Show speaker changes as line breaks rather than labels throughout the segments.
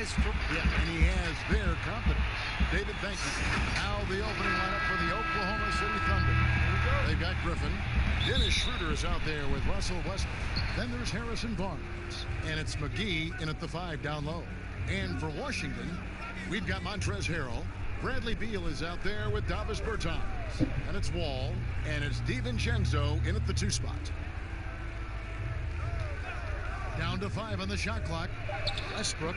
nice. Yeah, and he has their confidence. David, thank you. Now the opening lineup for the Oklahoma City Thunder. They've got Griffin. Dennis Schroeder is out there with Russell Westbrook. Then there's Harrison Barnes. And it's McGee in at the 5 down low. And for Washington, we've got Montrezl Harrell. Bradley Beal is out there with Davis Bertans. And it's Wall. And it's DiVincenzo in at the 2 spot. Down to 5 on the shot clock. Westbrook.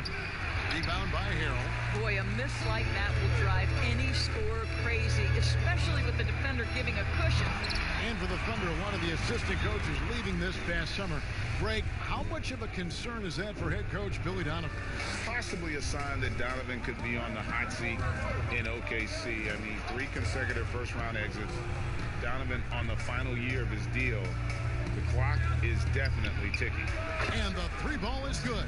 Rebound by Harrell.
Boy, a miss like that will drive any scorer crazy, especially with the defender giving a cushion.
And for the Thunder, one of the assistant coaches leaving this past summer. Greg, how much of a concern is that for head coach Billy Donovan?
Possibly a sign that Donovan could be on the hot seat in OKC. I mean, 3 consecutive first-round exits. Donovan on the final year of his deal. The clock is definitely ticking.
And the 3 ball is good.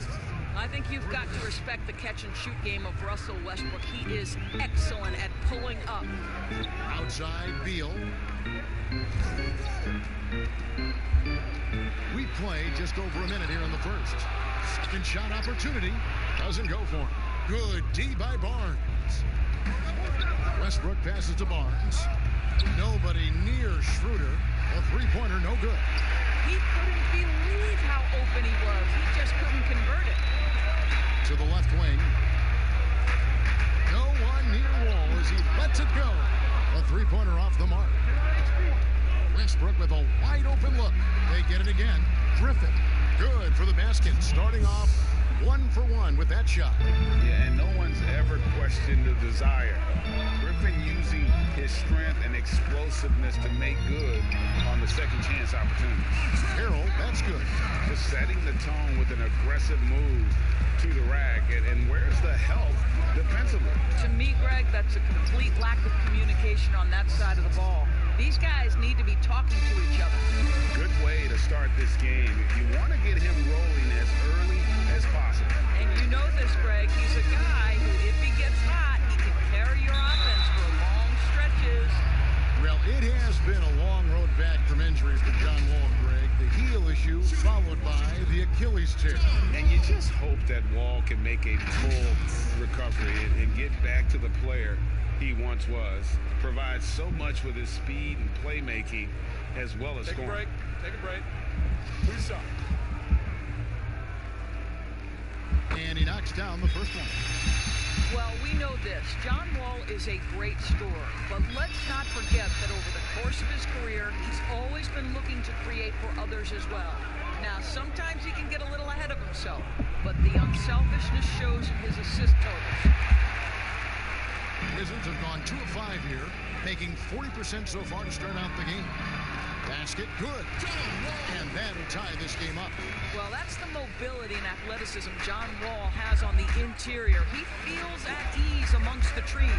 I think you've got to respect the catch-and-shoot game of Russell Westbrook. He is excellent at pulling up.
Outside, Beal. We play just over a minute here in the first. Second shot opportunity. Doesn't go for him. Good D by Barnes. Westbrook passes to Barnes. Nobody near Schroeder. A 3-pointer, no good.
He couldn't believe how open he was. He just couldn't convert it.
To the left wing. No one near Wall as he lets it go. A 3-pointer off the mark. Westbrook with a wide open look. They get it again. Griffin. Good for the basket. Starting off 1 for 1 with that shot.
Yeah, and no one's ever questioned the desire. Griffin using his strength and explosiveness to make good on the second chance opportunities.
Harrell, that's good.
Just setting the tone with an aggressive move to the rack. And where's the help defensively?
To me, Greg, that's a complete lack of communication on that side of the ball. These guys need to be talking to each other.
Good way to start this game. If you want to get him rolling as early as possible.
And you know this, Greg. He's a guy who, if he gets hot, he can carry your offense for long stretches.
Well, it has been a long road back from injuries for John Wall, Greg. The heel issue followed by the Achilles tear.
And you just hope that Wall can make a full recovery and get back to the player he once was. Provides so much with his speed and playmaking as well as scoring.
Take a break. Please stop.
And he knocks down the first one.
Well, we know this. John Wall is a great scorer, but let's not forget that over the course of his career, he's always been looking to create for others as well. Now, sometimes he can get a little ahead of himself, but the unselfishness shows in his assist totals.
Wizards have gone 2 of 5 here, making 40% so far to start out the game. Basket, good. And that'll tie this game up.
Well, that's the mobility and athleticism John Wall has on the interior. He feels at ease amongst the trees.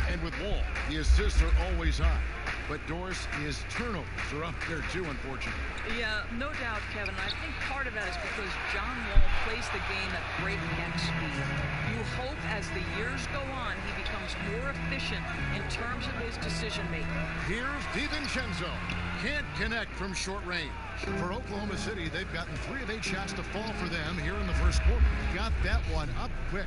And with Wall, the assists are always high. But Doris, his turnovers are up there too, unfortunately.
Yeah, no doubt, Kevin. I think part of that is because John Wall plays the game at breakneck speed. You hope as the years go on, he becomes more efficient in terms of his decision-making.
Here's DiVincenzo. Can't connect from short range. For Oklahoma City, they've gotten 3 of 8 shots to fall for them here in the first quarter. Got that one up quick.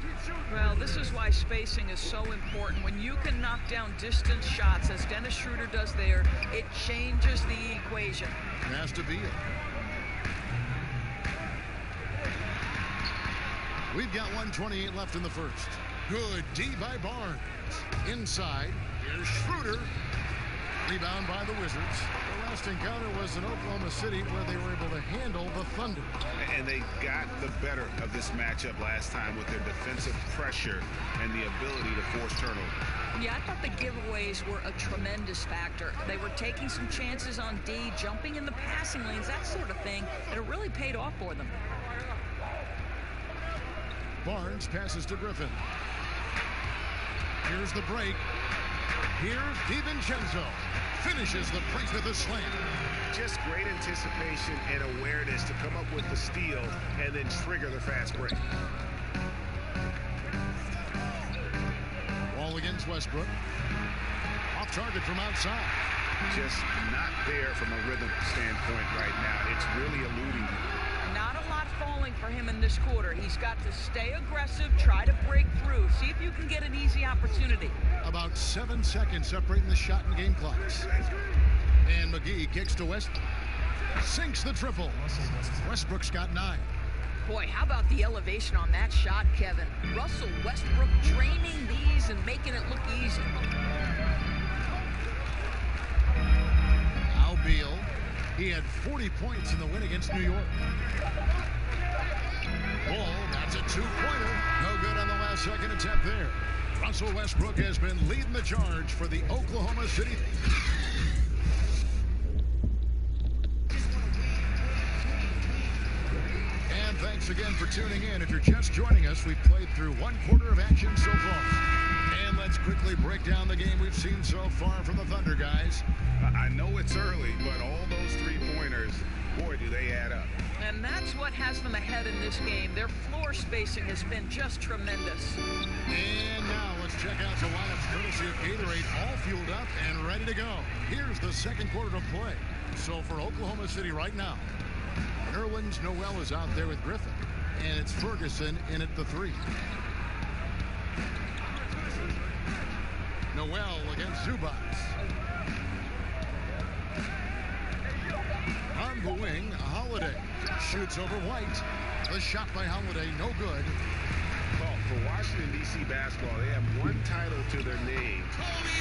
Well, this is why spacing is so important. When you can knock down distance shots, as Dennis Schroeder does there, it changes the equation.
Has to be it. We've got 1:28 left in the first. Good D by Barnes. Inside, here's Schroeder. Rebound by the Wizards. The last encounter was in Oklahoma City where they were able to handle the Thunder.
And they got the better of this matchup last time with their defensive pressure and the ability to force turnover.
Yeah, I thought the giveaways were a tremendous factor. They were taking some chances on D, jumping in the passing lanes, that sort of thing, and it really paid off for them.
Barnes passes to Griffin. Here's the break. Here's DiVincenzo. Finishes the break with a slam.
Just great anticipation and awareness to come up with the steal and then trigger the fast break.
Wall against Westbrook. Off target from outside.
Just not there from a rhythm standpoint right now. It's really eluding him.
Not a lot falling for him in this quarter. He's got to stay aggressive, try to break through, see if you can get an easy opportunity.
About 7 seconds separating the shot and game clocks. And McGee kicks to West. Sinks the triple. Westbrook's got 9.
Boy, how about the elevation on that shot, Kevin? Russell Westbrook draining these and making it look easy.
Al Beal. He had 40 points in the win against New York. Ball, that's a 2-pointer. No good on the last second attempt there. Russell Westbrook has been leading the charge for the Oklahoma City. And thanks again for tuning in. If you're just joining us, we've played through 1 quarter of action so far. And let's quickly break down the game we've seen so far from the Thunder, guys.
I know it's early, but all those 3-pointers, boy, do they add up.
And that's what has them ahead in this game. Their floor spacing has been just tremendous.
And now let's check out the lineups courtesy of Gatorade, all fueled up and ready to go. Here's the second quarter of play. So for Oklahoma City right now, Nerlens Noel is out there with Griffin, and it's Ferguson in at the 3. Noel against Zubac. On the wing, Holiday shoots over White. The shot by Holiday, no good.
Well, for Washington, D.C. basketball, they have 1 title to their name.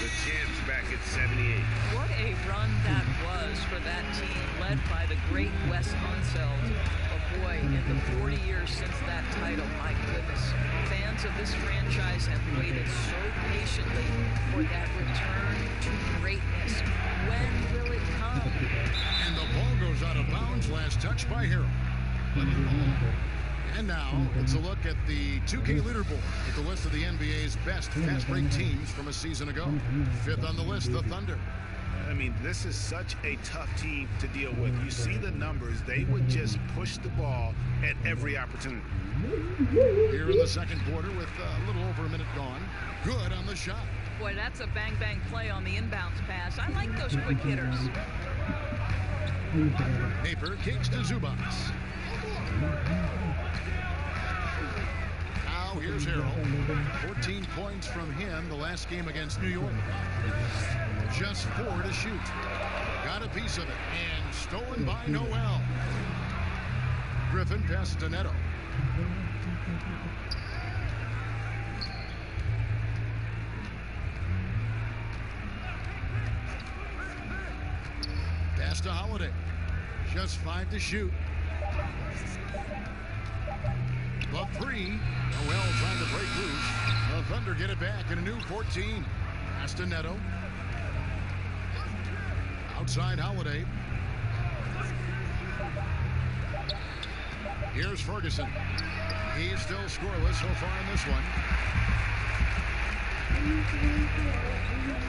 The champs back at 78.
What a run that was for that team, led by the great Wes Unseld. Oh boy, in the 40 years since that title, my goodness. Fans of this franchise have waited so patiently for that return to greatness. When will it come?
And the ball goes out of bounds. Last touch by Harrell. And now it's a look at the 2K leaderboard with the list of the NBA's best fast break teams from a season ago. 5th on the list, the Thunder.
I mean, this is such a tough team to deal with. You see the numbers. They would just push the ball at every opportunity.
Here in the second quarter with a little over a minute gone. Good on the shot.
Boy, that's a bang-bang play on the inbounds pass. I like those quick hitters.
Paper kicks to Zubac. Now here's Harrell. 14 points from him the last game against New York. Just 4 to shoot. Got a piece of it and stolen by Noel. Griffin passes to Neto. Pass to Holiday. Just 5 to shoot. The 3. Noel trying to break loose. The Thunder get it back in a new 14. Pass to Neto. Outside Holiday. Here's Ferguson. He's still scoreless so far in this one.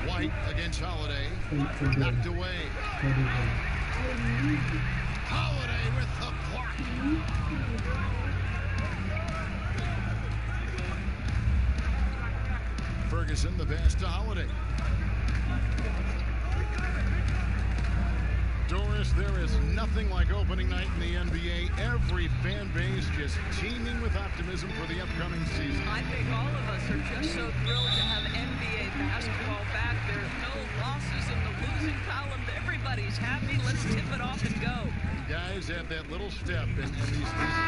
White against Holiday. Knocked away. Holiday with the block. Ferguson, the pass to Holiday. Doris, there is nothing like opening night in the NBA. Every fan base just teeming with optimism for the upcoming season.
I think all of us are just so thrilled to have NBA basketball back. There's no losses in the losing column. Everybody's happy. Let's tip it off and go.
Guys have that little step, and these first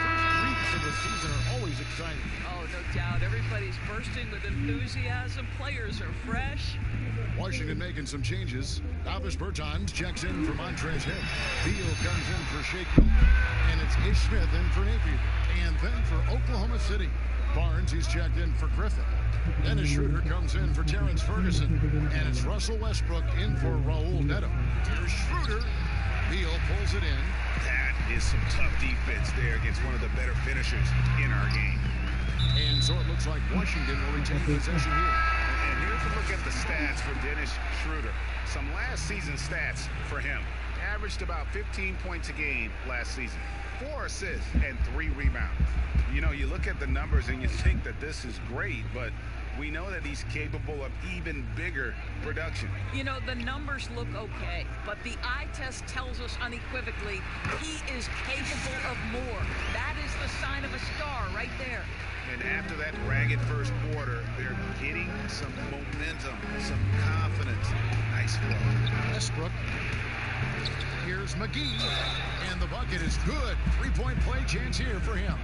weeks of the season are always exciting.
Oh, no doubt. Everybody's bursting with enthusiasm. Players are fresh.
Washington making some changes. Davis Bertans checks in for Montrezl Harrell. Beal comes in for Shake Milton. And it's Ish Smith in for Napier. And then for Oklahoma City, Barnes, he's checked in for Griffin. Dennis Schroeder comes in for Terrence Ferguson. And it's Russell Westbrook in for Raul Neto. Here's Schroeder. Beal pulls it in.
That is some tough defense there against one of the better finishers in our game.
And so it looks like Washington will retain possession here.
And here's a look at the stats for Dennis Schroeder. Some last season stats for him. Averaged about 15 points a game last season. 4 assists and 3 rebounds. You know, you look at the numbers and you think that this is great, but we know that he's capable of even bigger production.
You know, the numbers look okay, but the eye test tells us unequivocally he is capable of more. That is the sign of a star right there.
And after that ragged first quarter, they're getting some momentum, some confidence. Nice flow.
Westbrook. Here's McGee, and the bucket is good. Three-point play chance here for him.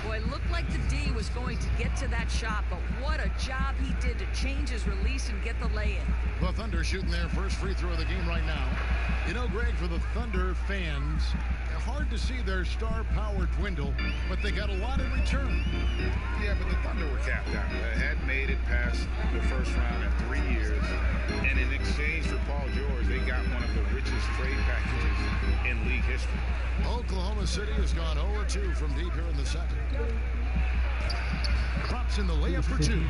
Boy, it looked like the D was going to get to that shot, but what a job he did to change his release and get the lay-in.
The Thunder shooting their first free throw of the game right now. You know, Greg, for the Thunder fans, hard to see their star power dwindle, but they got a lot in return.
Yeah, but the Thunder were capped out. They hadn't made it past the first round in 3 years. And in exchange for Paul George, they got one of the richest trade packages in league history.
Oklahoma City has gone 0-2 from deep here in the second. Drops in the layup for two.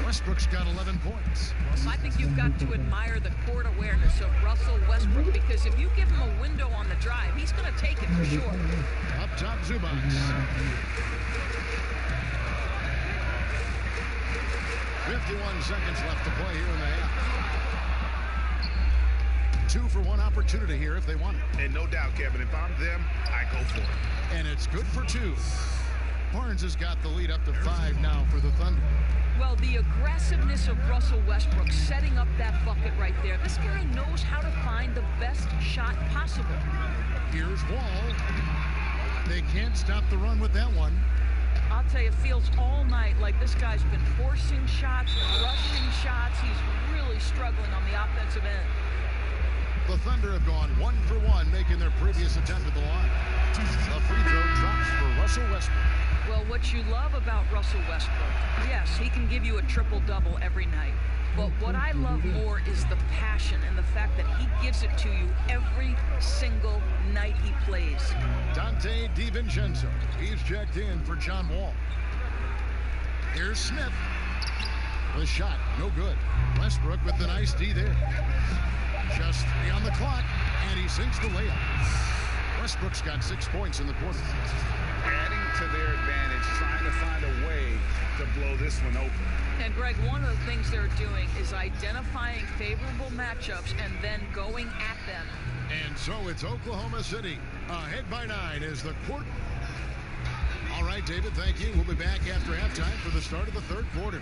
Westbrook's got 11 points.
I think you've got to admire the court awareness of Russell Westbrook, because if you give him a window on the drive, he's going to take it for sure.
Up top, Zubac. 51 seconds left to play here in the half. 2-for-1 opportunity here if they want it.
And no doubt, Kevin, if I'm them, I go for it.
And it's good for two. Barnes has got the lead up to 5 now for the Thunder.
Well, the aggressiveness of Russell Westbrook setting up that bucket right there. This guy knows how to find the best shot possible.
Here's Wall. They can't stop the run with that one.
I'll tell you, it feels all night like this guy's been forcing shots, rushing shots. He's really struggling on the offensive end.
The Thunder have gone 1-for-1, making their previous attempt at the line. The free throw drops for Russell Westbrook.
Well, what you love about Russell Westbrook, yes, he can give you a triple-double every night. But what I love more is the passion and the fact that he gives it to you every single night he plays.
Dante DiVincenzo. He's checked in for John Wall. Here's Smith. The shot, no good. Westbrook with the nice D there. Just 3 on the clock, and he sinks the layup. Westbrook's got 6 points in the quarter.
Adding to their advantage, trying to find a way to blow this one open.
And Greg, one of the things they're doing is identifying favorable matchups and then going at them.
And so it's Oklahoma City ahead by 9 as the quarter. All right, David, thank you. We'll be back after halftime for the start of the third quarter.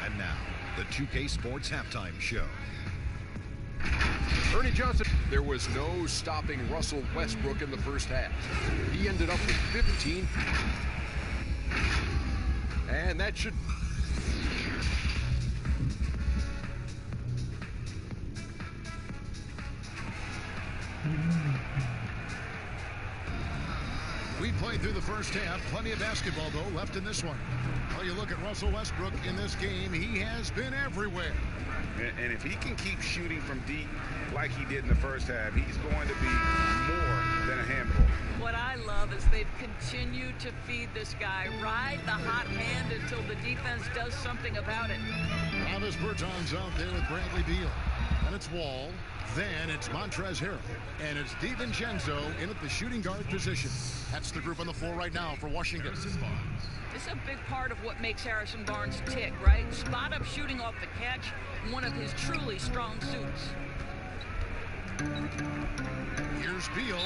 And now, the 2K Sports Halftime Show.
Ernie Johnson. There was no stopping Russell Westbrook in the first half. He ended up with 15. And that should...
We played through the first half. Plenty of basketball, though, left in this one. Well, you look at Russell Westbrook in this game. He has been everywhere.
And if he can keep shooting from deep like he did in the first half, he's going to be more than a handful.
What I love is they've continued to feed this guy, ride the hot hand until the defense does something about it.
Thomas Berton's out there with Bradley Beal. And it's Wall. Then it's Montrezl Harrell. And it's DiVincenzo in at the shooting guard position. That's the group on the floor right now for Washington.
This is a big part of what makes Harrison Barnes tick, right? Spot up shooting off the catch, one of his truly strong suits.
Here's Beal.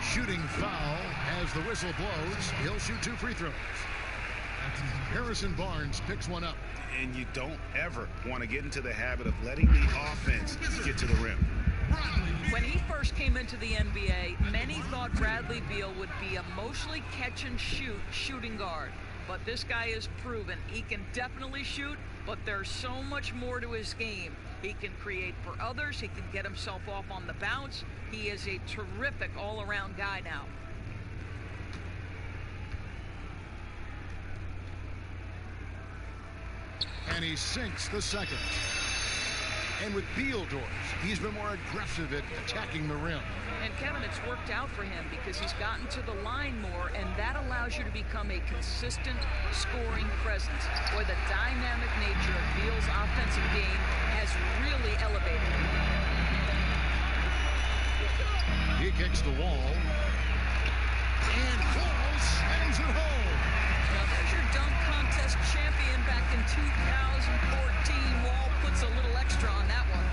Shooting foul as the whistle blows. He'll shoot 2 free throws. Harrison Barnes picks one up.
And you don't ever want to get into the habit of letting the offense get to the rim.
When he first came into the NBA, many thought Bradley Beal would be a mostly catch-and-shoot shooting guard. But this guy has proven he can definitely shoot, but there's so much more to his game. He can create for others. He can get himself off on the bounce. He is a terrific all-around guy now.
And he sinks the second. And with Beal doors, he's been more aggressive at attacking the rim.
And Kevin, it's worked out for him because he's gotten to the line more, and that allows you to become a consistent scoring presence. Boy, the dynamic nature of Beal's offensive game has really elevated him.
He kicks the wall. And falls, slams it home.
Now there's your dunk contest champion, back in 2014. Wall puts a little extra on that one.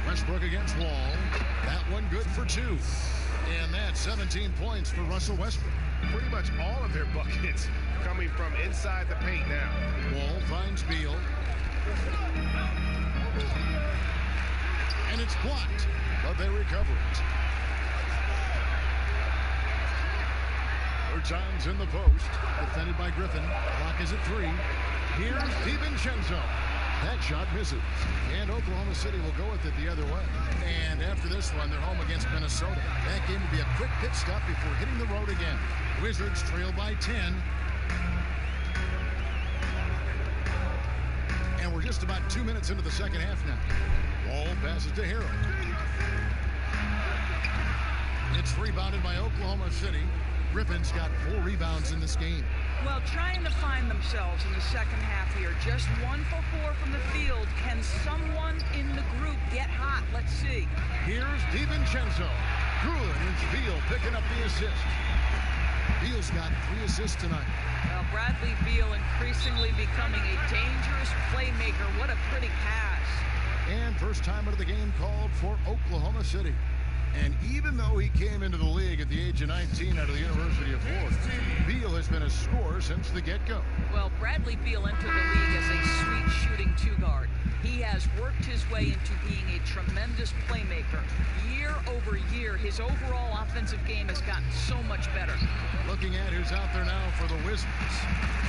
Westbrook against Wall. That one good for 2. And that's 17 points for Russell Westbrook.
Pretty much all of their buckets coming from inside the paint now.
Wall finds Beal. And it's blocked, but they recover it. Bertans in the post, defended by Griffin. Clock is at 3. Here's DiVincenzo. That shot misses. And Oklahoma City will go with it the other way. And after this one, they're home against Minnesota. That game will be a quick pit stop before hitting the road again. Wizards trail by 10. And we're just about 2 minutes into the second half now. Ball passes to Harold. It's rebounded by Oklahoma City. Griffin's got 4 rebounds in this game.
Well, trying to find themselves in the second half here. Just 1 for 4 from the field. Can someone in the group get hot? Let's see.
Here's DiVincenzo. Good, and Beal picking up the assist. Beal's got 3 assists tonight.
Well, Bradley Beal increasingly becoming a dangerous playmaker. What a pretty pass.
And first time out of the game called for Oklahoma City. And even though he came into the league at the age of 19 out of the University of Florida, Beal has been a scorer since the get-go.
Well, Bradley Beal entered the league as a sweet shooting 2-guard. He has worked his way into being a tremendous playmaker. Year over year, his overall offensive game has gotten so much better.
Looking at who's out there now for the Wizards.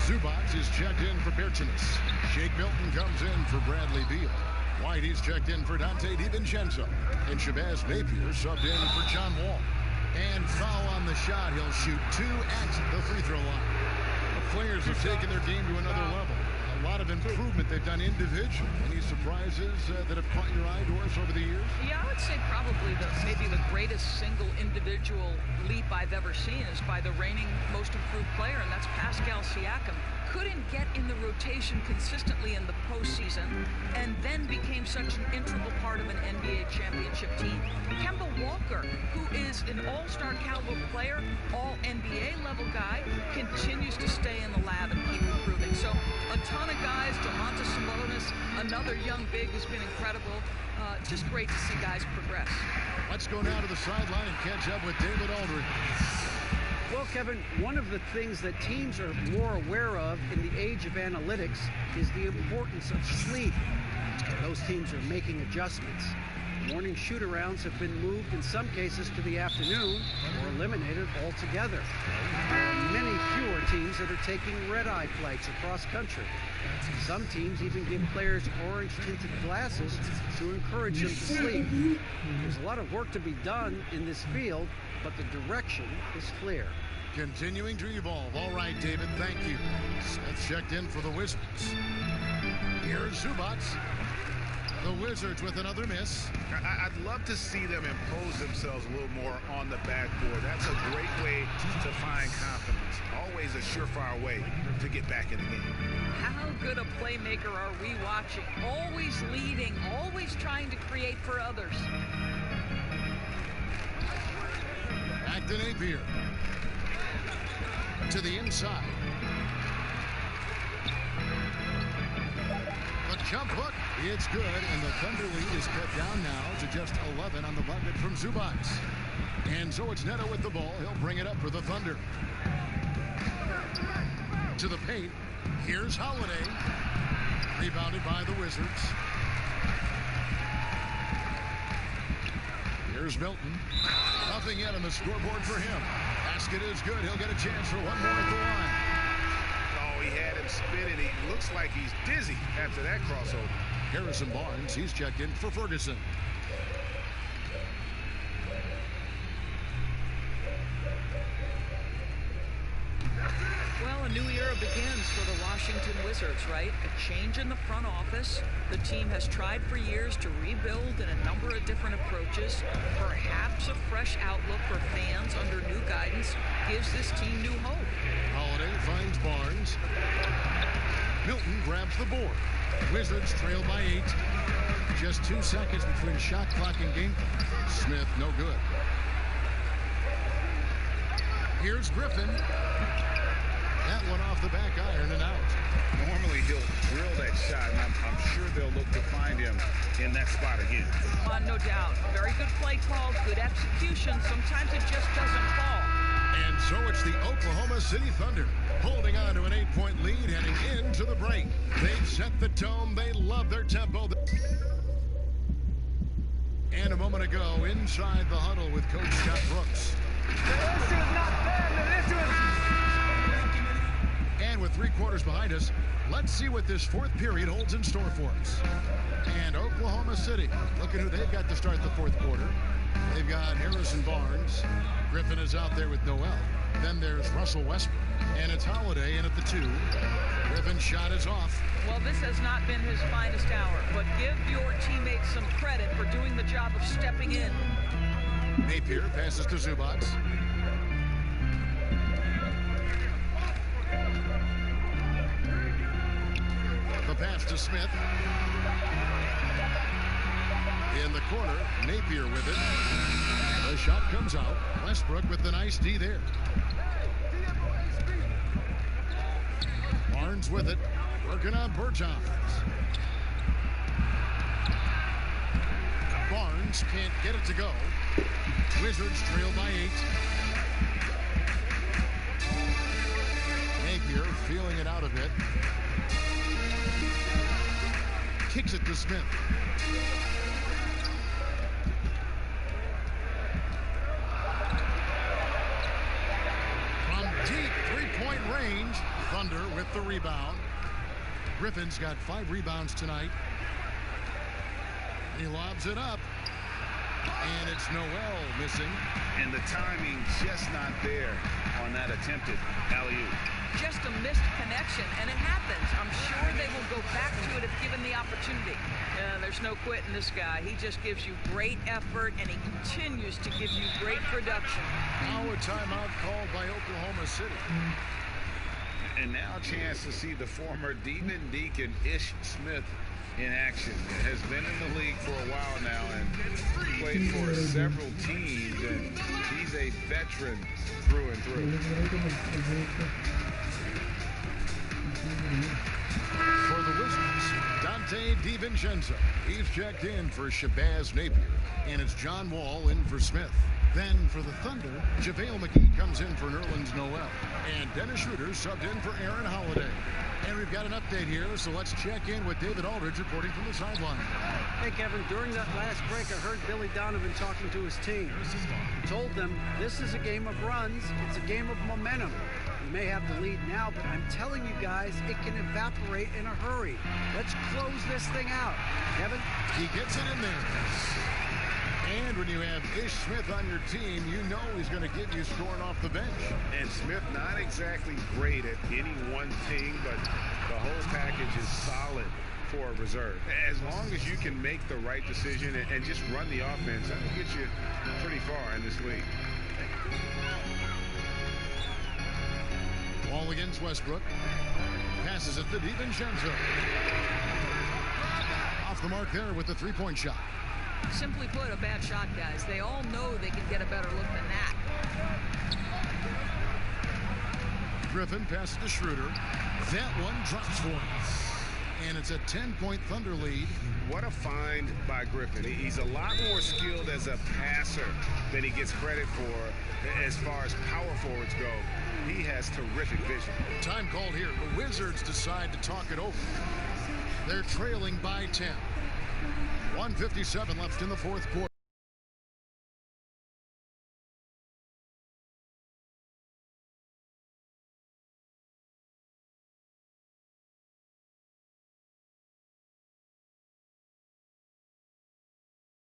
Zubac is checked in for Bertans. Shake Milton comes in for Bradley Beal. Whitey's checked in for Dante DiVincenzo. And Shabazz Napier subbed in for John Wall. And foul on the shot. He'll shoot 2 at the free throw line. The players have taken their game to another level. A lot of improvement they've done individually. Any surprises that have caught your eye, Doris, over the years?
Yeah, I would say probably maybe the greatest single individual leap I've ever seen is by the reigning most improved player, and that's Pascal Siakam. Couldn't get in the rotation consistently in the postseason, and then became such an integral part of an NBA championship team. Kemba Walker, who is an all-star caliber player, all-NBA level guy, continues to stay in the lab and keep improving. So a ton of guys. Domantas Sabonis, another young big who's been incredible. Just great to see guys progress.
Let's go now to the sideline and catch up with David Aldridge.
Well, Kevin, one of the things that teams are more aware of in the age of analytics is the importance of sleep. Those teams are making adjustments. Morning shoot-arounds have been moved in some cases to the afternoon or eliminated altogether. There are many fewer teams that are taking red-eye flights across country. Some teams even give players orange-tinted glasses to encourage them to sleep. There's a lot of work to be done in this field, but the direction is clear.
Continuing to evolve. All right, David, thank you. Smith checked in for the Wizards. Here's Zubac. The Wizards with another miss.
I'd love to see them impose themselves a little more on the backboard. That's a great way to find confidence. Always a surefire way to get back in the game.
How good a playmaker are we watching? Always leading, always trying to create for others.
Back to Napier. To the inside. The jump hook, it's good, and the Thunder lead is cut down now to just 11 on the bucket from Zubac. And so it's Neto with the ball. He'll bring it up for the Thunder. To the paint. Here's Holiday. Rebounded by the Wizards. Here's Milton. Nothing yet on the scoreboard for him. Basket is good. He'll get a chance for one more at the line.
Oh, he had him spinning. He looks like he's dizzy after that crossover.
Harrison Barnes, he's checked in for Ferguson.
Well, a new era begins for the Washington Wizards, right? A change in the front office. The team has tried for years to rebuild in a number of different approaches. Perhaps a fresh outlook for fans under new guidance gives this team new hope.
Holiday finds Barnes. Milton grabs the board. Wizards trail by 8. Just 2 seconds between shot clock and game clock. Smith, no good. Here's Griffin. That one off the back iron and out.
Normally he'll drill that shot, and I'm sure they'll look to find him in that spot again.
No doubt. Very good play call, good execution. Sometimes it just doesn't fall.
And so it's the Oklahoma City Thunder holding on to an 8-point lead heading into the break. They've set the tone. They love their tempo. And a moment ago, inside the huddle with Coach Scott Brooks. And with 3 quarters behind us, let's see what this 4th period holds in store for us. And Oklahoma City, look at who they've got to start the 4th quarter. They've got Harrison Barnes. Griffin is out there with Noel. Then there's Russell Westbrook. And it's Holiday in at the 2. Griffin's shot is off.
Well, this has not been his finest hour, but give your teammates some credit for doing the job of stepping in.
Napier passes to Zubac. The pass to Smith. In the corner, Napier with it. The shot comes out. Westbrook with the nice D there. Barnes with it. Working on Bertans. Barnes can't get it to go. Wizards trail by 8. Napier feeling it out a bit. Kicks it to Smith. From deep 3-point range, Thunder with the rebound. Griffin's got 5 rebounds tonight. He lobs it up. And it's Noel missing.
And the timing just not there on that attempted alley-oop.
Just a missed connection, and it happens. I'm sure they will go back to it if given the opportunity. There's no quitting this guy. He just gives you great effort, and he continues to give you great production.
Now a timeout called by Oklahoma City.
And now a chance to see the former Demon Deacon Ish Smith in action. Has been in the league for a while now and played for several teams, and he's a veteran through and through.
For the Wizards, Dante DiVincenzo. He's checked in for Shabazz Napier, and it's John Wall in for Smith. Then for the Thunder, JaVale McGee comes in for Nerlens Noel. And Dennis Schroeder subbed in for Aaron Holiday. And we've got an update here, so let's check in with David Aldridge reporting from the sideline.
Hey, Kevin, during that last break, I heard Billy Donovan talking to his team. He told them, this is a game of runs. It's a game of momentum. You may have the lead now, but I'm telling you guys, it can evaporate in a hurry. Let's close this thing out. Kevin?
He gets it in there. And when you have Ish Smith on your team, you know he's going to give you scoring off the bench.
And Smith not exactly great at any one thing, but the whole package is solid for a reserve. As long as you can make the right decision and just run the offense, that'll get you pretty far in this league.
Ball against Westbrook. Passes it to DiVincenzo. Off the mark there with the 3-point shot.
Simply put, a bad shot, guys. They all know they can get a better look than that.
Griffin passes to Schroeder. That one drops for him. And it's a 10-point Thunder lead.
What a find by Griffin. He's a lot more skilled as a passer than he gets credit for as far as power forwards go. He has terrific vision.
Time called here. The Wizards decide to talk it over. They're trailing by 10. 1:57 left in the 4th quarter.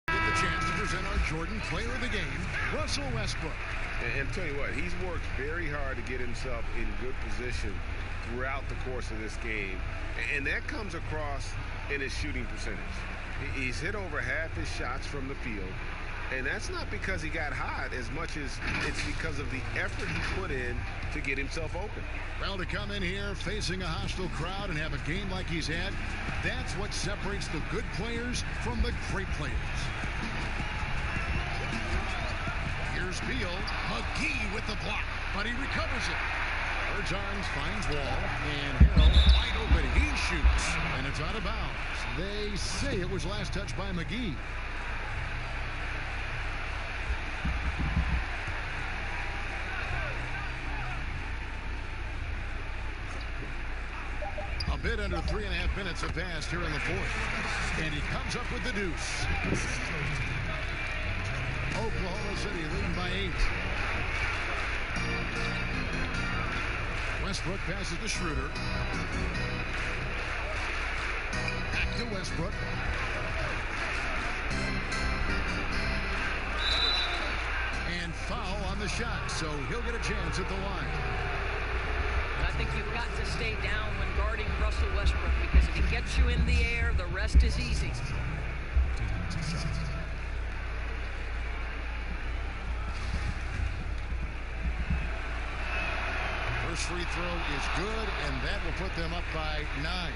Get the chance to present our Jordan Player of the Game, Russell Westbrook.
And tell you what, he's worked very hard to get himself in good position throughout the course of this game. And that comes across in his shooting percentage. He's hit over half his shots from the field. And that's not because he got hot as much as it's because of the effort he put in to get himself open.
Well, to come in here facing a hostile crowd and have a game like he's had, that's what separates the good players from the great players. Here's Beal. McGee with the block, but he recovers it. Bertans finds Wall, and Harrell wide open. He shoots, and it's out of bounds. They say it was last touched by McGee. A bit under 3.5 minutes have passed here in the fourth, and he comes up with the deuce. Oklahoma City leading by 8. Westbrook passes to Schroeder. Back to Westbrook. And foul on the shot, so he'll get a chance at the line.
I think you've got to stay down when guarding Russell Westbrook, because if he gets you in the air, the rest is easy.
First free throw is good, and that will put them up by 9.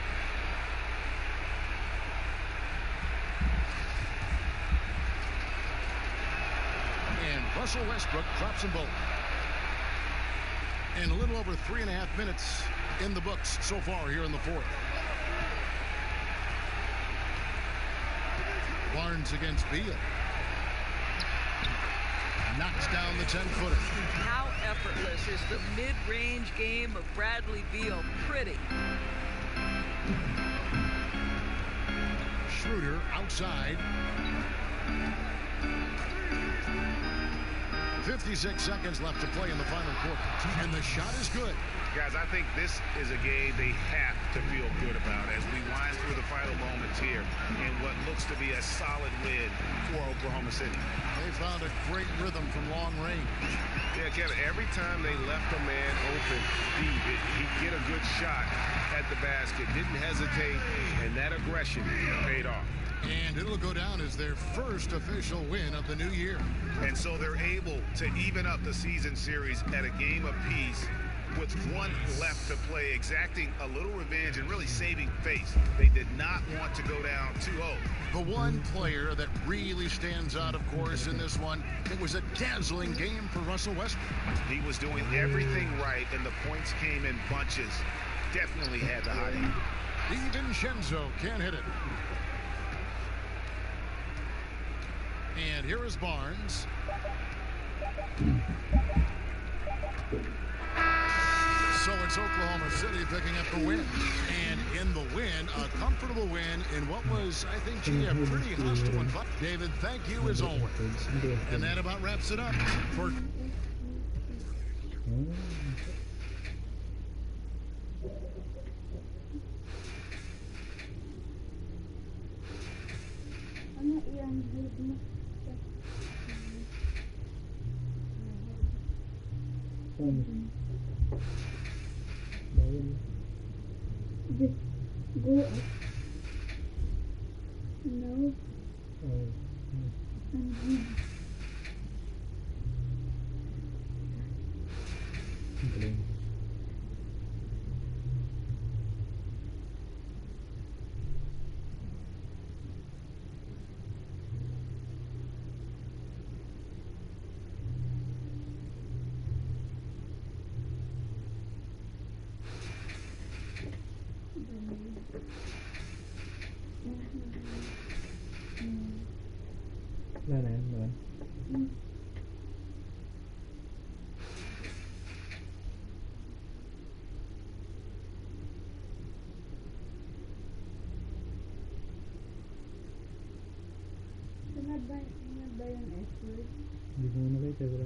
And Russell Westbrook drops them both. And a little over 3.5 minutes in the books so far here in the fourth. Barnes against Beal. Knocks down the 10-footer.
How effortless is the mid-range game of Bradley Beal? Pretty.
Schroeder outside. 56 seconds left to play in the final quarter. And the shot is good.
Guys, I think this is a game they have to feel good about as we wind through the final moments here in what looks to be a solid win for Oklahoma City.
They found a great rhythm from long range.
Yeah, Kevin, every time they left a man open deep, he'd get a good shot at the basket. Didn't hesitate, and that aggression paid off.
And it'll go down as their first official win of the new year.
And so they're able to even up the season series at a game apiece with one left to play, exacting a little revenge and really saving face. They did not want to go down 2-0.
The one player that really stands out, of course, in this one, it was a dazzling game for Russell Westbrook.
He was doing everything right, and the points came in bunches. Definitely had the hot hand.
DiVincenzo can't hit it. And here is Barnes. So it's Oklahoma City picking up the win. And in the win, a comfortable win in what was, I think, gee, a pretty hostile environment. David, thank you as always. And that about wraps it up for...
Just go up. No.
Đây này em rồi.
Not by an effort.
Di mana kayo tayo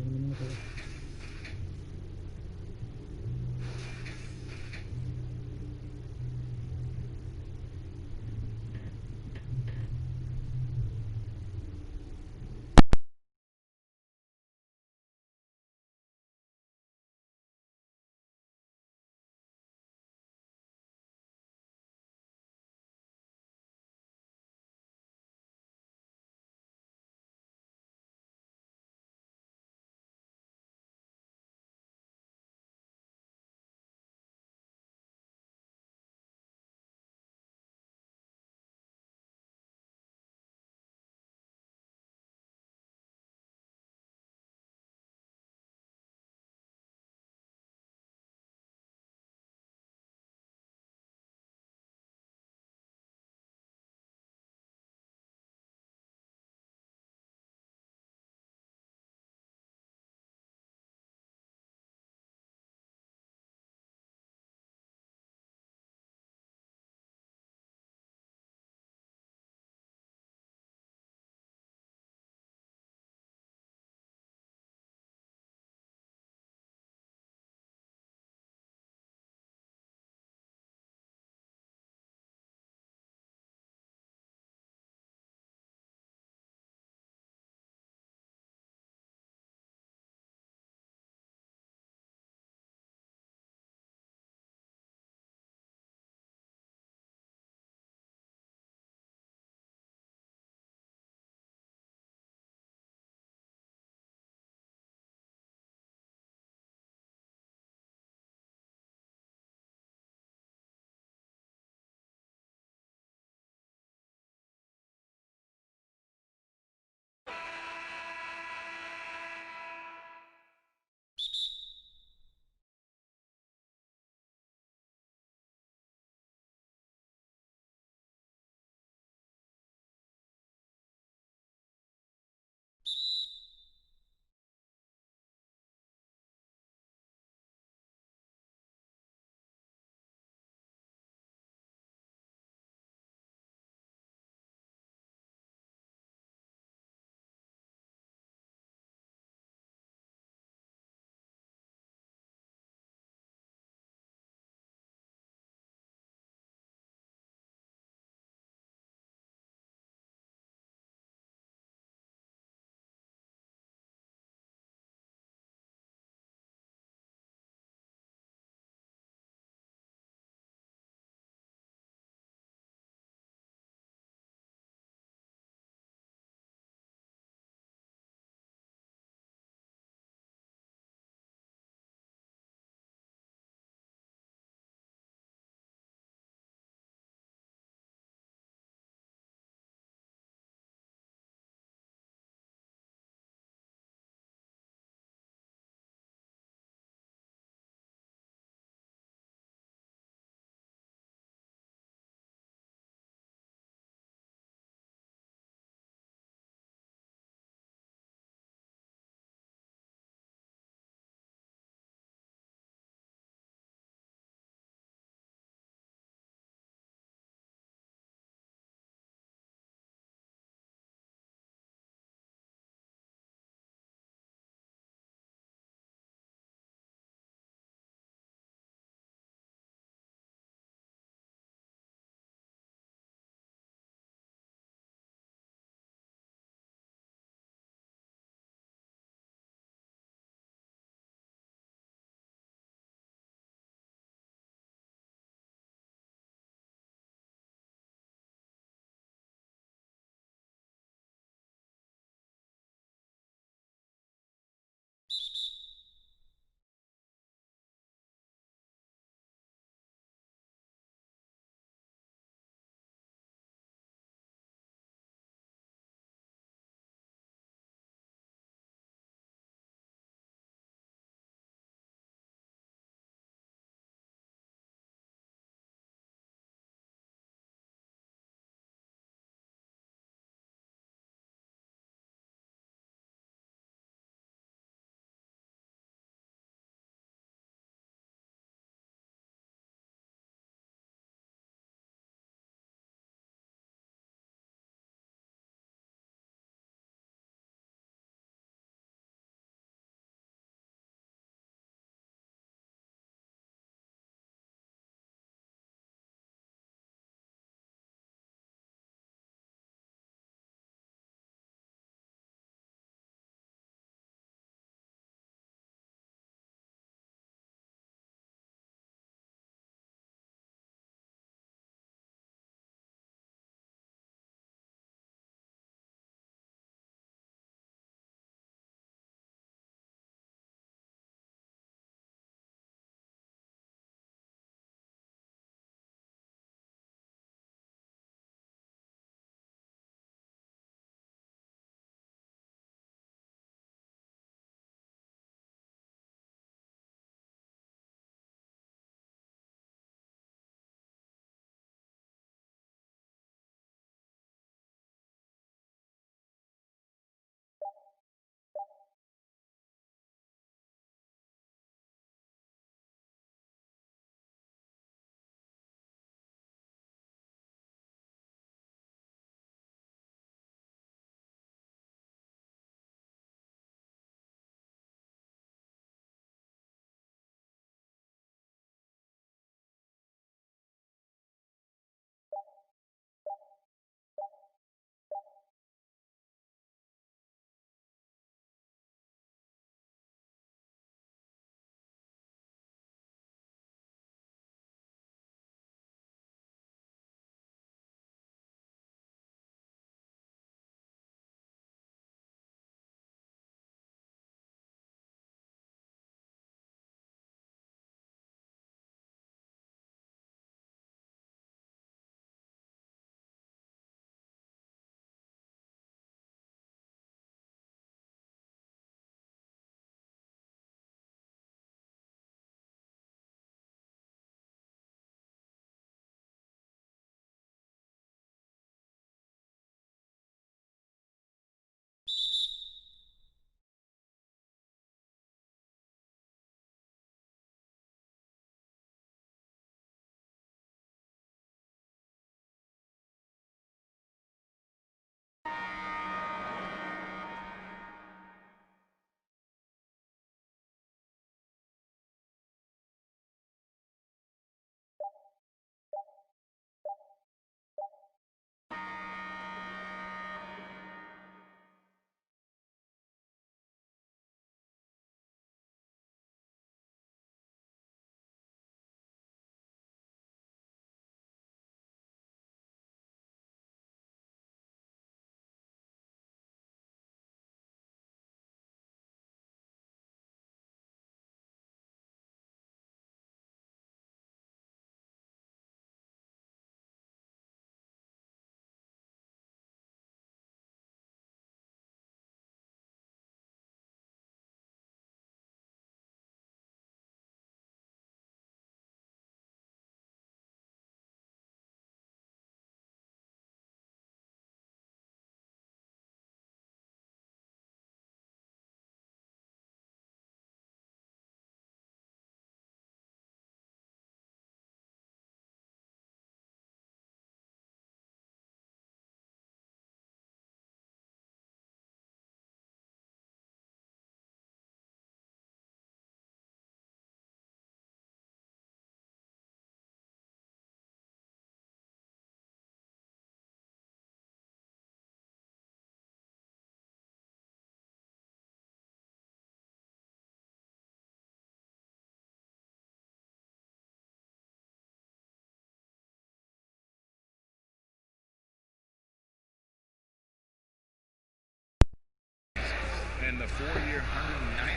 and the 4-year,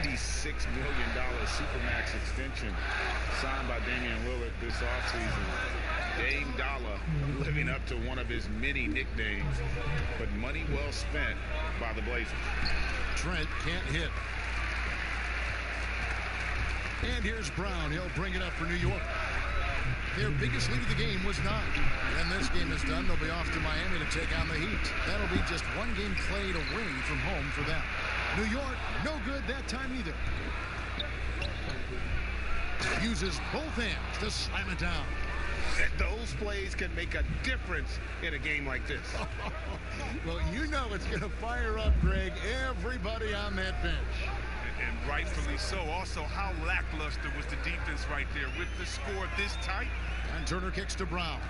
$196 million Supermax extension signed by Damian Lillard this offseason. Dame Dollar living up to one of his many nicknames, but money well spent by the Blazers.
Trent can't hit. And here's Brown. He'll bring it up for New York. Their biggest lead of the game was 9. When this game is done, they'll be off to Miami to take on the Heat. That'll be just one game played away from home for them. New York, no good that time either. Uses both hands to slam it down.
Those plays can make a difference in a game like this.
Well, you know it's going to fire up, Greg, everybody on that bench.
And rightfully so. Also, how lackluster was the defense right there with the score this tight?
And Turner kicks to Brown.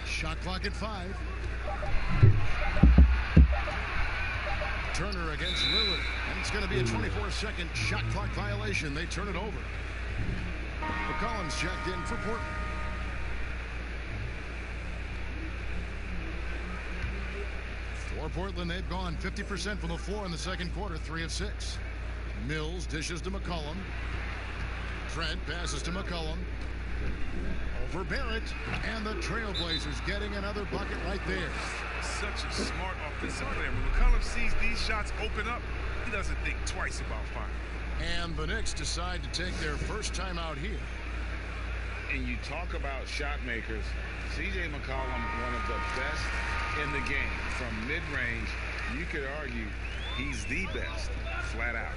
Shot clock at 5. Turner against Lillard. And it's going to be a 24-second shot clock violation. They turn it over. McCollum's checked in for Portland. For Portland, they've gone 50% from the floor in the second quarter, 3 of 6. Mills dishes to McCollum. Trent passes to McCollum. Over Barrett. And the Trailblazers getting another bucket right there.
Such a smart offensive player. When McCollum sees these shots open up, he doesn't think twice about firing.
And the Knicks decide to take their first time out here.
And you talk about shot makers, C.J. McCollum, one of the best in the game. From mid-range, you could argue he's the best, flat out.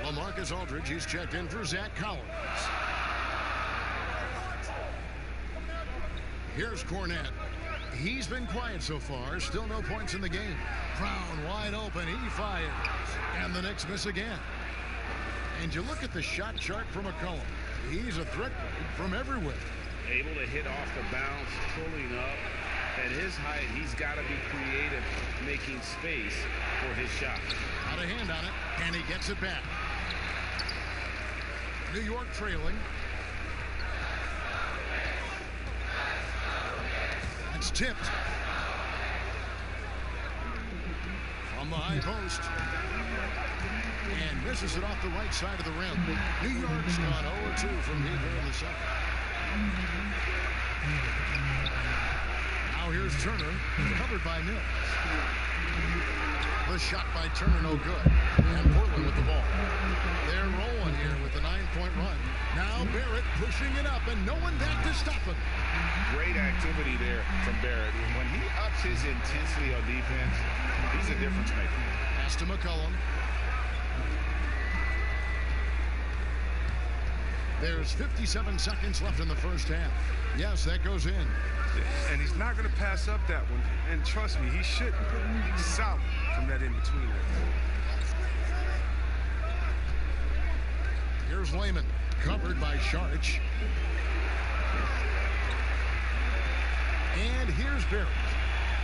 LaMarcus Aldridge, he's checked in for Zach Collins. Here's Cornette. He's been quiet so far. Still no points in the game. Brown wide open. He fires. And the Knicks miss again. And you look at the shot chart for McCollum. He's a threat from everywhere.
Able to hit off the bounce, pulling up. At his height, he's got to be creative, making space for his shot.
Got a hand on it, and he gets it back. New York trailing. It's tipped. From the high post. And misses it off the right side of the rim. New York's gone 0-2 from here in the second. Now here's Turner, covered by Mills. The shot by Turner, no good. And Portland with the ball. They're rolling here with the 9-point run. Now Barrett pushing it up, and no one back to stop him.
Great activity there from Barrett. When he ups his intensity on defense, he's a difference maker.
Pass to McCollum. There's 57 seconds left in the first half. Yes, that goes in.
And he's not going to pass up that one. And trust me, he shouldn't. He's solid from that in-between.
Here's Layman, covered by Sharich. And here's Barrett.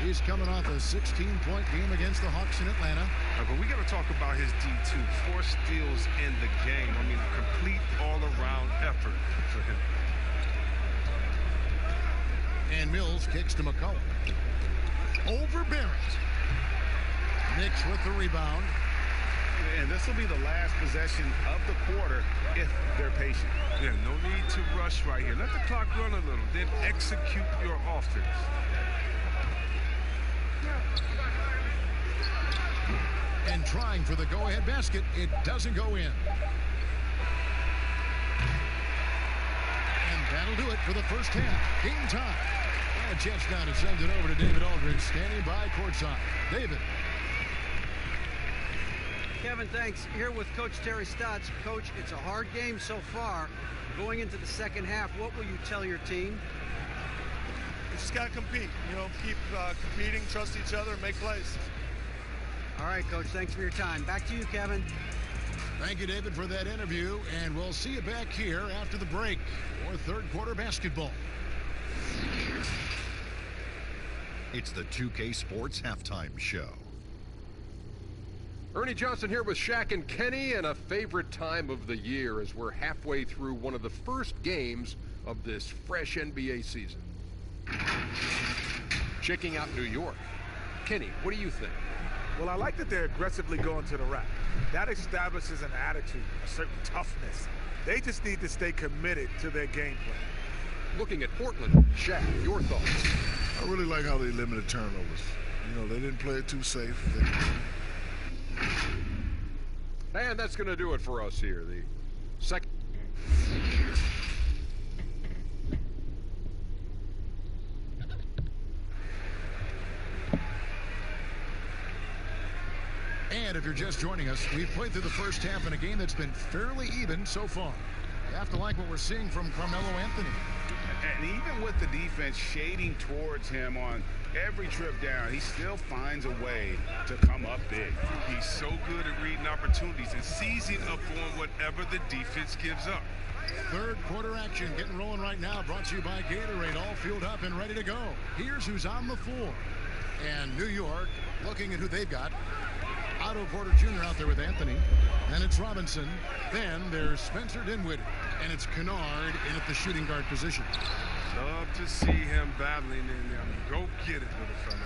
He's coming off a 16-point game against the Hawks in Atlanta.
But we got to talk about his D2. 4 steals in the game. I mean, a complete all-around effort for him.
And Mills kicks to McCollum. Over Barrett. Knicks with the rebound.
And this will be the last possession of the quarter if they're patient.
Yeah, no need to rush right here. Let the clock run a little, then execute your offense.
And trying for the go-ahead basket, it doesn't go in. And that'll do it for the first half. Game time. And a chance now to send it over to David Aldridge, standing by courtside. David.
Kevin, thanks. Here with Coach Terry Stotts. Coach, it's a hard game so far. Going into the second half, what will you tell your team?
We just got to compete. You know, keep competing, trust each other, make plays.
All right, Coach, thanks for your time. Back to you, Kevin.
Thank you, David, for that interview, and we'll see you back here after the break for third quarter basketball.
It's the 2K Sports Halftime Show.
Ernie Johnson here with Shaq and Kenny, and a favorite time of the year as we're halfway through one of the first games of this fresh NBA season. Checking out New York. Kenny, what do you think?
Well, I like that they're aggressively going to the rack. That establishes an attitude, a certain toughness. They just need to stay committed to their game plan.
Looking at Portland, Shaq, your thoughts?
I really like how they limited turnovers. You know, they didn't play it too safe.
And that's going to do it for us here. The second.
And if you're just joining us, we've played through the first half in a game that's been fairly even so far. You have to like what we're seeing from Carmelo Anthony.
And even with the defense shading towards him on every trip down, he still finds a way to come up big.
He's so good at reading opportunities and seizing up on whatever the defense gives up.
Third quarter action getting rolling right now, brought to you by Gatorade, all fueled up and ready to go. Here's who's on the floor. And New York looking at who they've got. Otto Porter Jr. out there with Anthony. And it's Robinson. Then there's Spencer Dinwiddie. And it's Kennard in at the shooting guard position.
Love to see him battling in there. I mean, go get it, little fella.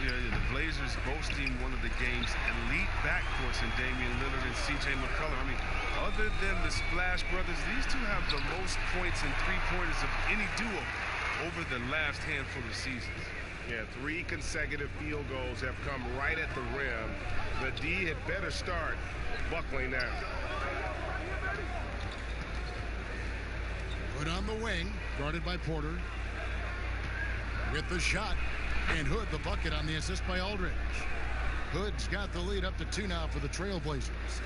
Yeah, the Blazers boasting one of the game's elite backcourts in Damian Lillard and C.J. McCollum. I mean, other than the Splash Brothers, these two have the most points and three-pointers of any duo over the last handful of seasons.
Yeah, 3 consecutive field goals have come right at the rim. The D had better start buckling down.
Hood on the wing, guarded by Porter. With the shot, and Hood the bucket on the assist by Aldridge. Hood's got the lead up to 2 now for the Trailblazers.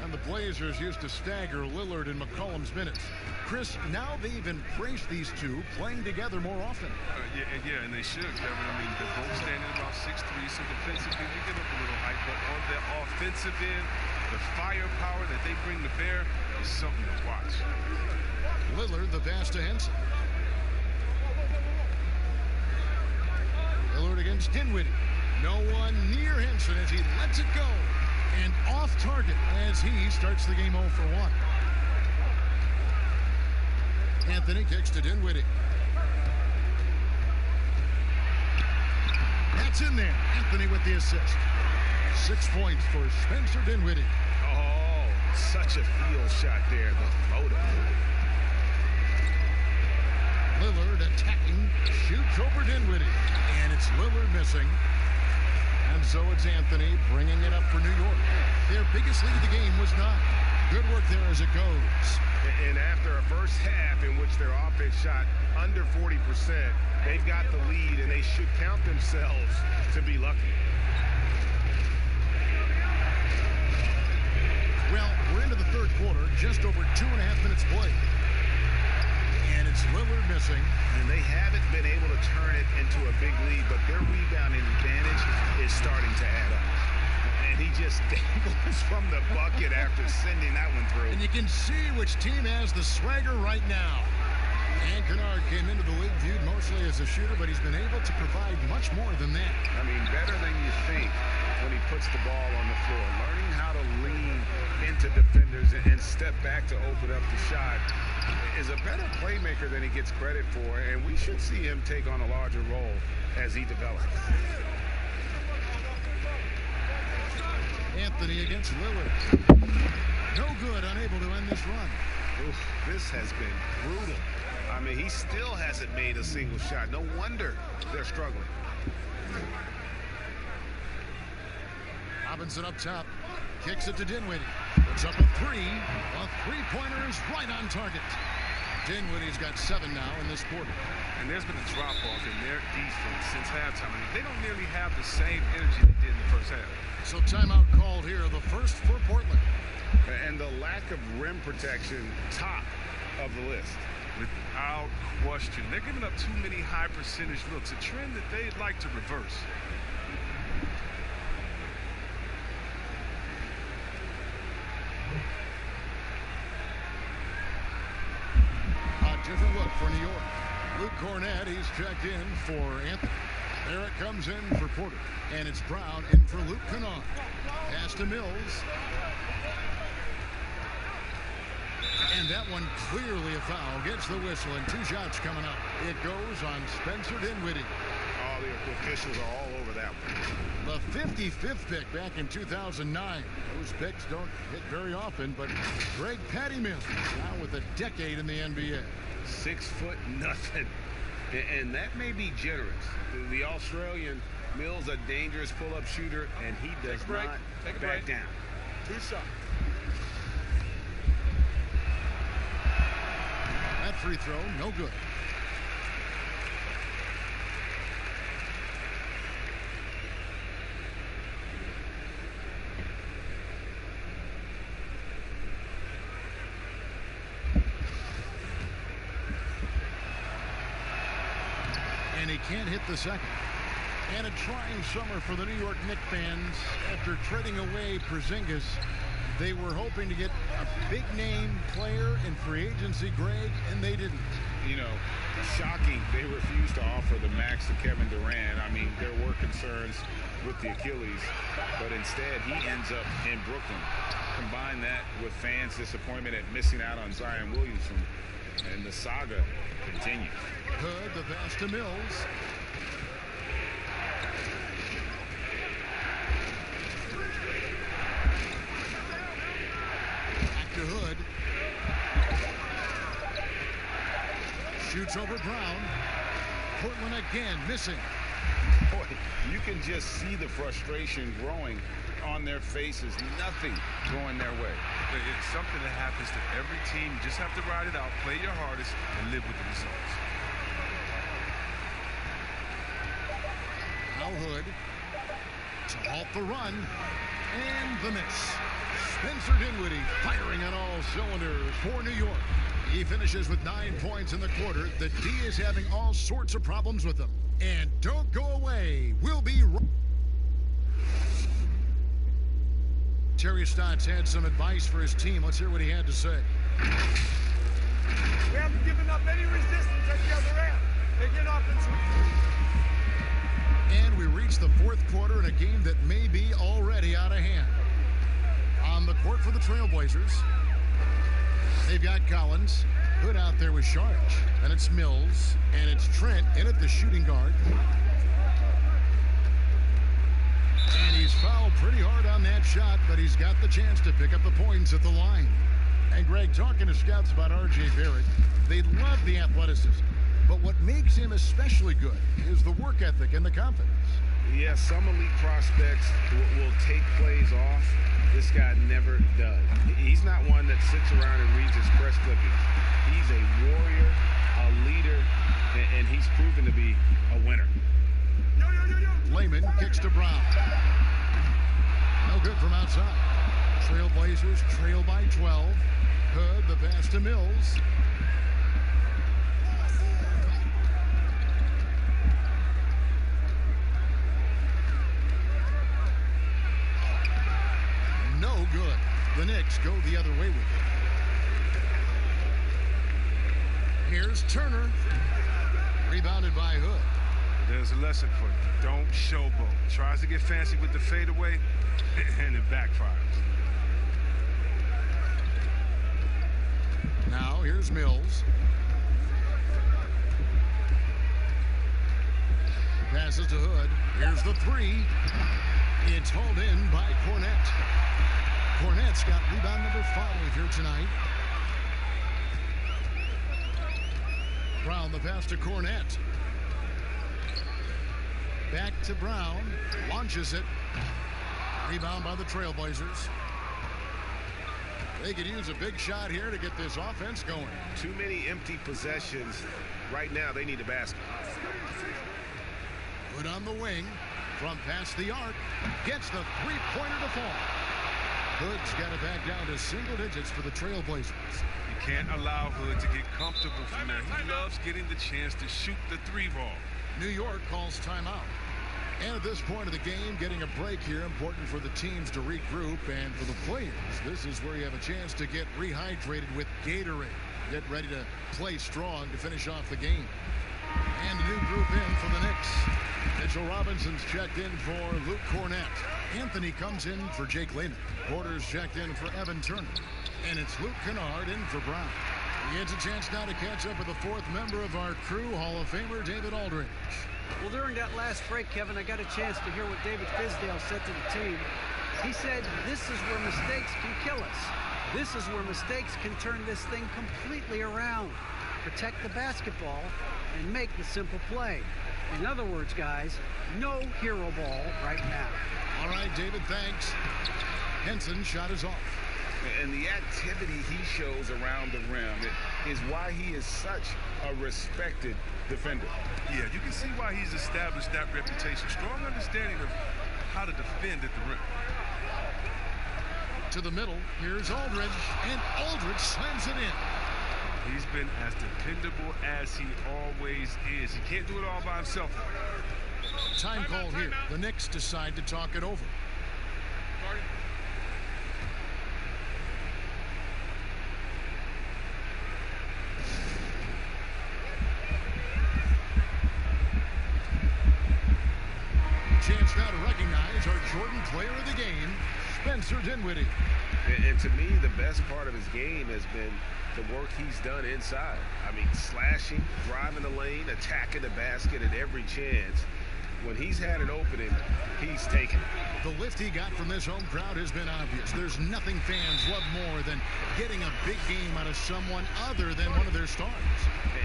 And the Blazers used to stagger Lillard and McCollum's minutes. Chris, now they've embraced these two playing together more often.
Yeah, and they should, Kevin. I mean, they're both standing about 6'3", so defensively they give up a little height. But on the offensive end, the firepower that they bring to bear is something to watch.
Lillard the pass to Henson. Lillard against Dinwiddie. No one near Henson as he lets it go. And off target as he starts the game 0 for 1. Anthony kicks to Dinwiddie. That's in there. Anthony with the assist. 6 points for Spencer Dinwiddie.
Oh, such a field shot there. The photo.
Lillard attacking. Shoots over Dinwiddie. And it's Lillard missing. And so it's Anthony bringing it up for New York. Their biggest lead of the game was 9. Good work there as it goes.
And after a first half in which their offense shot under 40%, they've got the lead, and they should count themselves to be lucky.
Well, we're into the third quarter, just over 2.5 minutes played. And it's Lillard missing.
And they haven't been able to turn it into a big lead, but their rebounding advantage is starting to add up. And he just dangles from the bucket after sending that one through.
And you can see which team has the swagger right now. And Kennard came into the league viewed mostly as a shooter, but he's been able to provide much more than that.
I mean, better than you think when he puts the ball on the floor. Learning how to lean into defenders and step back to open up the shot is a better playmaker than he gets credit for, and we should see him take on a larger role as he develops.
Anthony against Lillard. No good, unable to end this run.
Oof, this has been brutal. I mean, he still hasn't made a single shot. No wonder they're struggling.
Robinson up top. Kicks it to Dinwiddie. It's up a 3. A three-pointer is right on target. Dinwiddie's got 7 now in this quarter.
And there's been a drop-off in their defense since halftime. I mean, they don't nearly have the same energy they did in the first half.
So timeout called here, the first for Portland.
And the lack of rim protection, top of the list.
Without question. They're giving up too many high percentage looks, a trend that they'd like to reverse.
A different look for New York. Luke Cornett, he's checked in for Anthony. There it comes in for Porter. And it's Brown in for Luke Kennard. Pass to Mills. And that one clearly a foul. Gets the whistle and 2 shots coming up. It goes on Spencer Dinwiddie.
Oh, Oh, the officials are all over that one.
The 55th pick back in 2009. Those picks don't hit very often, but Greg Patty Mills now with a decade in the NBA.
6 foot nothing. And that may be generous. The Australian Mills, a dangerous pull-up shooter, and he does not back down.
2 shots.
That free throw, no good. And he can't hit the second. And a trying summer for the New York Knicks fans after trading away Porzingis. They were hoping to get a big-name player in free agency, Greg, and they didn't.
You know, shocking they refused to offer the max to Kevin Durant. I mean, there were concerns with the Achilles, but instead he ends up in Brooklyn. Combine that with fans' disappointment at missing out on Zion Williamson, and the saga continues.
Hood, the pass to Mills. To Hood. Shoots over Brown. Portland again missing.
Boy, you can just see the frustration growing on their faces. Nothing going their way.
It's something that happens to every team. You just have to ride it out, play your hardest, and live with the results.
Now Hood to halt the run. And the miss. Spencer Dinwiddie firing on all cylinders for New York. He finishes with 9 points in the quarter. The D is having all sorts of problems with him. And don't go away. We'll be right. Terry Stotts had some advice for his team. Let's hear what he had to say.
We haven't given up any resistance at the other end. They get offensive.
And we reach the fourth quarter in a game that may be already out of hand. On the court for the Trailblazers, they've got Collins. Hood out there with Sharge. And it's Mills. And it's Trent in at the shooting guard. And he's fouled pretty hard on that shot, but he's got the chance to pick up the points at the line. And Greg, talking to scouts about R.J. Barrett, they love the athleticism. But what makes him especially good is the work ethic and the confidence.
Yes, some elite prospects will take plays off. This guy never does. He's not one that sits around and reads his press clippings. He's a warrior, a leader, and he's proven to be a winner.
Layman kicks to Brown. No good from outside. Trailblazers trail by 12. Hood, the pass to Mills. No good. The Knicks go the other way with it. Here's Turner. Rebounded by Hood.
There's a lesson for you. Don't showboat. Tries to get fancy with the fadeaway, and it backfires.
Now here's Mills. Passes to Hood. Here's the three. It's hauled in by Cornette. Cornette's got rebound number 5 here tonight. Brown, the pass to Cornette. Back to Brown. Launches it. Rebound by the Trailblazers. They could use a big shot here to get this offense going.
Too many empty possessions. Right now, they need a basket.
Hood on the wing. From past the arc. Gets the three-pointer to fall. Hood's got it back down to single digits for the Trailblazers.
You can't allow Hood to get comfortable from there. He loves getting the chance to shoot the three ball.
New York calls timeout. And at this point of the game, getting a break here, important for the teams to regroup, and for the players, this is where you have a chance to get rehydrated with Gatorade. Get ready to play strong to finish off the game. And a new group in for the Knicks. Mitchell Robinson's checked in for Luke Cornette. Anthony comes in for Jake Layman. Porter's checked in for Evan Turner. And it's Luke Kennard in for Brown. He gets a chance now to catch up with the fourth member of our crew, Hall of Famer David Aldridge.
Well, during that last break, Kevin, I got a chance to hear what David Fizdale said to the team. He said, this is where mistakes can kill us. This is where mistakes can turn this thing completely around. Protect the basketball and make the simple play. In other words, guys, no hero ball right now.
All right, David, thanks. Henson's shot is off.
And the activity he shows around the rim is why he is such a respected defender.
Yeah, you can see why he's established that reputation. Strong understanding of how to defend at the rim.
To the middle, here's Aldridge, and Aldridge slams it in.
He's been as dependable as he always is. He can't do it all by himself.
Time call here. The Knicks decide to talk it over. Chance now to recognize our Jordan player of the game, Spencer Dinwiddie.
And to me, the best part of his game has been the work he's done inside. I mean, slashing, driving the lane, attacking the basket at every chance. When he's had an opening, he's taken it.
The lift he got from this home crowd has been obvious. There's nothing fans love more than getting a big game out of someone other than one of their stars.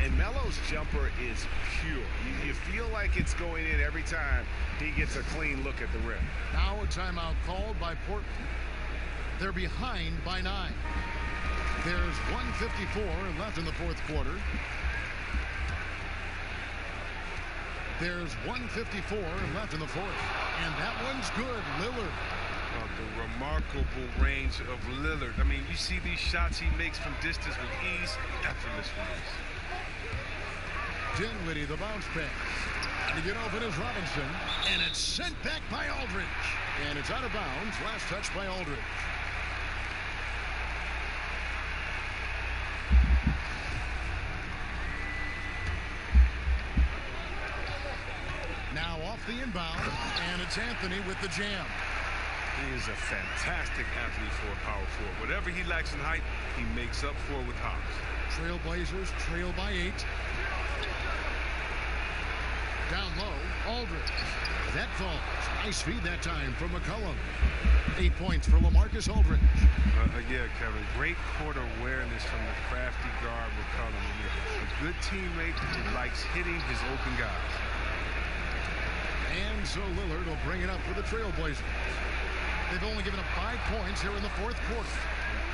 And Melo's jumper is pure. You feel like it's going in every time he gets a clean look at the rim.
Now a timeout called by Portland. They're behind by 9. There's 1:54 left in the fourth quarter. There's 1:54 left in the fourth. And that one's good. Lillard.
The remarkable range of Lillard. I mean, you see these shots he makes from distance with ease, effortless release.
Dinwiddie, the bounce pass. To get open is Robinson. And it's sent back by Aldridge. And it's out of bounds. Last touch by Aldridge. Now off the inbound, and it's Anthony with the jam.
He is a fantastic athlete for a power forward. Whatever he lacks in height, he makes up for with hops.
Trailblazers trail by 8. Down low, Aldridge. That falls. Nice feed that time from McCollum. 8 points for LaMarcus Aldridge.
Yeah, Kevin, great court awareness from the crafty guard McCollum. A good teammate who likes hitting his open guys.
And so Lillard will bring it up for the Trailblazers. They've only given up 5 points here in the fourth quarter.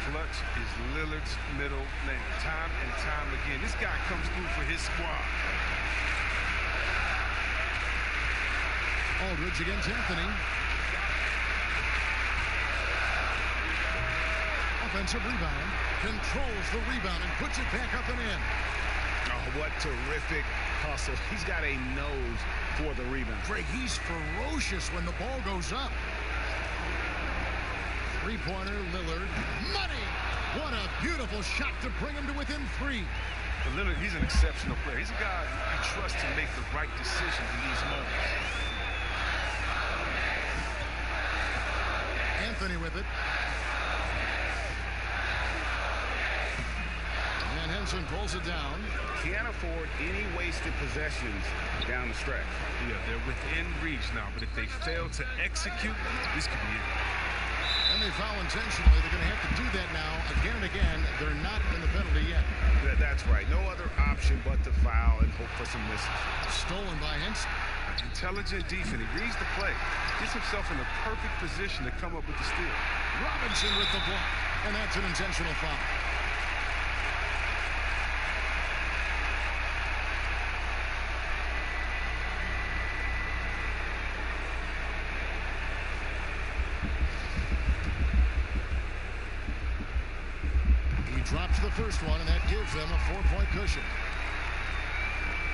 Clutch is Lillard's middle name. Time and time again. This guy comes through for his squad.
Aldridge against Anthony. Offensive rebound. Controls the rebound and puts it back up and in.
Oh, what terrific hustle. He's got a nose for the rebound.
Greg, he's ferocious when the ball goes up. Three-pointer, Lillard. Money! What a beautiful shot to bring him to within 3.
But Lillard, he's an exceptional player. He's a guy you trust to make the right decisions in these moments.
Anthony with it. And Henson pulls it down.
Can't afford any wasted possessions down the stretch.
Yeah, they're within reach now, but if they fail to execute, this could be it.
And they foul intentionally. They're going to have to do that now again and again. They're not in the penalty yet.
That's right. No other option but to foul and hope for some misses.
Stolen by Henson.
Intelligent defense. He reads the play. Gets himself in the perfect position to come up with the steal.
Robinson with the block. And that's an intentional foul. Drops the first one, and that gives them a 4-point cushion.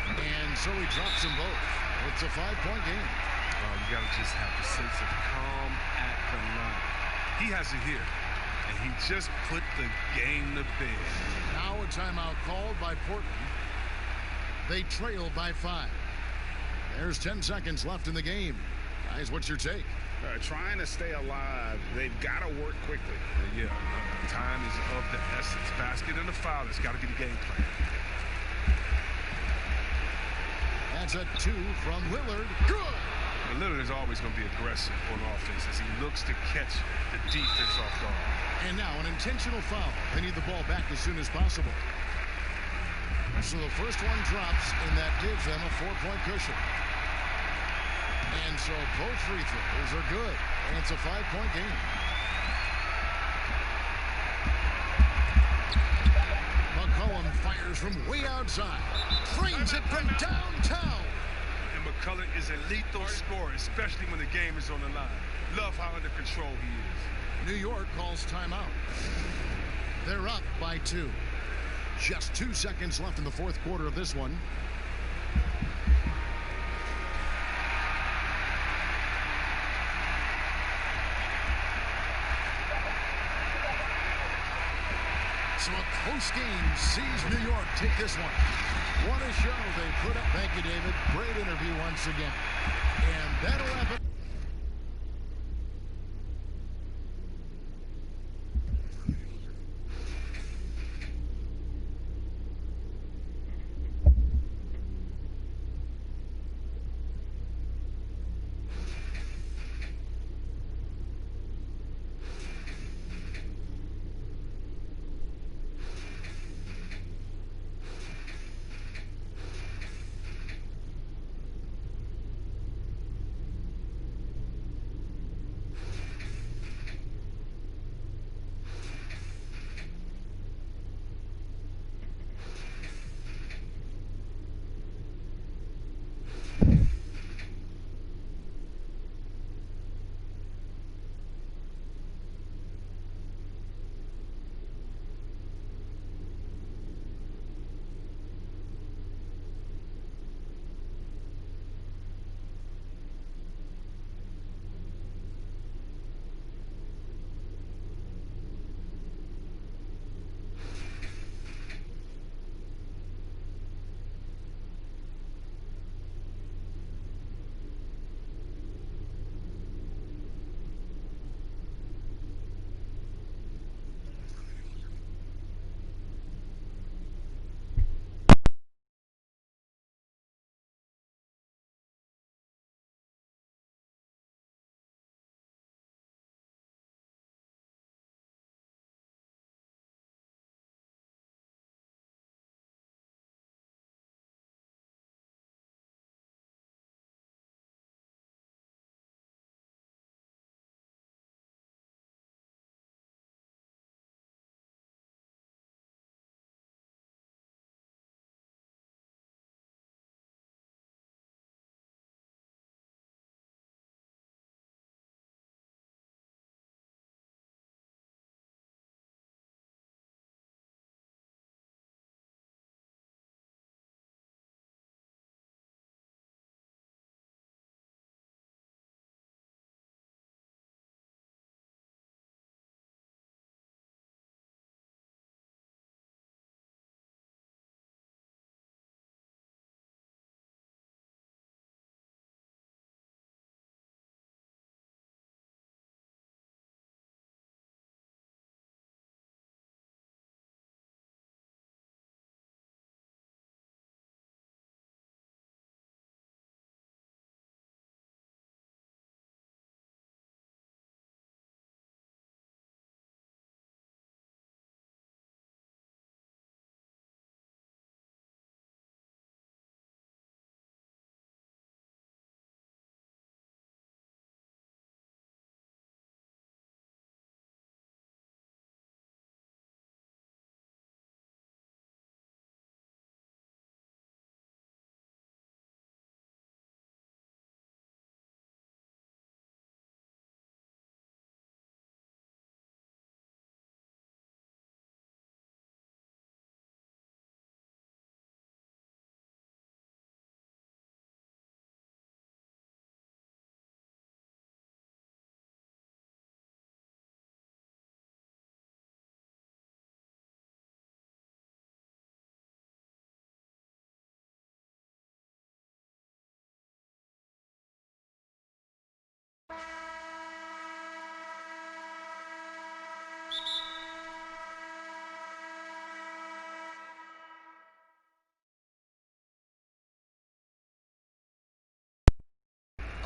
And so he drops them both. It's a 5-point game.
You got to just have the sense of calm at the line. He has it here, and he just put the game to bed.
Now a timeout called by Portland. They trail by 5. There's 10 seconds left in the game. Guys, what's your take?
Trying to stay alive, they've got to work quickly.
Yeah, time is of the essence. Basket and the foul, it's got to be the game plan.
That's a 2 from Lillard. Good.
But Lillard is always going to be aggressive on offense as he looks to catch the defense off guard.
And now an intentional foul. They need the ball back as soon as possible. So the first one drops, and that gives them a 4-point cushion. And so both free throws are good, and it's a 5-point game. McCollum fires from way outside. Drains it from downtown.
And McCullough is a lethal scorer, especially when the game is on the line. Love how under control he is.
New York calls timeout. They're up by 2. Just 2 seconds left in the fourth quarter of this one. So a close game sees New York take this one. What a show they put up. Thank you, David. Great interview once again. And that'll wrap it.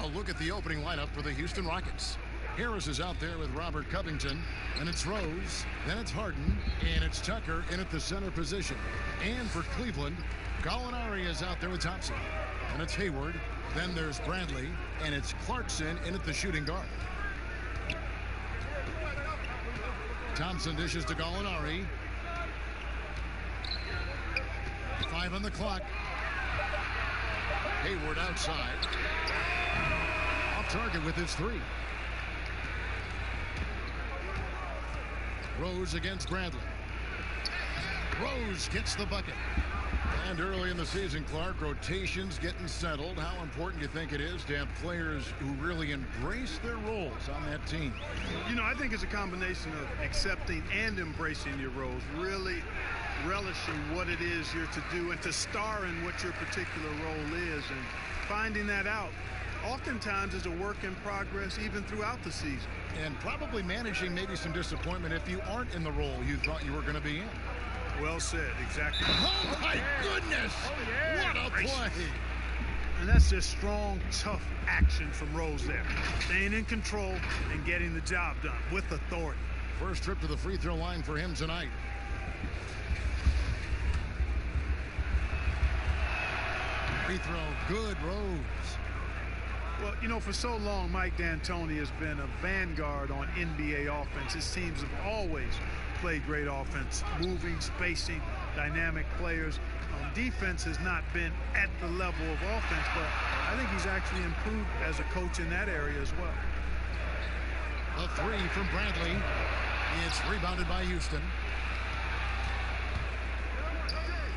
A look at the opening lineup for the Houston Rockets. Harris is out there with Robert Covington, and it's Rose, then it's Harden, and it's Tucker in at the center position. And for Cleveland, Gallinari is out there with Thompson, and it's Hayward, then there's Bradley, and it's Clarkson in at the shooting guard. Thompson dishes to Gallinari. 5 on the clock. Hayward outside. Off target with his 3. Rose against Bradley. Rose gets the bucket. And early in the season, Clark, rotations getting settled. How important do you think it is to have players who really embrace their roles on that team?
You know, I think it's a combination of accepting and embracing your roles, really relishing what it is you're to do and to star in what your particular role is, and finding that out oftentimes is a work in progress even throughout the season.
And probably managing maybe some disappointment if you aren't in the role you thought you were going to be in.
Well said, exactly.
Oh, my goodness! What a play!
And that's just strong, tough action from Rose there. Staying in control and getting the job done with authority.
First trip to the free throw line for him tonight. Free throw, good, Rose.
Well, you know, for so long, Mike D'Antoni has been a vanguard on NBA offense. His teams have always played great offense, moving, spacing, dynamic players. Defense has not been at the level of offense, but I think he's actually improved as a coach in that area as well.
A 3 from Bradley. It's rebounded by Houston.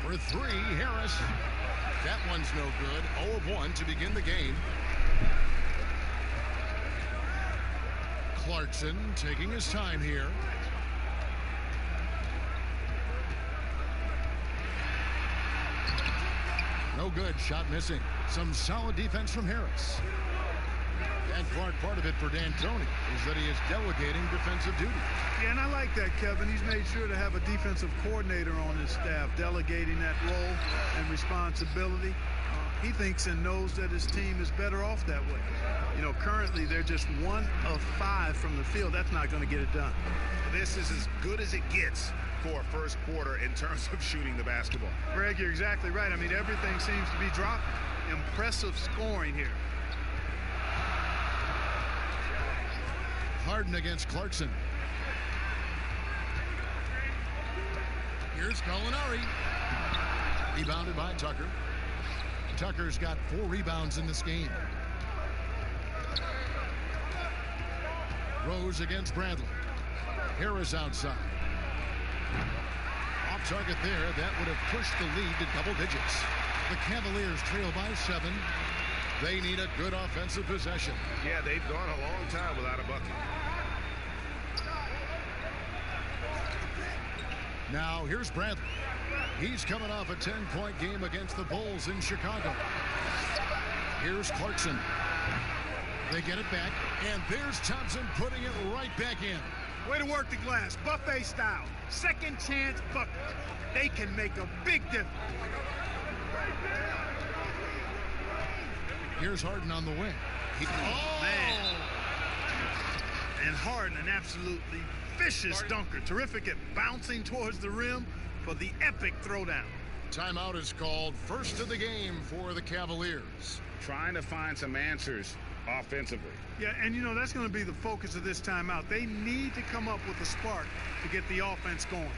For 3, Harris. That one's no good. 0 of 1 to begin the game. Clarkson taking his time here. No good. Shot missing. Some solid defense from Harris. And Clark, part of it for D'Antoni is that he is delegating defensive duty.
Yeah, and I like that, Kevin. He's made sure to have a defensive coordinator on his staff, delegating that role and responsibility. He thinks and knows that his team is better off that way. You know, currently they're just 1 of 5 from the field. That's not going to get it done.
This is as good as it gets for a first quarter in terms of shooting the basketball.
Greg, you're exactly right. I mean, everything seems to be dropping. Impressive scoring here.
Harden against Clarkson. Here's Gallinari. Rebounded by Tucker. Tucker's got 4 rebounds in this game. Rose against Bradley. Harris outside. Off target there. That would have pushed the lead to double digits. The Cavaliers trail by 7. They need a good offensive possession.
Yeah, they've gone a long time without a bucket.
Now here's Bradley. He's coming off a 10-point game against the Bulls in Chicago. Here's Clarkson. They get it back, and there's Thompson putting it right back in.
Way to work the glass, buffet style. Second chance bucket. They can make a big difference.
Here's Harden on the wing.
Man. And Harden, an absolutely vicious dunker. Terrific at bouncing towards the rim for the epic throwdown.
Timeout is called. First of the game for the Cavaliers.
Trying to find some answers offensively.
Yeah, and you know, that's going to be the focus of this timeout. They need to come up with a spark to get the offense going.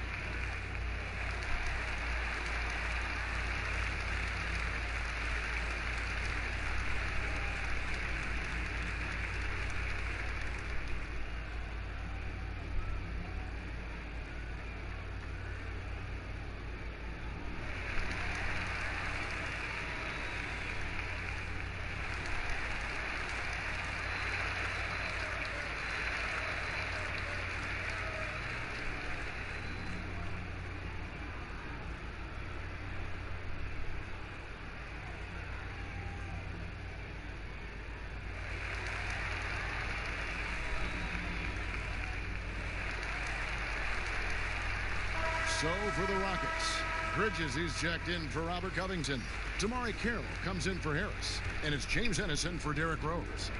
So for the Rockets, Bridges, he's checked in for Robert Covington. Damari Carroll comes in for Harris. And it's James Ennis in for Derrick Rose.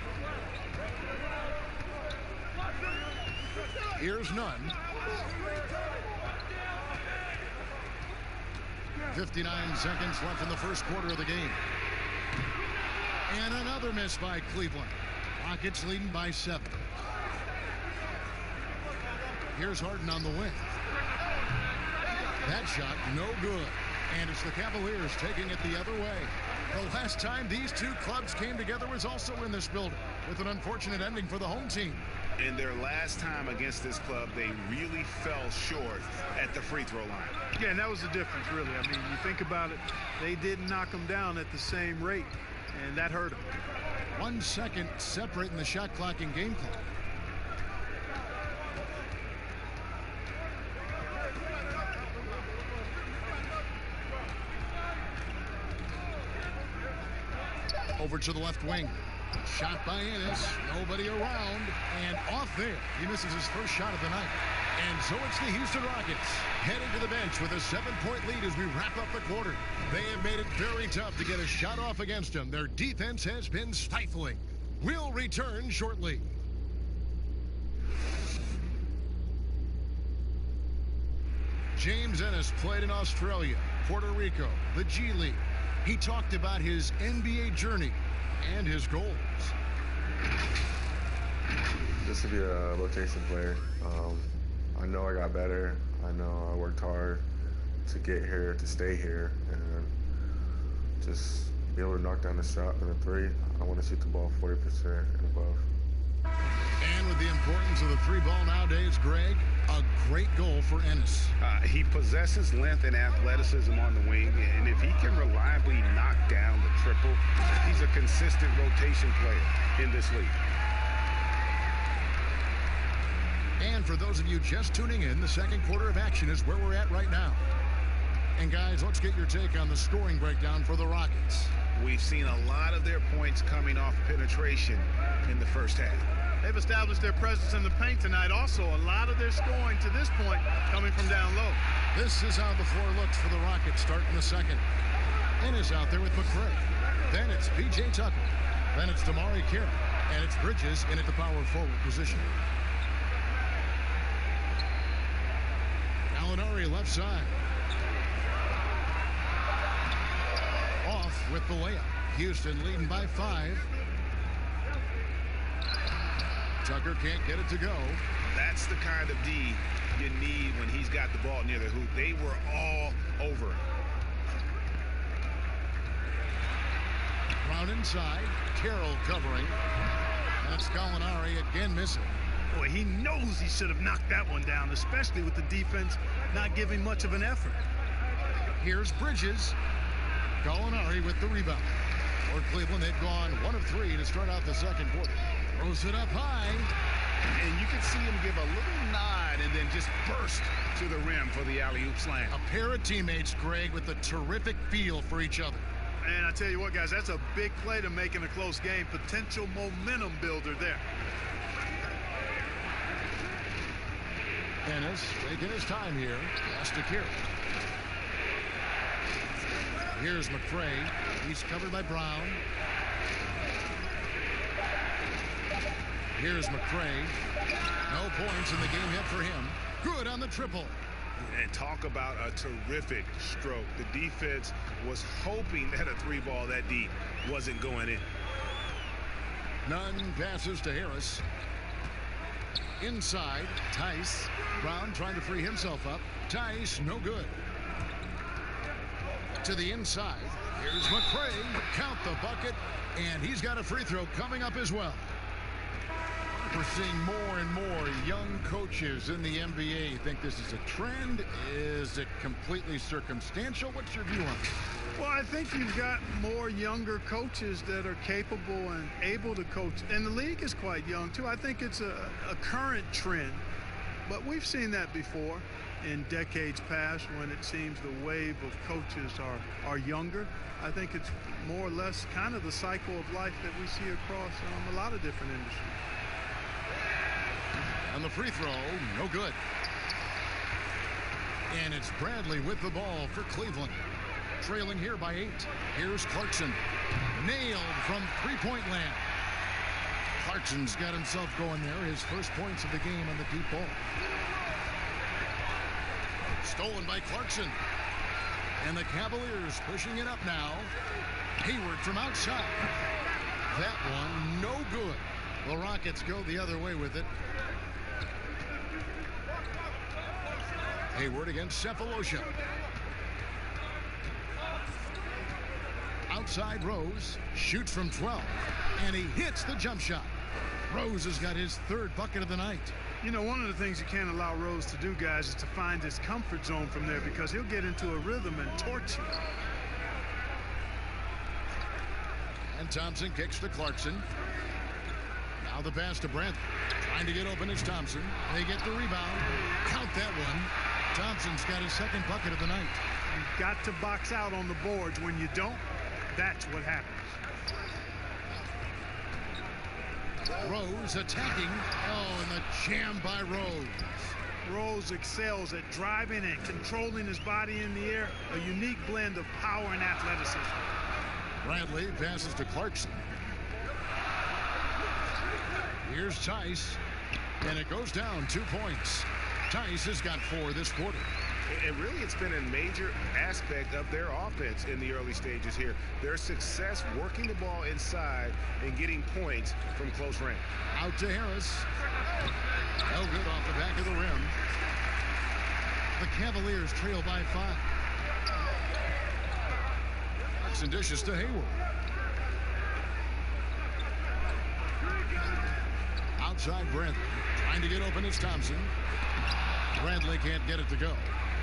Here's Nunn. 59 seconds left in the first quarter of the game. And another miss by Cleveland. Rockets leading by 7. Here's Harden on the wing. That shot no good. And it's the Cavaliers taking it the other way. The last time these two clubs came together was also in this building, with an unfortunate ending for the home team.
In their last time against this club, they really fell short at the free throw line.
Yeah, and that was the difference, really. I mean, you think about it, they didn't knock them down at the same rate, and that hurt them.
1 second separating the shot clock and game clock. Over to the left wing. Shot by Ennis. Nobody around. And off there. He misses his first shot of the night. And so it's the Houston Rockets heading to the bench with a 7-point lead as we wrap up the quarter. They have made it very tough to get a shot off against them. Their defense has been stifling. We'll return shortly. James Ennis played in Australia, Puerto Rico, the G League. He talked about his NBA journey and his goals.
Just to be a rotation player. I know I got better. I know I worked hard to get here, to stay here, and just be able to knock down the shot and the three. I want to shoot the ball 40% and above.
And with the importance of the three ball nowadays, Greg, a great goal for Ennis.
He possesses length and athleticism on the wing, and if he can reliably knock down the triple, he's a consistent rotation player in this league.
And for those of you just tuning in, the second quarter of action is where we're at right now. And guys, let's get your take on the scoring breakdown for the Rockets.
We've seen a lot of their points coming off penetration in the first half.
They've established their presence in the paint tonight. Also, a lot of their scoring to this point coming from down low.
This is how the floor looks for the Rockets starting the second. Ennis out there with McCray. Then it's P.J. Tucker. Then it's Damari Carroll. And it's Bridges in at the power forward position. Gallinari left side. Off with the layup. Houston leading by 5. Tucker can't get it to go.
That's the kind of D you need when he's got the ball near the hoop. They were all over it.
Brown inside. Carroll covering. That's Gallinari again missing.
Boy, he knows he should have knocked that one down, especially with the defense not giving much of an effort.
Here's Bridges. Gallinari with the rebound. For Cleveland, they've gone 1 of 3 to start out the second quarter. Throws it up high.
And you can see him give a little nod and then just burst to the rim for the alley-oop slam.
A pair of teammates, Greg, with a terrific feel for each other.
And I tell you what, guys, that's a big play to make in a close game. Potential momentum builder there.
Ennis taking his time here. Has to carry. Here's McCray. He's covered by Brown. Here's McCray. No points in the game yet for him. Good on the triple.
And talk about a terrific stroke. The defense was hoping that a three ball that deep wasn't going in.
Nunn passes to Harris. Inside, Tice. Brown trying to free himself up. Tice, no good. To the inside. Here's McCray. Count the bucket. And he's got a free throw coming up as well. We're seeing more and more young coaches in the NBA. Think this is a trend? Is it completely circumstantial? What's your view on it?
Well, I think you've got more younger coaches that are capable and able to coach. And the league is quite young, too. I think it's a current trend. But we've seen that before in decades past when it seems the wave of coaches are younger. I think it's more or less kind of the cycle of life that we see across a lot of different industries.
And the free throw, no good. And it's Bradley with the ball for Cleveland. Trailing here by 8. Here's Clarkson. Nailed from three-point land. Clarkson's got himself going there. His first points of the game on the deep ball. Stolen by Clarkson. And the Cavaliers pushing it up now. Hayward from outside. That one no good. The Rockets go the other way with it. Hayward against Cephalosha. Outside Rose. Shoots from 12. And he hits the jump shot. Rose has got his third bucket of the night.
You know, one of the things you can't allow Rose to do, guys, is to find his comfort zone from there, because he'll get into a rhythm and torch you.
And Thompson kicks to Clarkson. Now the pass to Brandt. Trying to get open is Thompson. They get the rebound. Count that one. Thompson's got his second bucket of the night.
You've got to box out on the boards. When you don't, that's what happens.
Rose attacking. Oh, and the jam by Rose.
Rose excels at driving and controlling his body in the air. A unique blend of power and athleticism.
Bradley passes to Clarkson. Here's Tice. And it goes down 2 points. Tice has got 4 this quarter.
And really, it's been a major aspect of their offense in the early stages here. Their success working the ball inside and getting points from close range.
Out to Harris. No good off the back of the rim. The Cavaliers trail by 5. And dishes to Hayward. Outside Bradley. Trying to get open is Thompson. Bradley can't get it to go.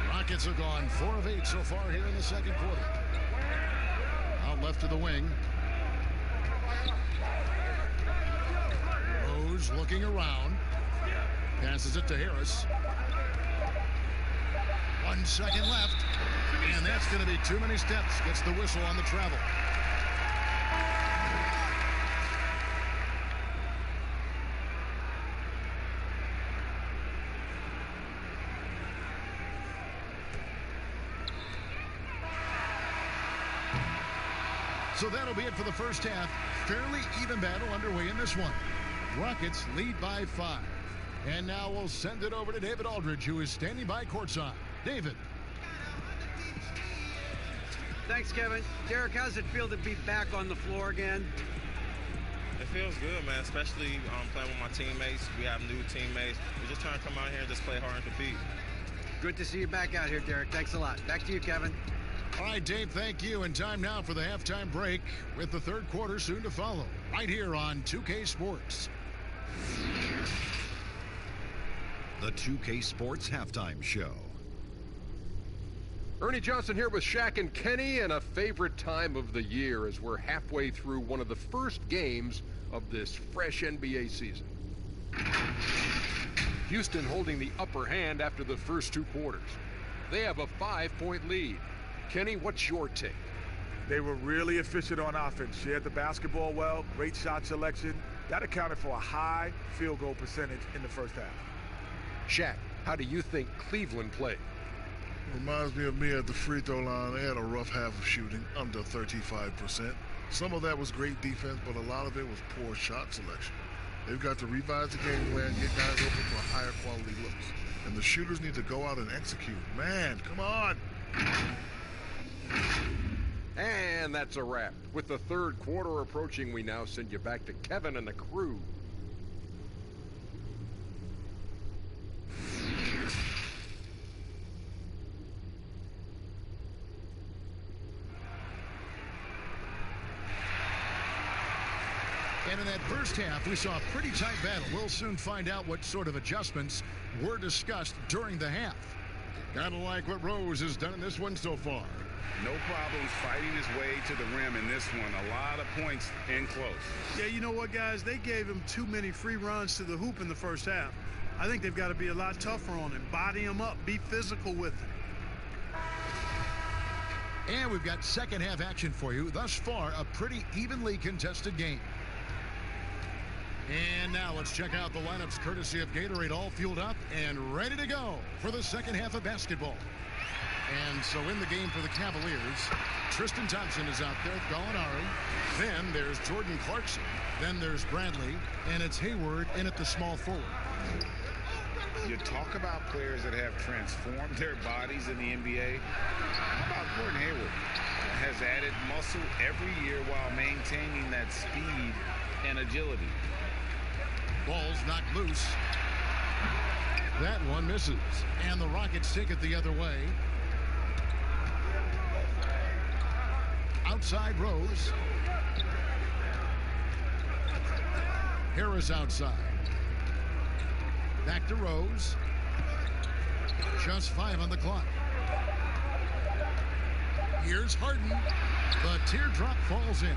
Rockets have gone 4 of 8 so far here in the second quarter. Out left to the wing. Rose looking around. Passes it to Harris. 1 second left. And that's going to be too many steps. Gets the whistle on the travel. So that'll be it for the first half. Fairly even battle underway in this one. Rockets lead by 5. And now we'll send it over to David Aldridge, who is standing by courtside. David.
Thanks, Kevin. Derek, how's it feel to be back on the floor again?
It feels good, man, especially playing with my teammates. We have new teammates. We're just trying to come out here and just play hard and compete.
Good to see you back out here, Derek. Thanks a lot. Back to you, Kevin.
All right, Dave, thank you. And time now for the halftime break with the third quarter soon to follow. Right here on 2K Sports.
The 2K Sports Halftime Show.
Ernie Johnson here with Shaq and Kenny, and a favorite time of the year as we're halfway through one of the first games of this fresh NBA season. Houston holding the upper hand after the first 2 quarters. They have a 5-point lead. Kenny, what's your take?
They were really efficient on offense. Shared the basketball well, great shot selection. That accounted for a high field goal percentage in the first half.
Shaq, how do you think Cleveland played?
Reminds me of me at the free throw line. They had a rough half of shooting, under 35%. Some of that was great defense, but a lot of it was poor shot selection. They've got to revise the game plan, get guys open for higher quality looks. And the shooters need to go out and execute. Man, come on.
And that's a wrap. With the third quarter approaching, we now send you back to Kevin and the crew.
And in that first half, we saw a pretty tight battle. We'll soon find out what sort of adjustments were discussed during the half. Kind of like what Rose has done in this one so far.
No problems fighting his way to the rim in this one. A lot of points in close.
Yeah, you know what, guys? They gave him too many free runs to the hoop in the first half. I think they've got to be a lot tougher on him. Body him up. Be physical with him.
And we've got second half action for you. Thus far, a pretty evenly contested game. And now let's check out the lineups courtesy of Gatorade, all fueled up and ready to go for the second half of basketball. And so in the game for the Cavaliers, Tristan Thompson is out there, Gallinari. Then there's Jordan Clarkson. Then there's Bradley. And it's Hayward in at the small forward.
You talk about players that have transformed their bodies in the NBA. How about Gordon Hayward? Has added muscle every year while maintaining that speed and agility.
Ball's knocked loose. That one misses. And the Rockets take it the other way. Outside Rose. Harris outside. Back to Rose. Just 5 on the clock. Here's Harden. The teardrop falls in.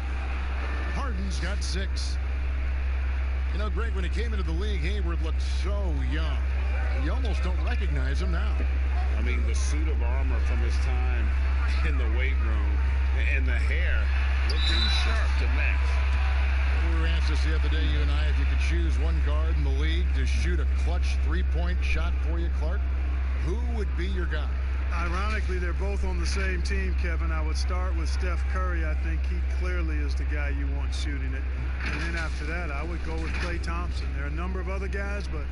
Harden's got 6. You know, Greg, when he came into the league, Hayward looked so young. You almost don't recognize him now.
I mean, the suit of armor from his time in the weight room and the hair looking sharp to match.
We were asked this the other day, you and I, if you could choose one guard in the league to shoot a clutch three-point shot for you, Clark, who would be your guy?
Ironically, they're both on the same team, Kevin. I would start with Steph Curry. I think he clearly is the guy you want shooting it. And then after that, I would go with Klay Thompson. There are a number of other guys, but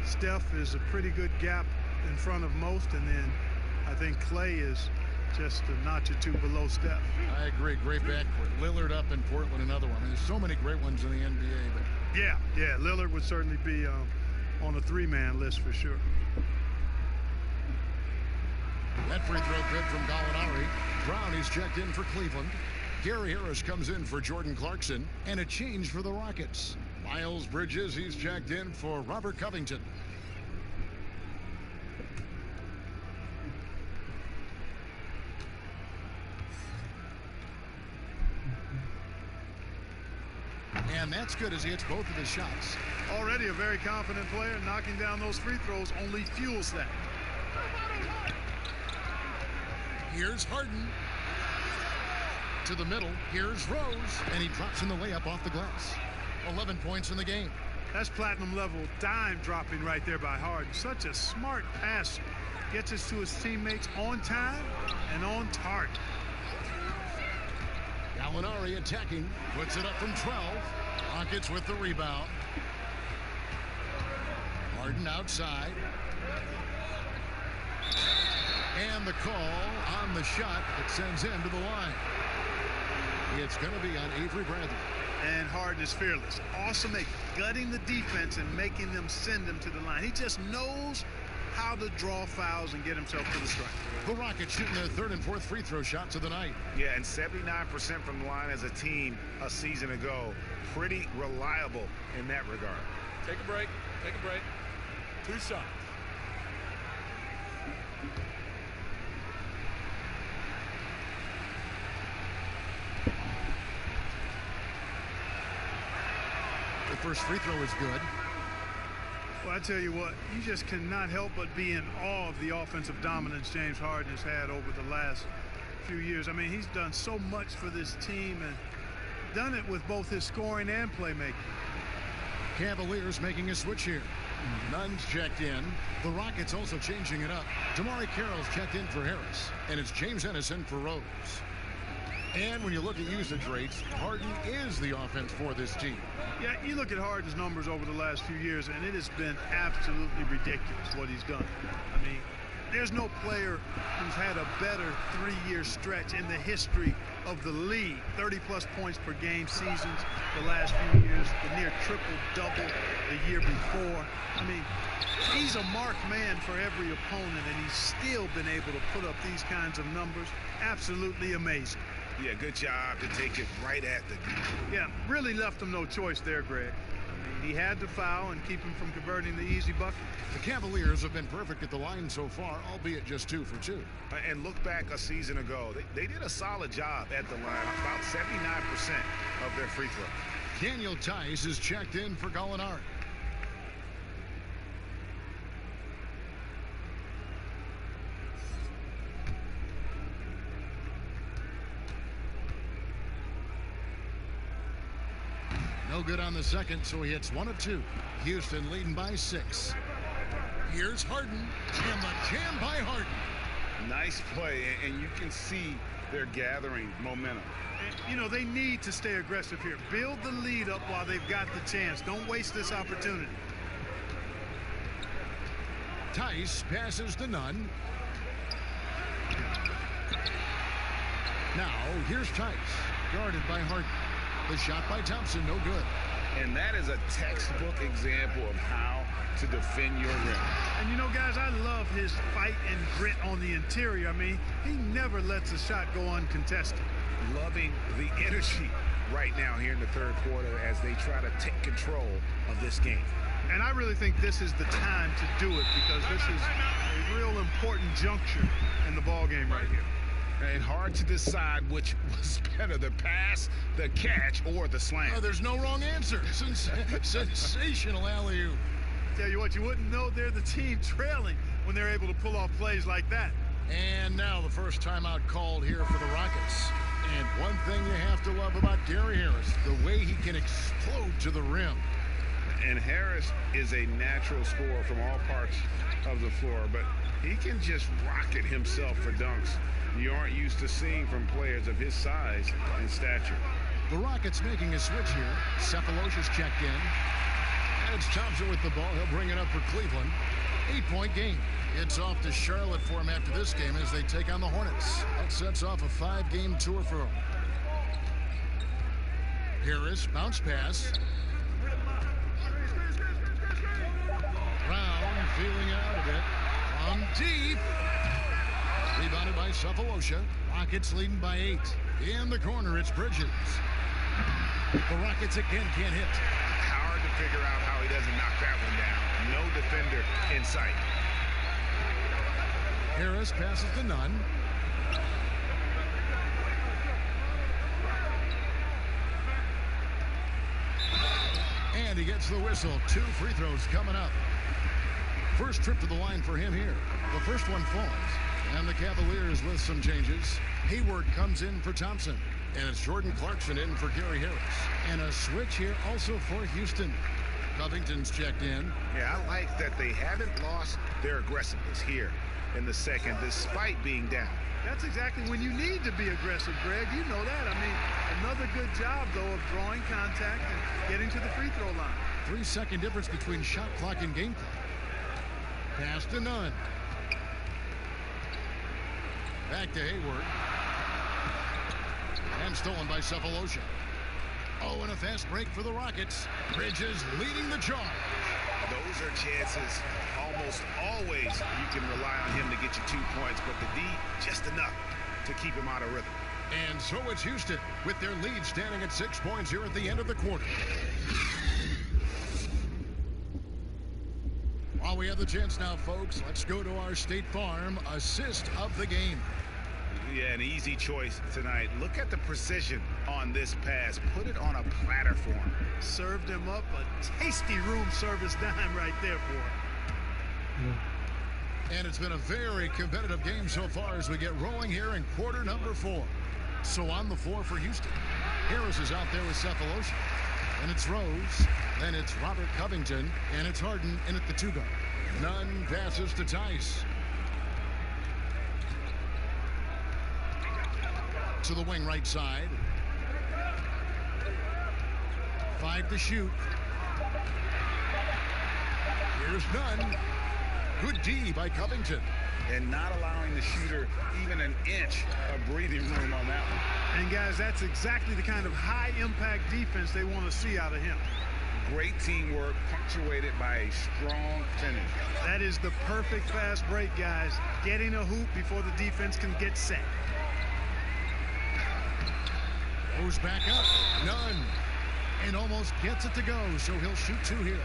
Steph is a pretty good gap in front of most. And then I think Klay is just a notch or two below Steph.
I agree. Great backcourt. Lillard up in Portland, another one. I mean, there's so many great ones in the NBA. But
Yeah. Lillard would certainly be on a 3-man list for sure.
That free throw good from Gallinari. Brownie's checked in for Cleveland. Gary Harris comes in for Jordan Clarkson. And a change for the Rockets. Miles Bridges, he's checked in for Robert Covington. And that's good as he hits both of his shots.
Already a very confident player. Knocking down those free throws only fuels that.
Here's Harden. To the middle. Here's Rose. And he drops in the layup off the glass. 11 points in the game.
That's platinum level dime dropping right there by Harden. Such a smart pass. Gets us to his teammates on time and on target.
Gallinari attacking. Puts it up from 12. Rockets with the rebound. Harden outside. And the call on the shot that sends him to the line. It's going to be on Avery Bradley.
And Harden is fearless. Awesome at gutting the defense and making them send him to the line. He just knows how to draw fouls and get himself to the strike.
The Rockets shooting their 3rd and 4th free throw shots of the night.
Yeah, and 79% from the line as a team a season ago. Pretty reliable in that regard.
Take a break. 2 shots.
The first free throw is good.
Well, I tell you what, you just cannot help but be in awe of the offensive dominance James Harden has had over the last few years. I mean, he's done so much for this team and done it with both his scoring and playmaking.
Cavaliers making a switch here. Nunn's checked in. The Rockets also changing it up. Damari Carroll's checked in for Harris. And it's James Ennison for Rose. And when you look at usage rates, Harden is the offense for this team.
Yeah, you look at Harden's numbers over the last few years, and it has been absolutely ridiculous what he's done. I mean, there's no player who's had a better 3-year stretch in the history of the league. 30-plus points per game seasons the last few years, the near triple-double the year before. I mean, he's a marked man for every opponent, and he's still been able to put up these kinds of numbers. Absolutely amazing.
Yeah, good job to take it right at the defense.
Yeah, really left him no choice there, Greg. I mean, he had to foul and keep him from converting the easy bucket.
The Cavaliers have been perfect at the line so far, albeit just 2 for 2.
And look back a season ago. They did a solid job at the line, about 79% of their free throws.
Daniel Tice is checked in for Gallinari. No good on the second, so he hits 1 of 2. Houston leading by 6. Here's Harden, and the jam by Harden.
Nice play, and you can see they're gathering momentum.
You know, they need to stay aggressive here. Build the lead up while they've got the chance. Don't waste this opportunity.
Tice passes to Nunn. Now, here's Tice, guarded by Harden. The shot by Thompson, no good.
And that is a textbook example of how to defend your rim.
And you know, guys, I love his fight and grit on the interior. I mean, he never lets a shot go uncontested.
Loving the energy right now here in the third quarter as they try to take control of this game.
And I really think this is the time to do it because this is a real important juncture in the ball game right here.
And hard to decide which was better, the pass, the catch, or the slam.
Oh, there's no wrong answer. Sensational alley-oop.
Tell you what, you wouldn't know they're the team trailing when they're able to pull off plays like that.
And now the first timeout called here for the Rockets. And one thing you have to love about Gary Harris, the way he can explode to the rim.
And Harris is a natural scorer from all parts of the floor, but he can just rocket himself for dunks you aren't used to seeing from players of his size and stature.
The Rockets making a switch here. Cephalosha's checked in. And it's Thompson with the ball. He'll bring it up for Cleveland. 8-point game. It's off to Charlotte for him after this game as they take on the Hornets. That sets off a 5-game tour for him. Harris, bounce pass. Brown feeling it out a bit. From deep. Rebounded by Cephalosha. Rockets leading by 8. In the corner, it's Bridges. The Rockets again can't hit.
Hard to figure out how he doesn't knock that one down. No defender in sight.
Harris passes to Nunn. And he gets the whistle. 2 free throws coming up. First trip to the line for him here. The first one falls. And the Cavaliers with some changes. Hayward comes in for Thompson. And it's Jordan Clarkson in for Gary Harris. And a switch here also for Houston. Covington's checked in.
Yeah, I like that they haven't lost their aggressiveness here in the second, despite being down.
That's exactly when you need to be aggressive, Greg. You know that. I mean, another good job, though, of drawing contact and getting to the free throw line.
3-second difference between shot clock and game clock. Pass to Nunn. Back to Hayward. And stolen by Cephalosha. Oh, and a fast break for the Rockets. Bridges leading the charge.
Those are chances almost always you can rely on him to get you 2 points, but the D, just enough to keep him out of rhythm.
And so it's Houston with their lead standing at 6 points here at the end of the quarter. While we have the chance now, folks, let's go to our State Farm assist of the game.
Yeah, an easy choice tonight. Look at the precision on this pass. Put it on a platter for him.
Served him up a tasty room service dime right there for him.
And it's been a very competitive game so far as we get rolling here in quarter number 4. So on the floor for Houston. Harris is out there with Cephalosha. And it's Rose. Then it's Robert Covington. And it's Harden in at the 2 guard. Nunn passes to Tice. To the wing right side. 5 to shoot. Here's Nunn. Good D by Covington.
And not allowing the shooter even an inch of breathing room on that one.
And guys, that's exactly the kind of high-impact defense they want to see out of him.
Great teamwork punctuated by a strong finish.
That is the perfect fast break, guys. Getting a hoop before the defense can get set.
Goes back up. Nunn. And almost gets it to go, so he'll shoot 2 here.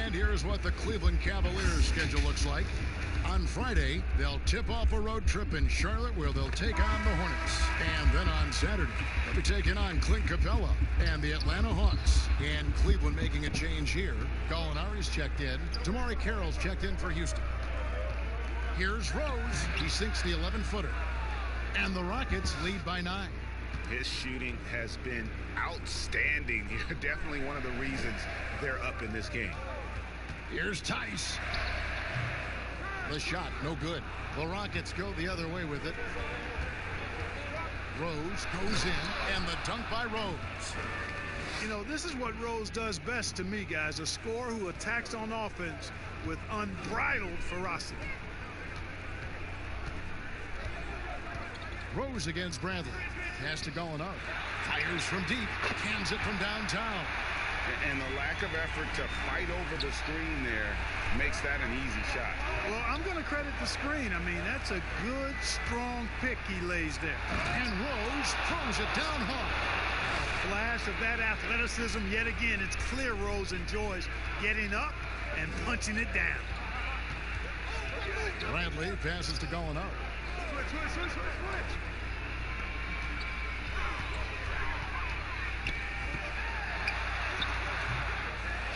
And here's what the Cleveland Cavaliers schedule looks like. On Friday, they'll tip off a road trip in Charlotte where they'll take on the Hornets. And then on Saturday, they'll be taking on Clint Capella and the Atlanta Hawks. And Cleveland making a change here. Gallinari's checked in. Tamari Carroll's checked in for Houston. Here's Rose. He sinks the 11-footer. And the Rockets lead by 9.
His shooting has been outstanding. Definitely one of the reasons they're up in this game.
Here's Tice. The shot, no good. The Rockets go the other way with it. Rose goes in, and the dunk by Rose.
You know, this is what Rose does best to me, guys. A scorer who attacks on offense with unbridled ferocity.
Rose against Bradley. Has to going up. Fires from deep. Cans it from downtown.
And the lack of effort to fight over the screen there makes that an easy shot.
Well, I'm going to credit the screen. I mean, that's a good, strong pick he lays there.
And Rose throws it down hard.
A flash of that athleticism yet again. It's clear Rose enjoys getting up and punching it down.
Bradley passes to going up.
Switch.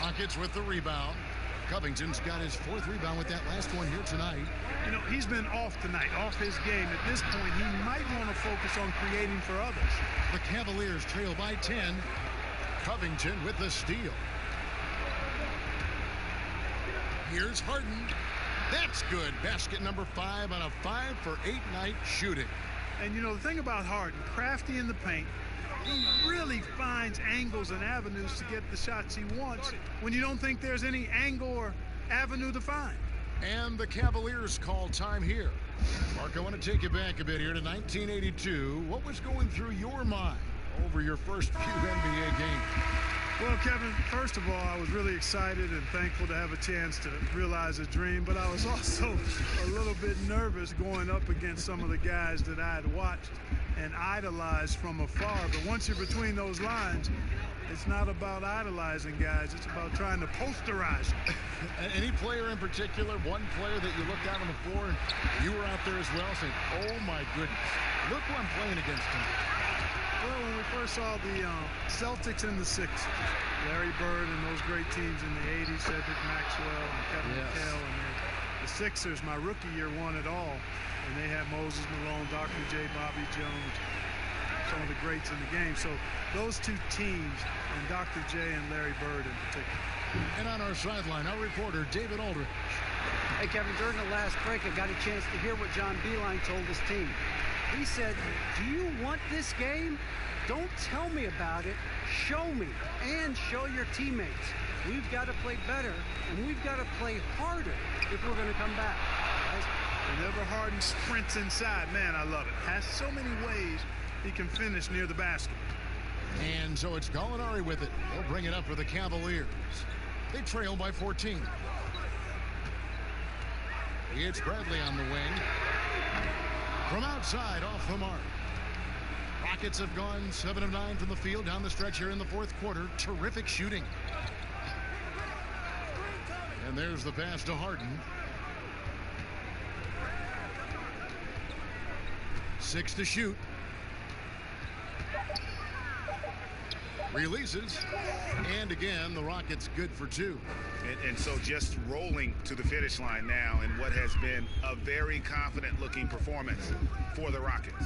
Rockets with the rebound. Covington's got his 4th rebound with that last one here tonight.
You know, he's been off tonight, off his game. At this point, he might want to focus on creating for others.
The Cavaliers trail by 10. Covington with the steal. Here's Harden. That's good. Basket number 5 on a 5-for-8 night shooting.
And, you know, the thing about Harden, crafty in the paint, he really finds angles and avenues to get the shots he wants when you don't think there's any angle or avenue to find.
And the Cavaliers call time here. Mark, I want to take you back a bit here to 1982. What was going through your mind over your first few NBA games?
Well, Kevin, first of all, I was really excited and thankful to have a chance to realize a dream, but I was also a little bit nervous going up against some of the guys that I had watched and idolized from afar. But once you're between those lines, it's not about idolizing guys. It's about trying to posterize them.
Any player in particular, one player that you looked out on the floor and you were out there as well saying, oh my goodness, look who I'm playing against tonight.
Well, when we first saw the Celtics and the Sixers, Larry Bird and those great teams in the 80s, Cedric Maxwell and Kevin McHale, and the Sixers, my rookie year, won it all. And they had Moses Malone, Dr. J, Bobby Jones, some of the greats in the game. So those two teams, and Dr. J and Larry Bird in particular.
And on our sideline, our reporter, David Aldrich.
Hey, Kevin, during the last break, I got a chance to hear what John Beilein told his team. He said, do you want this game? Don't tell me about it. Show me and show your teammates. We've got to play better, and we've got to play harder if we're going to come back. Guys,
whenever Harden sprints inside, man, I love it. Has so many ways he can finish near the basket.
And so it's Gallinari with it. They'll bring it up for the Cavaliers. They trail by 14. It's Bradley on the wing. From outside, off the mark. Rockets have gone 7 of 9 from the field down the stretch here in the 4th quarter. Terrific shooting. And there's the pass to Harden. 6 to shoot. Releases. And again, the Rockets good for 2.
And so just rolling to the finish line now in what has been a very confident-looking performance for the Rockets.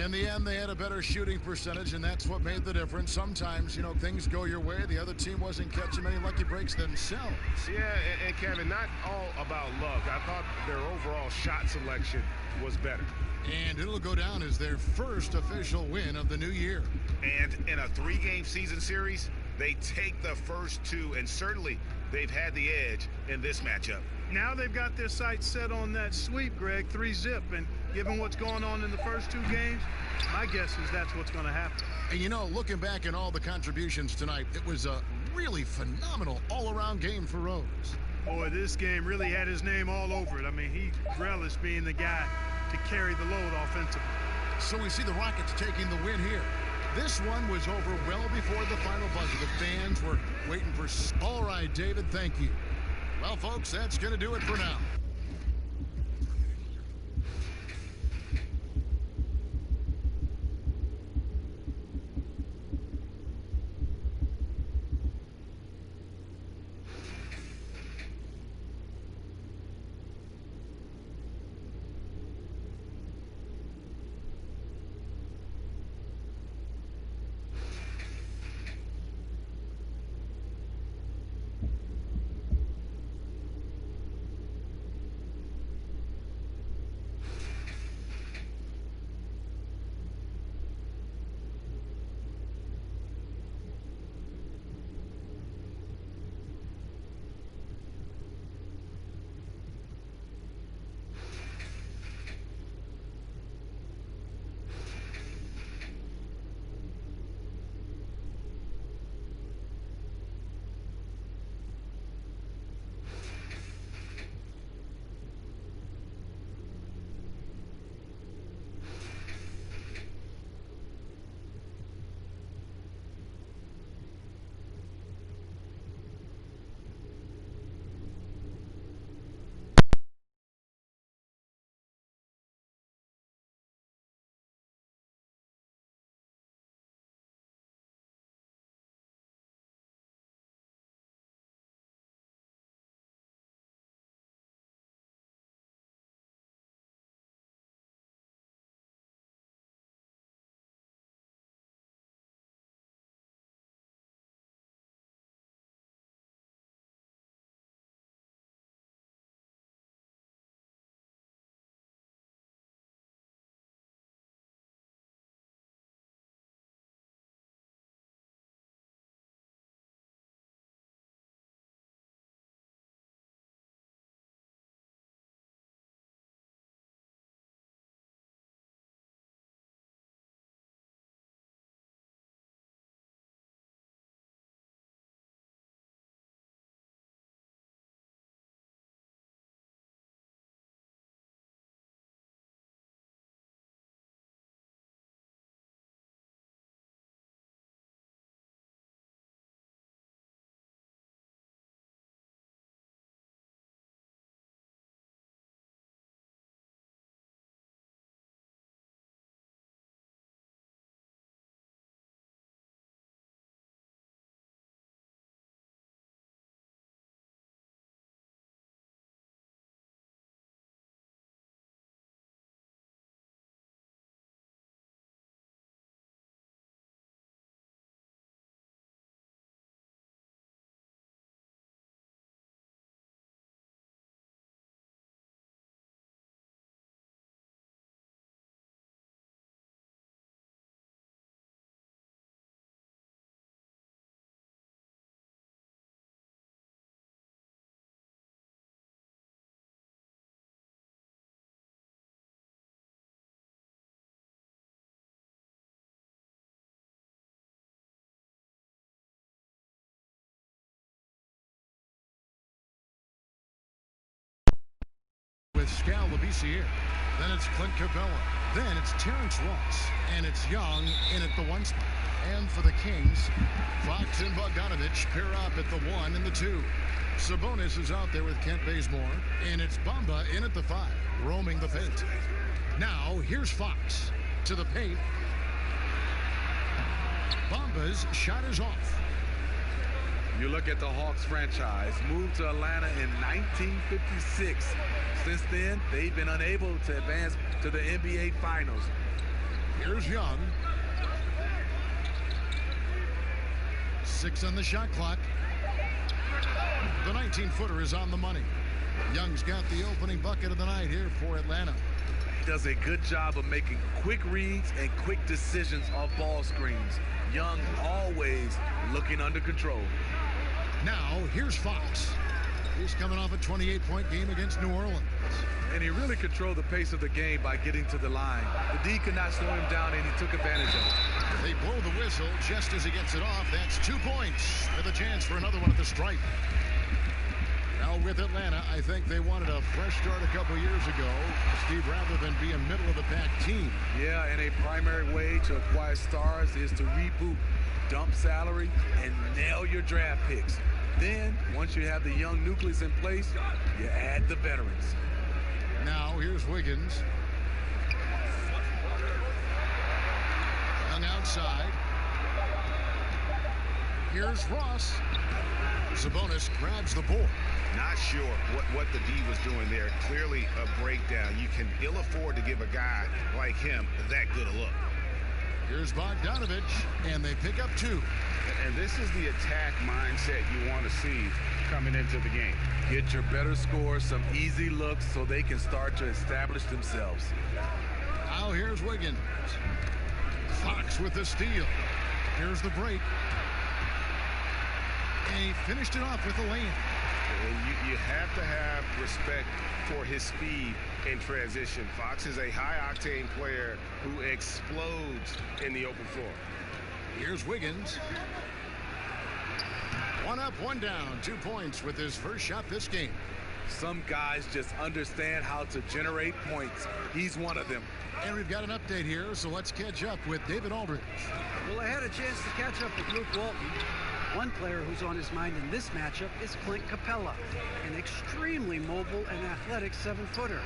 In the end, they had a better shooting percentage, and that's what made the difference. Sometimes, you know, things go your way. The other team wasn't catching many lucky breaks themselves.
Yeah, and Kevin, not all about luck. I thought their overall shot selection was better.
And it'll go down as their first official win of the new year.
And in a 3-game season series, they take the first 2, and certainly they've had the edge in this matchup.
Now they've got their sights set on that sweep, Greg, 3-zip, and given what's going on in the first 2 games, my guess is that's what's going to happen.
And you know, looking back at all the contributions tonight, it was a really phenomenal all-around game for Rose.
Boy, this game really had his name all over it. I mean, he relished being the guy to carry the load offensively.
So we see the Rockets taking the win here. This one was over well before the final buzzer. The fans were waiting for... All right, David, thank you. Well, folks, that's going to do it for now. Pascal Labissiere. Then it's Clint Capella. Then it's Terrence Ross. And it's Young in at the 1 spot. And for the Kings, Fox and Bogdanovich pair up at the 1 and the 2. Sabonis is out there with Kent Bazemore. And it's Bamba in at the 5, roaming the paint. Now, here's Fox to the paint. Bamba's shot is off.
You look at the Hawks franchise, moved to Atlanta in 1956. Since then, they've been unable to advance to the NBA Finals.
Here's Young. 6 on the shot clock. The 19-footer is on the money. Young's got the opening bucket of the night here for Atlanta.
He does a good job of making quick reads and quick decisions off ball screens. Young always looking under control.
Now, here's Fox. He's coming off a 28-point game against New Orleans.
And he really controlled the pace of the game by getting to the line. The D could not slow him down, and he took advantage of it.
They blow the whistle just as he gets it off. That's 2 points with a chance for another one at the stripe. Now with Atlanta, I think they wanted a fresh start a couple years ago, Steve, rather than be a middle-of-the-pack team.
Yeah, and a primary way to acquire stars is to reboot, dump salary, and nail your draft picks. Then, once you have the young nucleus in place, you add the veterans.
Now, here's Wiggins. Young outside. Here's Ross. Sabonis grabs the board.
Not sure what the D was doing there. Clearly a breakdown. You can ill afford to give a guy like him that good a look.
Here's Bogdanovich, and they pick up 2.
And this is the attack mindset you want to see coming into the game.
Get your better scores, some easy looks, so they can start to establish themselves.
Now here's Wiggins. Fox with the steal. Here's the break. And he finished it off with a lay-in.
You have to have respect for his speed in transition. Fox is a high-octane player who explodes in the open floor.
Here's Wiggins. 1 up, 1 down. 2 points with his first shot this game.
Some guys just understand how to generate points. He's one of them.
And we've got an update here, so let's catch up with David Aldridge.
Well, I had a chance to catch up with Luke Walton. One player who's on his mind in this matchup is Clint Capella, an extremely mobile and athletic 7-footer.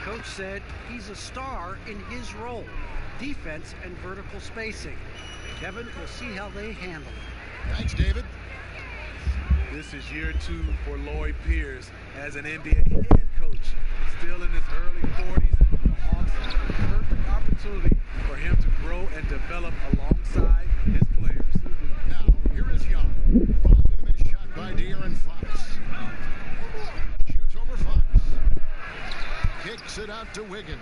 Coach said he's a star in his role, defense and vertical spacing. Kevin, we'll see how they handle it.
Thanks, David.
This is year 2 for Lloyd Pierce as an NBA head coach. Still in his early 40s, the Hawks have a perfect opportunity for him to grow and develop alongside his players.
Now, here is Young. Following the missed shot by De'Aaron Fox. Shoots over Fox. Kicks it out to Wiggins.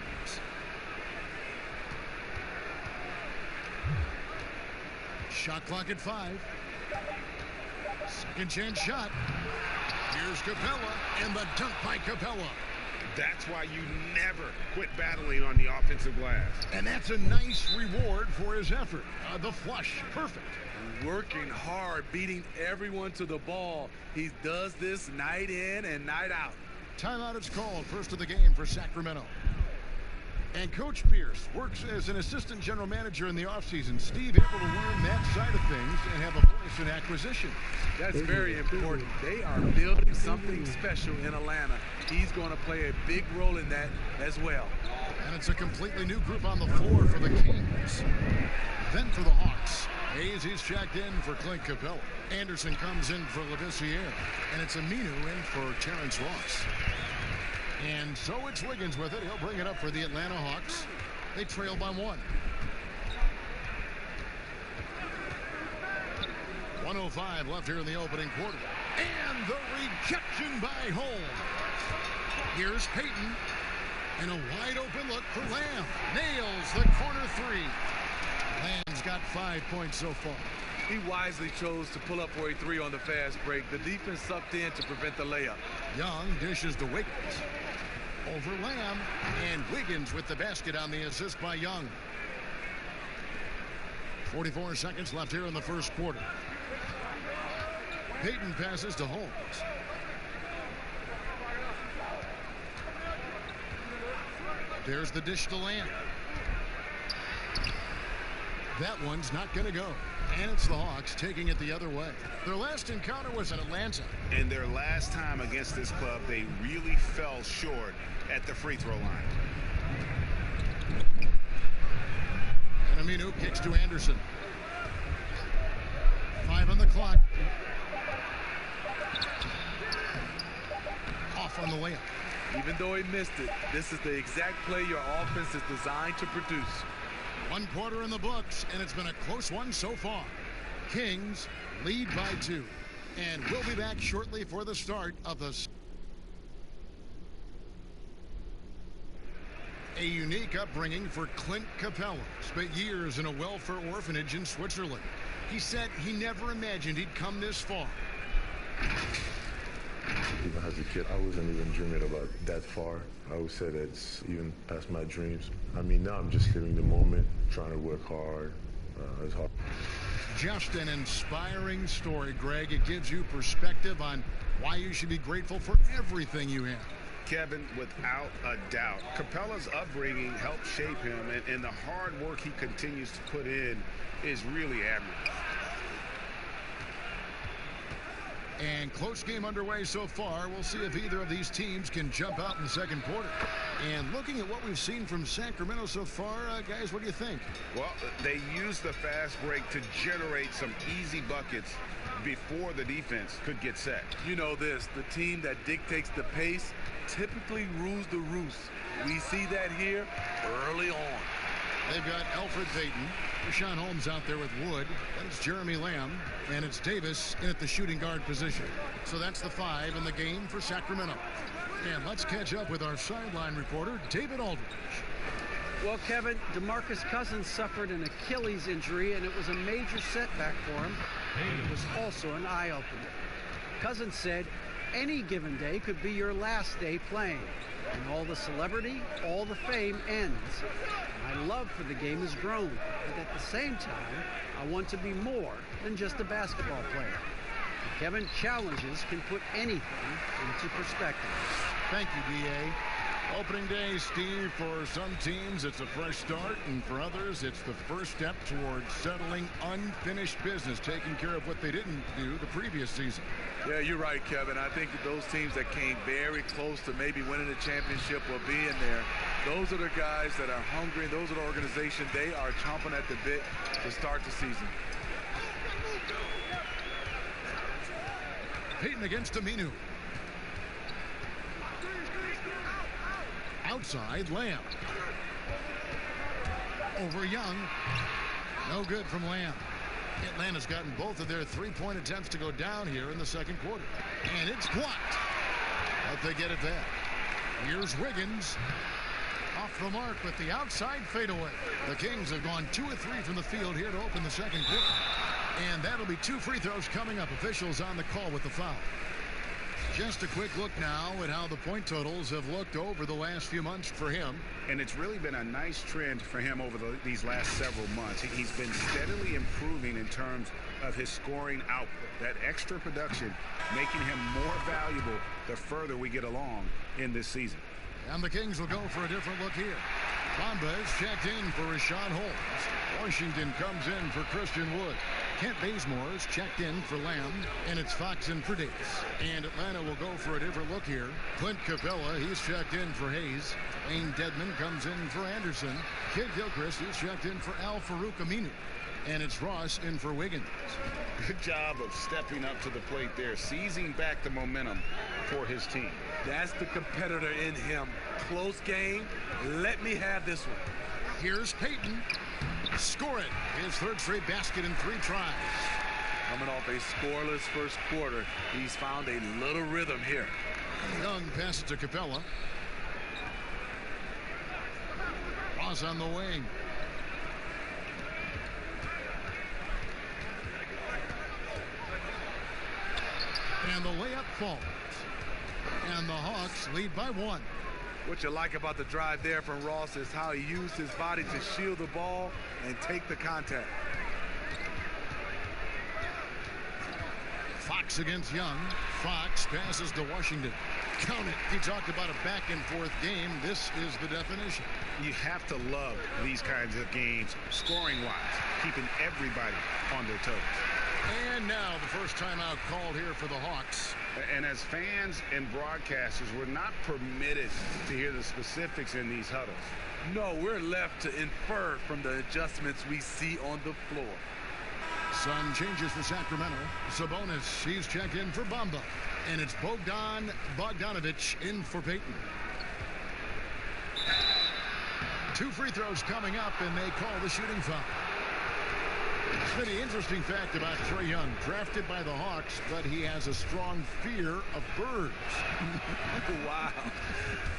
Shot clock at 5. Second chance shot. Here's Capella, and the dunk by Capella.
That's why you never quit battling on the offensive glass.
And that's a nice reward for his effort. The flush, perfect.
Working hard, beating everyone to the ball. He does this night in and night out.
Timeout is called, first of the game for Sacramento. And Coach Pierce works as an assistant general manager in the offseason. Steve able to learn that side of things and have a voice in acquisition.
That's very important. They are building something special in Atlanta. He's going to play a big role in that as well.
And it's a completely new group on the floor for the Kings. Then for the Hawks, Hayes is checked in for Clint Capella. Anderson comes in for Labissiere. And it's Aminu in for Terrence Ross. And so it's Wiggins with it. He'll bring it up for the Atlanta Hawks. They trail by 1. 1:05 left here in the opening quarter. And the rejection by Holmes. Here's Payton. And a wide open look for Lamb. Nails the corner 3. Lamb's got 5 points so far.
He wisely chose to pull up for a 3 on the fast break. The defense sucked in to prevent the layup.
Young dishes to Wiggins. Over Lamb, and Wiggins with the basket on the assist by Young. 44 seconds left here in the first quarter. Payton passes to Holmes. There's the dish to Lamb. That one's not going to go. And it's the Hawks taking it the other way. Their last encounter was in Atlanta.
And their last time against this club, they really fell short at the free throw line.
And Aminu kicks to Anderson. 5 on the clock. Off on the layup.
Even though he missed it, this is the exact play your offense is designed to produce.
1 quarter in the books, and it's been a close one so far. Kings lead by 2. And we'll be back shortly for the start of the... A unique upbringing for Clint Capella. Spent years in a welfare orphanage in Switzerland. He said he never imagined he'd come this far.
Even as a kid, I wasn't even dreaming about that far. I would say that's even past my dreams. I mean, now I'm just living the moment, trying to work hard. It's hard.
Just an inspiring story, Greg. It gives you perspective on why you should be grateful for everything you have.
Kevin, without a doubt, Capella's upbringing helped shape him, and the hard work he continues to put in is really admirable.
And close game underway so far. We'll see if either of these teams can jump out in the second quarter. And looking at what we've seen from Sacramento so far, guys, what do you think?
Well, they used the fast break to generate some easy buckets before the defense could get set.
You know this, the team that dictates the pace typically rules the roost. We see that here early on.
They've got Alfred Payton, Rashawn Holmes out there with Wood. Then it's Jeremy Lamb, and it's Davis in at the shooting guard position. So that's the 5 in the game for Sacramento. And let's catch up with our sideline reporter, David Aldridge.
Well, Kevin, DeMarcus Cousins suffered an Achilles injury, and it was a major setback for him. And it was also an eye-opener. Cousins said, any given day could be your last day playing. And all the celebrity, all the fame ends. My love for the game has grown, but at the same time, I want to be more than just a basketball player. And Kevin, challenges can put anything into perspective.
Thank you, D.A. Opening day, Steve, for some teams it's a fresh start, and for others it's the first step towards settling unfinished business, taking care of what they didn't do the previous season.
Yeah, you're right, Kevin. I think those teams that came very close to maybe winning the championship or being there, those are the guys that are hungry. Those are the organization. They are chomping at the bit to start the season.
Payton against Aminu. Outside, Lamb. Over Young. No good from Lamb. Atlanta's gotten both of their three-point attempts to go down here in the second quarter. And it's blocked. But they get it back. Here's Wiggins. Off the mark with the outside fadeaway. The Kings have gone 2 of 3 from the field here to open the second quarter. And that'll be 2 free throws coming up. Officials on the call with the foul. Just a quick look now at how the point totals have looked over the last few months for him.
And it's really been a nice trend for him over these last several months. He's been steadily improving in terms of his scoring output. That extra production making him more valuable the further we get along in this season.
And the Kings will go for a different look here. Bamba is checked in for Rashawn Holmes. Washington comes in for Christian Wood. Kent Bazemore is checked in for Lamb, and it's Fox in for Davis. And Atlanta will go for a different look here. Clint Capella, he's checked in for Hayes. Wayne Dedman comes in for Anderson. Kid Gilchrist is checked in for Al Farouk Aminu. And it's Ross in for Wiggins.
Good job of stepping up to the plate there, seizing back the momentum for his team.
That's the competitor in him. Close game. Let me have this one.
Here's Payton. Score it. His third straight basket in 3 tries.
Coming off a scoreless first quarter, he's found a little rhythm here.
Young passes to Capella. Ross on the wing. And the layup falls. And the Hawks lead by 1.
What you like about the drive there from Ross is how he used his body to shield the ball and take the contact.
Fox against Young. Fox passes to Washington. Count it. He talked about a back-and-forth game. This is the definition.
You have to love these kinds of games, scoring-wise, keeping everybody on their toes.
And now the first timeout called here for the Hawks.
And as fans and broadcasters, we're not permitted to hear the specifics in these huddles.
No, we're left to infer from the adjustments we see on the floor.
Some changes for Sacramento. Sabonis, he's checked in for Bamba. And it's Bogdanovic in for Payton. 2 free throws coming up, and they call the shooting foul. The interesting fact about Trae Young, drafted by the Hawks, but he has a strong fear of birds.
Wow.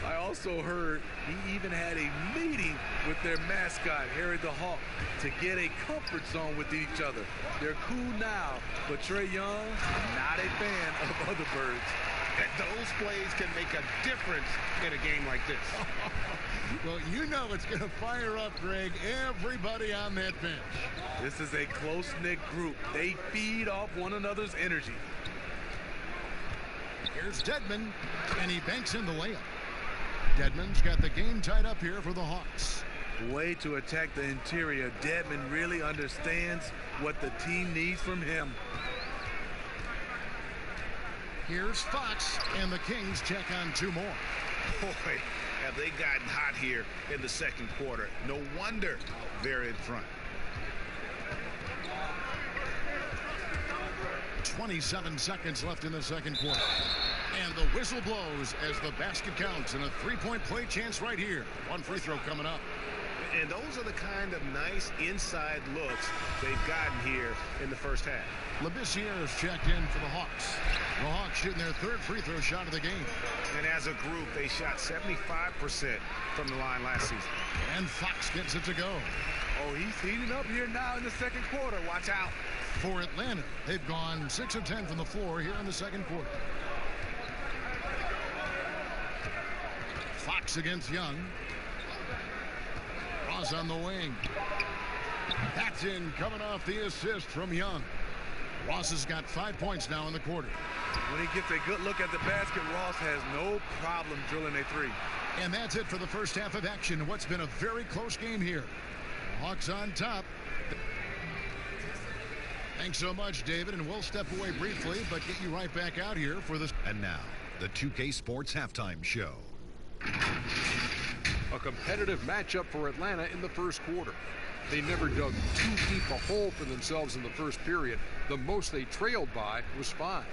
I also heard he even had a meeting with their mascot, Harry the Hawk, to get a comfort zone with each other. They're cool now, but Trae Young, not a fan of other birds.
And those plays can make a difference in a game like this.
Well, you know it's going to fire up, Greg, everybody on that bench.
This is a close-knit group. They feed off one another's energy.
Here's Dedmon, and he banks in the layup. Dedmon's got the game tied up here for the Hawks.
Way to attack the interior. Dedmon really understands what the team needs from him.
Here's Fox, and the Kings check on 2 more.
Boy, have they gotten hot here in the second quarter. No wonder they're in front.
27 seconds left in the second quarter. And the whistle blows as the basket counts, and a 3-point play chance right here. 1 free throw coming up.
And those are the kind of nice inside looks they've gotten here in the first half.
Labissiere is checked in for the Hawks. The Hawks shooting their 3rd free throw shot of the game.
And as a group, they shot 75% from the line last season.
And Fox gets it to go.
Oh, he's heating up here now in the second quarter. Watch out.
For Atlanta, they've gone 6 of 10 from the floor here in the second quarter. Fox against Young. Ross on the wing. That's in, coming off the assist from Young. Ross has got 5 points now in the quarter.
When he gets a good look at the basket, Ross has no problem drilling a 3.
And that's it for the first half of action. What's been a very close game here. Hawks on top. Thanks so much, David, and we'll step away briefly, but get you right back out here for this.
And now, the 2K Sports Halftime Show.
A competitive matchup for Atlanta in the first quarter. They never dug too deep a hole for themselves in the first period. The most they trailed by was 5.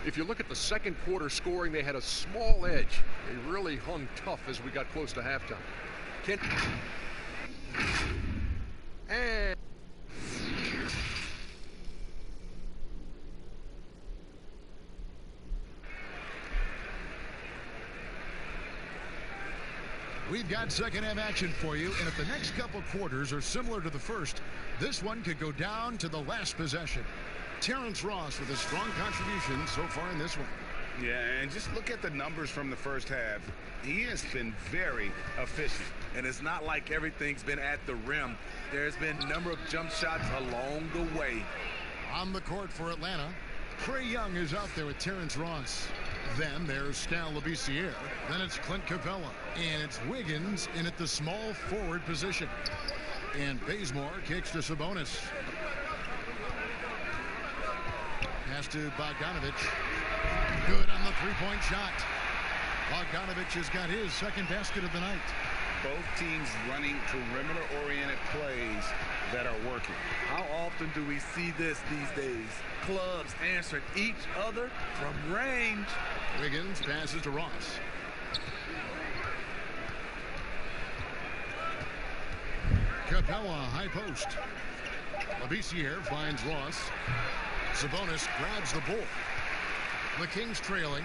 If you look at the second quarter scoring, they had a small edge. They really hung tough as we got close to halftime. And
we've got second half action for you, and if the next couple quarters are similar to the first, this one could go down to the last possession. Terrence Ross with a strong contribution so far in this one.
Yeah, and just look at the numbers from the first half. He has been very efficient.
And it's not like everything's been at the rim. There's been a number of jump shots along the way.
On the court for Atlanta, Trae Young is out there with Terrence Ross. Then there's Scal Labissiere. Then it's Clint Capella. And it's Wiggins in at the small forward position. And Bazemore kicks to Sabonis. Pass to Bogdanovic. Good on the 3-point shot. Bogdanovic has got his second basket of the night.
Both teams running perimeter-oriented plays that are working.
How often do we see this these days? Clubs answering each other from range.
Wiggins passes to Ross. Capella, high post. Labissiere finds Ross. Sabonis grabs the ball. The Kings trailing.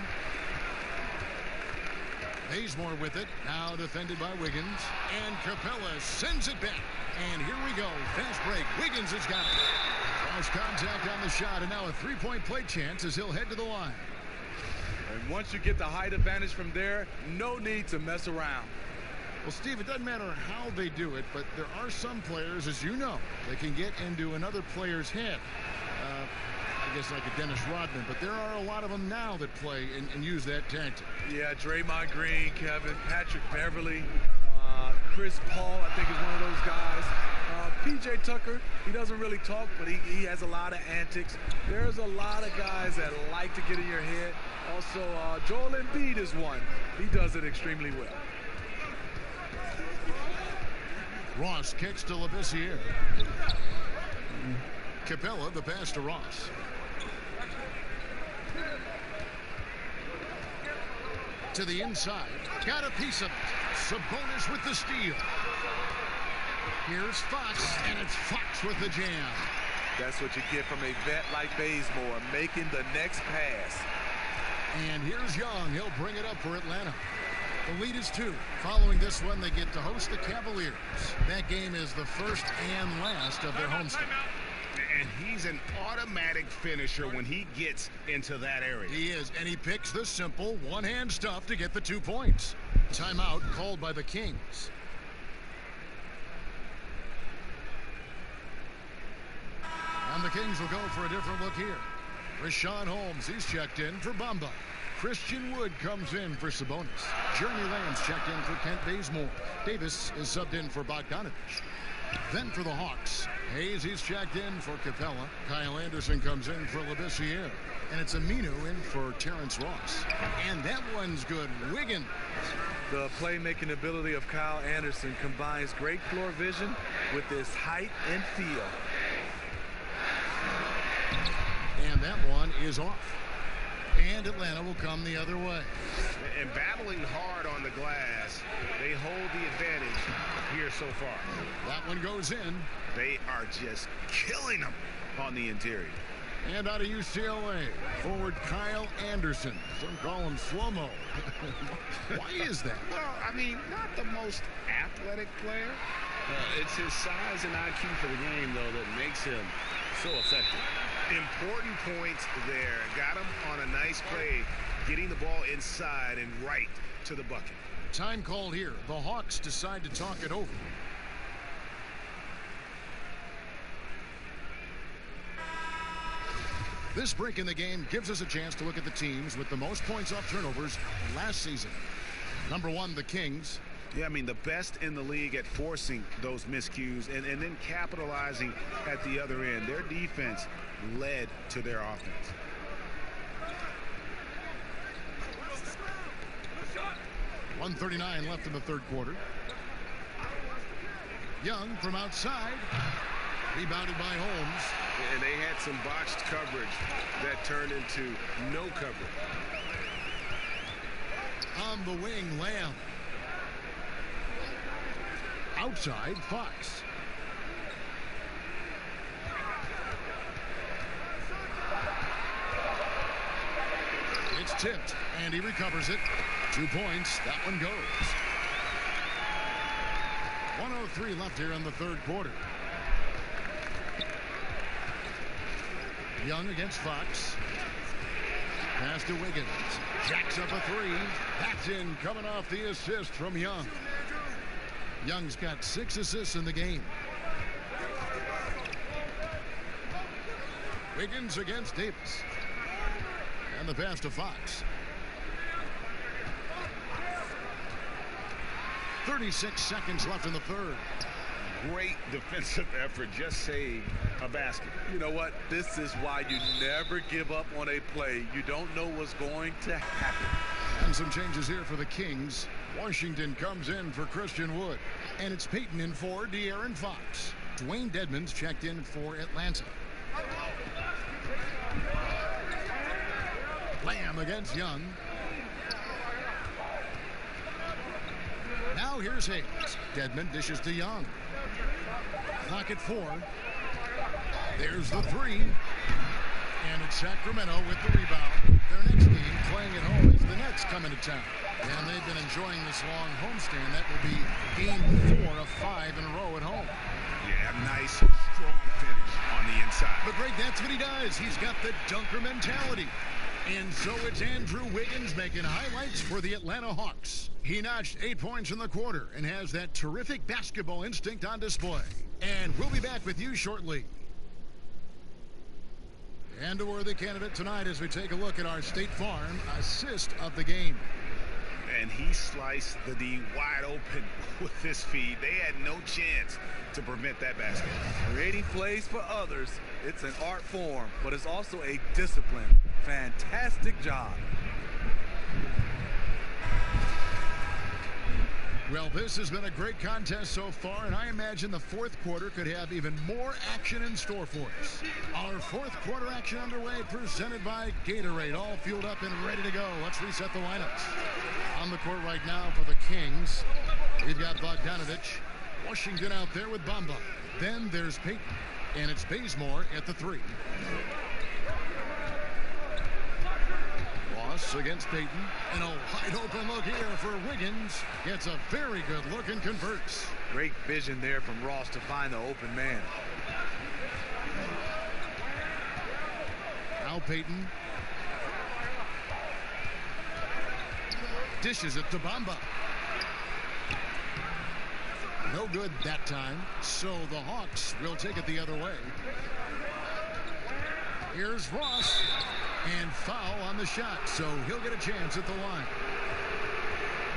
Bazemore with it. Now defended by Wiggins. And Capella sends it back. And here we go. Fast break. Wiggins has got it. Cross contact on the shot. And now a 3-point play chance as he'll head to the line.
And once you get the height advantage from there, no need to mess around.
Well, Steve, it doesn't matter how they do it, but there are some players, as you know, that can get into another player's head. I guess like a Dennis Rodman, but there are a lot of them now that play and use that tactic.
Yeah, Draymond Green, Kevin, Patrick Beverly, Chris Paul, I think is one of those guys. PJ Tucker, he doesn't really talk, but he has a lot of antics. There's a lot of guys that like to get in your head. Also, Joel Embiid is one. He does it extremely well.
Ross kicks to Labissiere. Capella, the pass to Ross. To the inside. Got a piece of it. Sabonis with the steal. Here's Fox, and it's Fox with the jam.
That's what you get from a vet like Bazemore, making the next pass.
And here's Young. He'll bring it up for Atlanta. The lead is 2. Following this one, they get to host the Cavaliers. That game is the first and last of their homestand.
And he's an automatic finisher when he gets into that area.
He is, and he picks the simple one-hand stuff to get the 2 points. Timeout called by the Kings. And the Kings will go for a different look here. Rashawn Holmes, he's checked in for Bamba. Christian Wood comes in for Sabonis. Jeremy Lamb's checked in for Kent Bazemore. Davis is subbed in for Bogdanovich. Then for the Hawks, Hayes, he's checked in for Capella. Kyle Anderson comes in for Labissiere. And it's Aminu in for Terrence Ross. And that one's good. Wiggins.
The playmaking ability of Kyle Anderson combines great floor vision with his height and feel.
And that one is off. And Atlanta will come the other way.
And battling hard on the glass, they hold the advantage here so far.
That one goes in.
They are just killing them on the interior.
And out of UCLA, forward Kyle Anderson. Some call him slow-mo. Why is that?
Well, I mean, not the most athletic player.
It's his size and IQ for the game, though, that makes him so effective.
Important points there. Got him on a nice play, getting the ball inside and right to the bucket.
Time called here. The Hawks decide to talk it over. This break in the game gives us a chance to look at the teams with the most points off turnovers last season. Number 1, the Kings.
Yeah, I mean, the best in the league at forcing those miscues and then capitalizing at the other end. Their defense led to their offense.
.139 left in the third quarter. Young from outside. Rebounded by Holmes.
And they had some botched coverage that turned into no coverage.
On the wing, Lamb. Outside, Fox. It's tipped, and he recovers it. 2 points. That one goes. 1:03 left here in the third quarter. Young against Fox. Pass to Wiggins. Jacks up a 3. That's in, coming off the assist from Young. Young's got 6 assists in the game. Wiggins against Davis. And the pass to Fox. 36 seconds left in the third.
Great defensive effort. Just saved a basket.
You know what? This is why you never give up on a play. You don't know what's going to happen.
And some changes here for the Kings. Washington comes in for Christian Wood. And it's Peyton in for De'Aaron Fox. Dwayne Dedmon's checked in for Atlanta. Lamb against Young. Now here's Hayes. Dedmon dishes to Young. Clock at 4. There's the 3. And it's Sacramento with the rebound. Their next game playing at home is the Nets coming to town. And they've been enjoying this long homestand. That will be game 4 of 5 in a row at home.
Yeah, nice, strong finish on the inside.
But Greg, that's what he does. He's got the dunker mentality. And so it's Andrew Wiggins making highlights for the Atlanta Hawks. He notched 8 points in the quarter and has that terrific basketball instinct on display. And we'll be back with you shortly. And a worthy candidate tonight as we take a look at our State Farm assist of the game.
And he sliced the D wide open with this feed. They had no chance to prevent that basket.
Creating plays for others, it's an art form, but it's also a discipline. Fantastic job.
Well, this has been a great contest so far, and I imagine the fourth quarter could have even more action in store for us. Our fourth quarter action underway, presented by Gatorade, all fueled up and ready to go. Let's reset the lineups. On the court right now for the Kings, we've got Bogdanovich. Washington out there with Bamba. Then there's Payton, and it's Bazemore at the 3. Ross against Payton, and a wide open look here for Wiggins. Gets a very good look and converts.
Great vision there from Ross to find the open man.
Now Payton dishes it to Bamba. No good that time, so the Hawks will take it the other way. Here's Ross, and foul on the shot, so he'll get a chance at the line.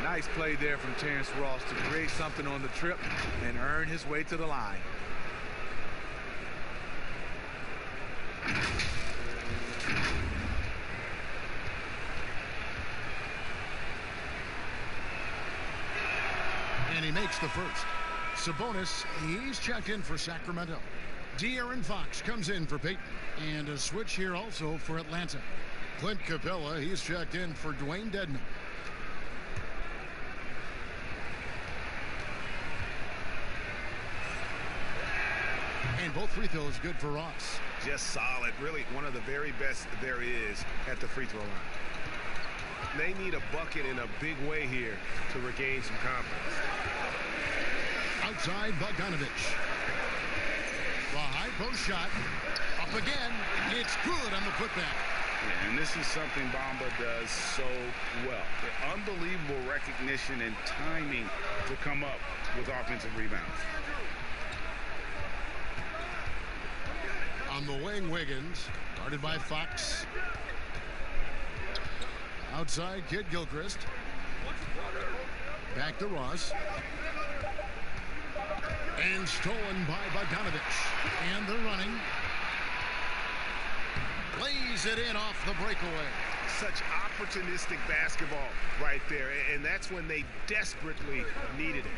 Nice play there from Terrence Ross to create something on the trip and earn his way to the line.
And he makes the first. Sabonis, he's checked in for Sacramento. De'Aaron Fox comes in for Payton. And a switch here also for Atlanta. Clint Capella, he's checked in for Dwayne Dedman. And both free throws good for Ross.
Just solid. Really one of the very best there is at the free throw line. They need a bucket in a big way here to regain some confidence.
Outside Bogdanovich. The high post shot. Up again. It's good on the putback.
Yeah, and this is something Bamba does so well. Unbelievable recognition and timing to come up with offensive rebounds.
On the wing, Wiggins. Guarded by Fox. Outside, Kid Gilchrist. Back to Ross. And stolen by Bogdanovich. And they're running. Lays it in off the breakaway.
Such opportunistic basketball right there. And that's when they desperately needed it.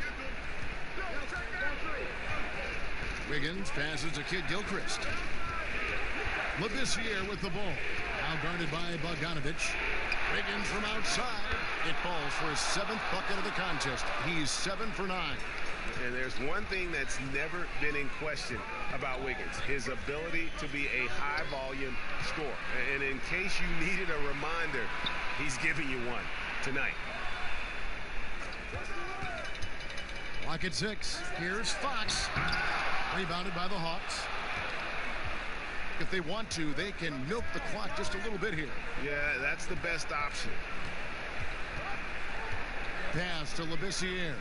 Wiggins passes to Kid Gilchrist. Labissiere with the ball. Now guarded by Bogdanovich. Wiggins from outside. It falls for his 7th bucket of the contest. He's 7 for 9.
And there's one thing that's never been in question about Wiggins, his ability to be a high-volume scorer. And in case you needed a reminder, he's giving you one tonight.
Lock at 6. Here's Fox. Rebounded by the Hawks. If they want to, they can milk the clock just a little bit here.
Yeah, that's the best option.
Pass to Labissiere.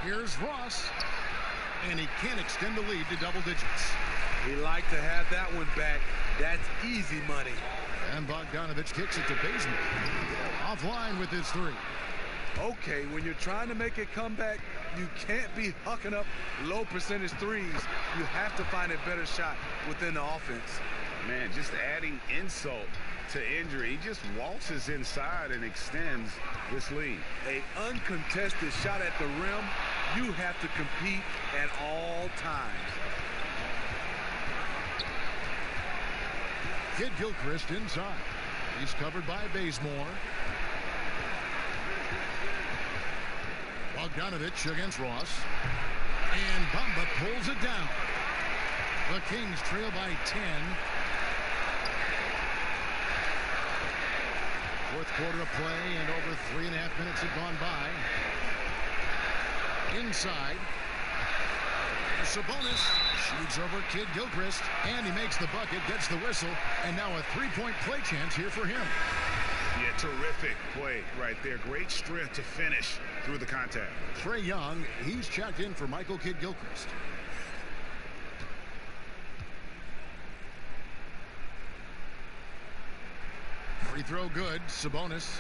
Here's Ross. And he can't extend the lead to double digits.
He liked to have that one back. That's easy money.
And Bogdanovich kicks it to Bazemore. Offline with his 3.
Okay, when you're trying to make a comeback, you can't be hucking up low percentage threes. You have to find a better shot within the offense.
Man, just adding insult to injury. He just waltzes inside and extends this lead.
A uncontested shot at the rim, you have to compete at all times.
Kid Gilchrist inside. He's covered by Bazemore. Bogdanovich against Ross. And Bamba pulls it down. The Kings trail by 10. Fourth quarter of play, and over 3.5 minutes have gone by. Inside. Sabonis shoots over Kid Gilchrist, and he makes the bucket, gets the whistle, and now a 3-point play chance here for him.
Yeah, terrific play right there. Great strength to finish through the contact.
Trae Young, he's checked in for Michael Kidd Gilchrist. Free throw good. Sabonis.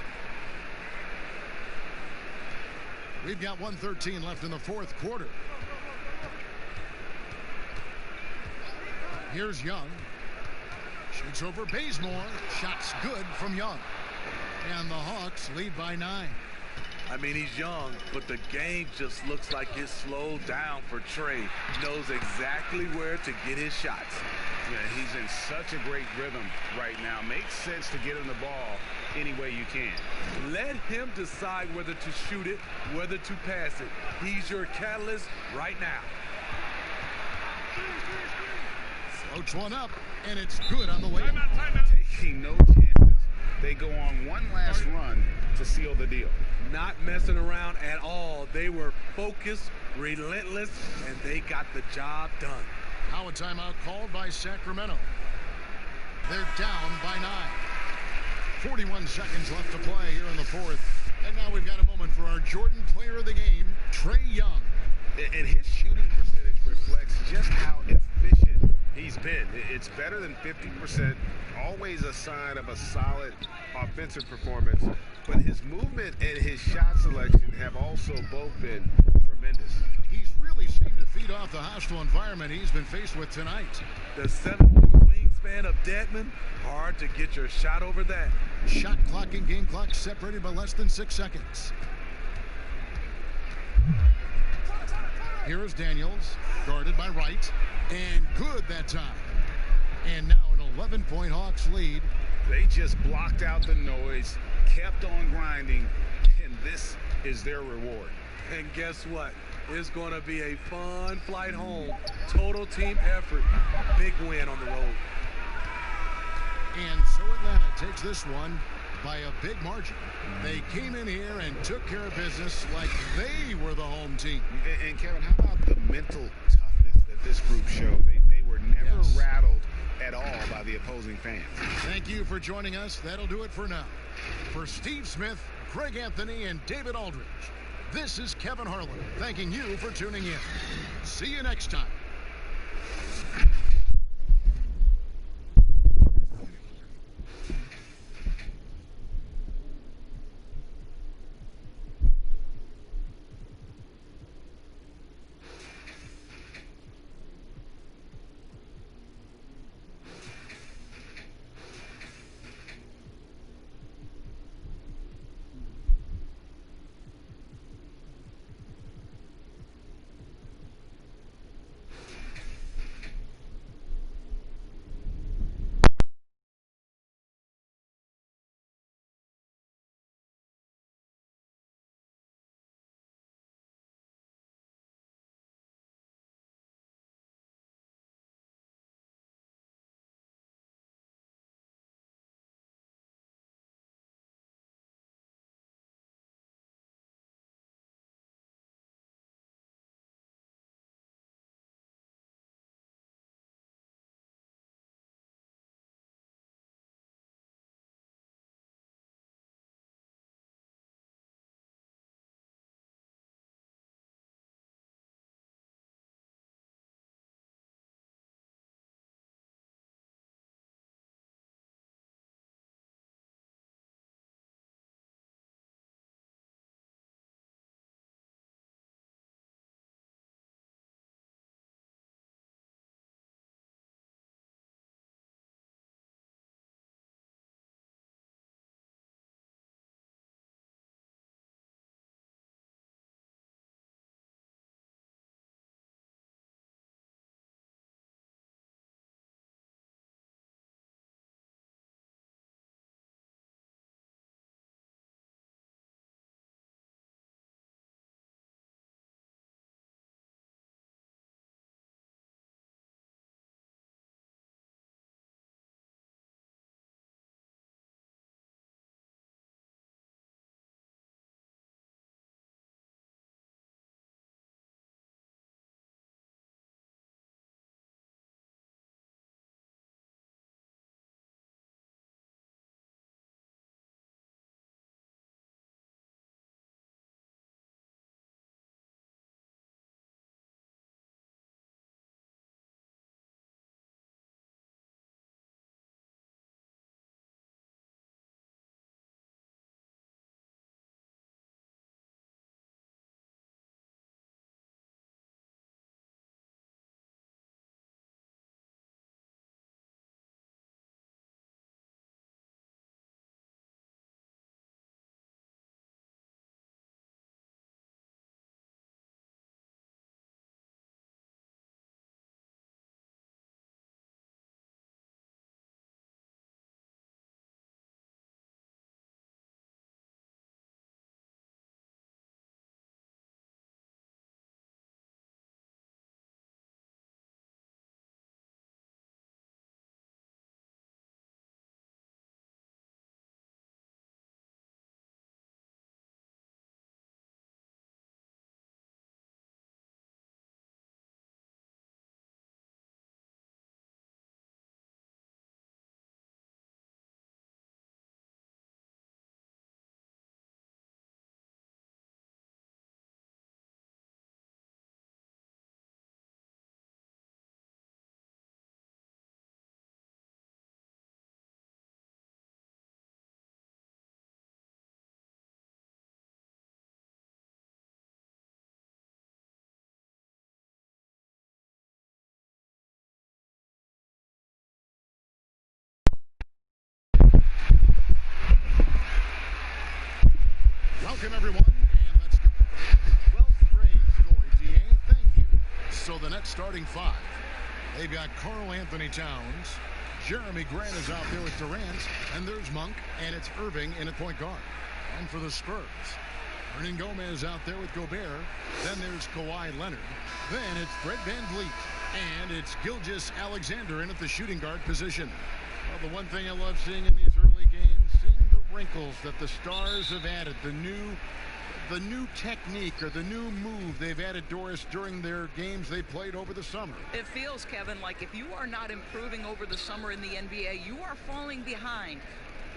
We've got 1:13 left in the fourth quarter. Here's Young. Shoots over Bazemore. Shot's good from Young. And the Hawks lead by 9.
I mean, he's young, but the game just looks like it's slowed down for Trey. Knows exactly where to get his shots.
Yeah, he's in such a great rhythm right now. Makes sense to get him the ball any way you can.
Let him decide whether to shoot it, whether to pass it. He's your catalyst right now.
Floats one up, and it's good on the way.
Timeout. Taking no chances. They go on one last run to seal the deal.
Not messing around at all. They were focused, relentless, and they got the job done.
Now a timeout called by Sacramento. They're down by 9. 41 seconds left to play here in the fourth. And now we've got a moment for our Jordan player of the game, Trae Young.
And his shooting percentage reflects just how efficient he's been. It's better than 50%, always a sign of a solid offensive performance. But his movement and his shot selection have also both been tremendous.
He's really seemed to feed off the hostile environment he's been faced with tonight.
The 7'4" wingspan of Dedmon, hard to get your shot over that.
Shot clock and game clock separated by less than 6 seconds. Here is Daniels, guarded by Wright, and good that time. And now an 11-point Hawks lead.
They just blocked out the noise, kept on grinding, and this is their reward.
And guess what? It's going to be a fun flight home. Total team effort. Big win on the road.
And so Atlanta takes this one by a big margin. They came in here and took care of business like they were the home team.
And Kevin, how about the mental toughness that this group showed? They were never rattled at all by the opposing fans.
Thank you for joining us. That'll do it for now. For Steve Smith, Greg Anthony, and David Aldridge, this is Kevin Harlan thanking you for tuning in. See you next time. Welcome, everyone, and let's go. Well, praise, Corey DA. Thank you. So the next starting five, they've got Karl Anthony Towns. Jeremy Grant is out there with Durant, and there's Monk, and it's Irving in at point guard. And for the Spurs, Hernan Gomez out there with Gobert. Then there's Kawhi Leonard. Then it's Fred VanVleet, and it's Gilgeous-Alexander in at the shooting guard position. Well, the one thing I love seeing in these early games, seeing the wrinkles that the Stars have added, the new technique or the new move they've added, Doris, during their games they played over the summer.
It feels, Kevin, like if you are not improving over the summer in the NBA, you are falling behind.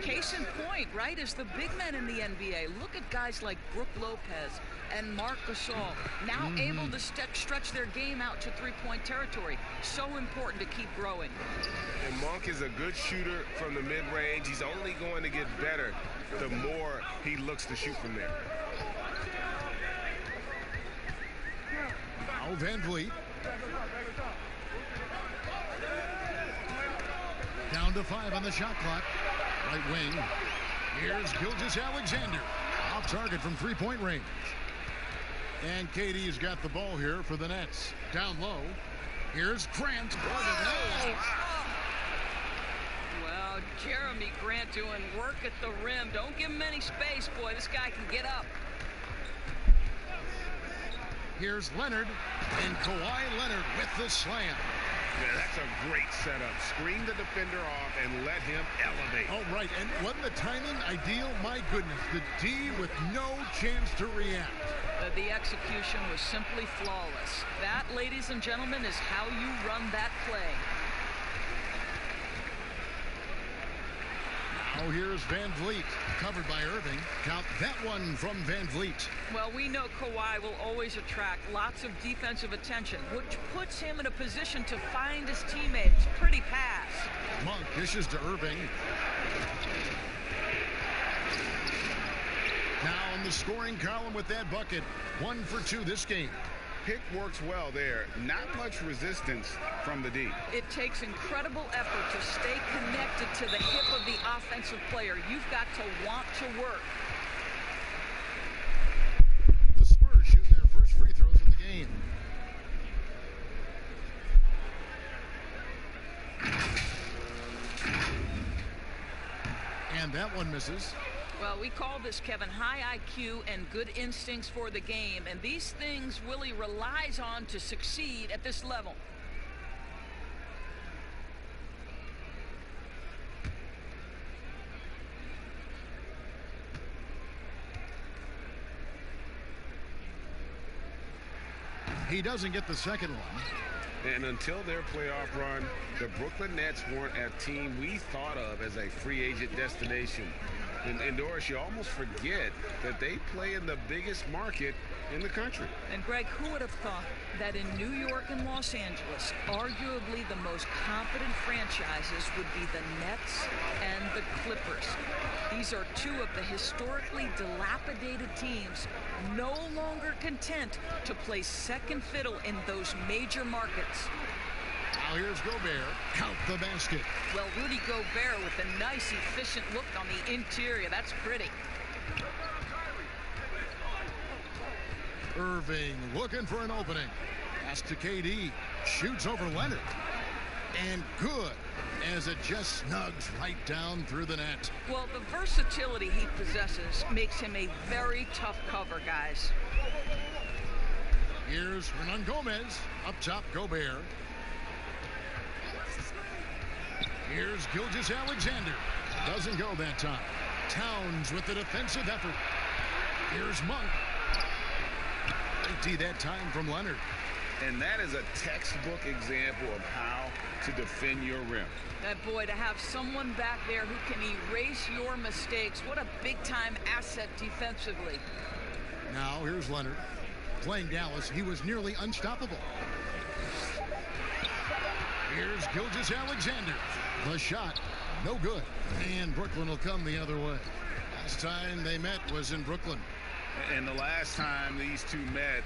Case in point, right, is the big men in the NBA. Look at guys like Brook Lopez and Marc Gasol, now able to stretch their game out to three-point territory. So important to keep growing.
And Monk is a good shooter from the mid-range. He's only going to get better the more he looks to shoot from there.
Now VanVleet. Down to 5 on the shot clock. Right wing. Here's Gilgeous-Alexander. Off target from three-point range. And KD's got the ball here for the Nets. Down low. Here's Grant.
Well, Jeremy Grant doing work at the rim. Don't give him any space, boy. This guy can get up.
Here's Leonard, and Kawhi Leonard with the slam.
Yeah, that's a great setup. Screen the defender off and let him elevate.
Oh, right, and wasn't the timing ideal? My goodness, the D with no chance to react.
The execution was simply flawless. That, ladies and gentlemen, is how you run that play.
Now here's VanVleet, covered by Irving. Count that one from VanVleet.
Well, we know Kawhi will always attract lots of defensive attention, which puts him in a position to find his teammates. Pretty pass.
Monk dishes to Irving. Now on the scoring column with that bucket. 1 for 2 this game.
Pick works well there. Not much resistance from the D.
It takes incredible effort to stay connected to the hip of the offensive player. You've got to want to work.
The Spurs shoot their first free throws of the game. And that one misses.
Well, we call this, Kevin, high IQ and good instincts for the game, and these things Willie relies on to succeed at this level.
He doesn't get the second one.
And until their playoff run, the Brooklyn Nets weren't a team we thought of as a free agent destination. And Doris, you almost forget that they play in the biggest market in the country.
And Greg, who would have thought that in New York and Los Angeles, arguably the most competent franchises would be the Nets and the Clippers. These are two of the historically dilapidated teams no longer content to play second fiddle in those major markets.
Now here's Gobert. Count the basket.
Well, Rudy Gobert with a nice, efficient look on the interior. That's pretty.
Irving looking for an opening. Pass to KD. Shoots over Leonard. And good, as it just snugs right down through the net.
Well, the versatility he possesses makes him a very tough cover, guys.
Here's Hernan Gomez. Up top, Gobert. Here's Gilgeous-Alexander. Doesn't go that time. Towns with the defensive effort. Here's Monk. Great D that time from Leonard.
And that is a textbook example of how to defend your rim.
That boy, to have someone back there who can erase your mistakes, what a big-time asset defensively.
Now here's Leonard. Playing Dallas, he was nearly unstoppable. Here's Gilgeous-Alexander. The shot, no good. And Brooklyn will come the other way. Last time they met was in Brooklyn.
And the last time these two met,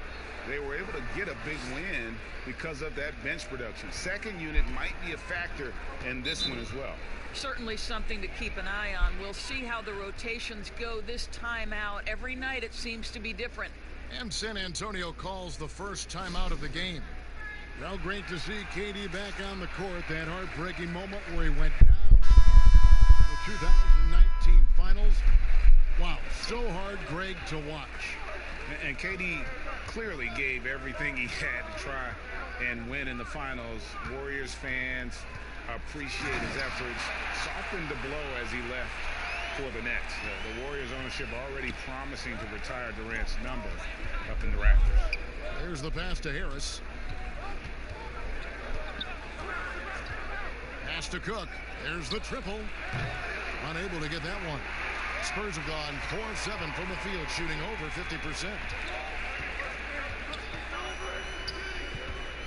they were able to get a big win because of that bench production. Second unit might be a factor in this one as well.
Certainly something to keep an eye on. We'll see how the rotations go this time out. Every night it seems to be different.
And San Antonio calls the first timeout of the game. Well, great to see KD back on the court. That heartbreaking moment where he went down in the 2019 finals. Wow, so hard, Greg, to watch.
And KD clearly gave everything he had to try and win in the finals. Warriors fans appreciate his efforts, softened the blow as he left for the Nets. The Warriors ownership already promising to retire Durant's number up in the rafters.
There's the pass to Harris. Pass to Cook. There's the triple. Unable to get that one. Spurs have gone 4-7 from the field, shooting over 50%.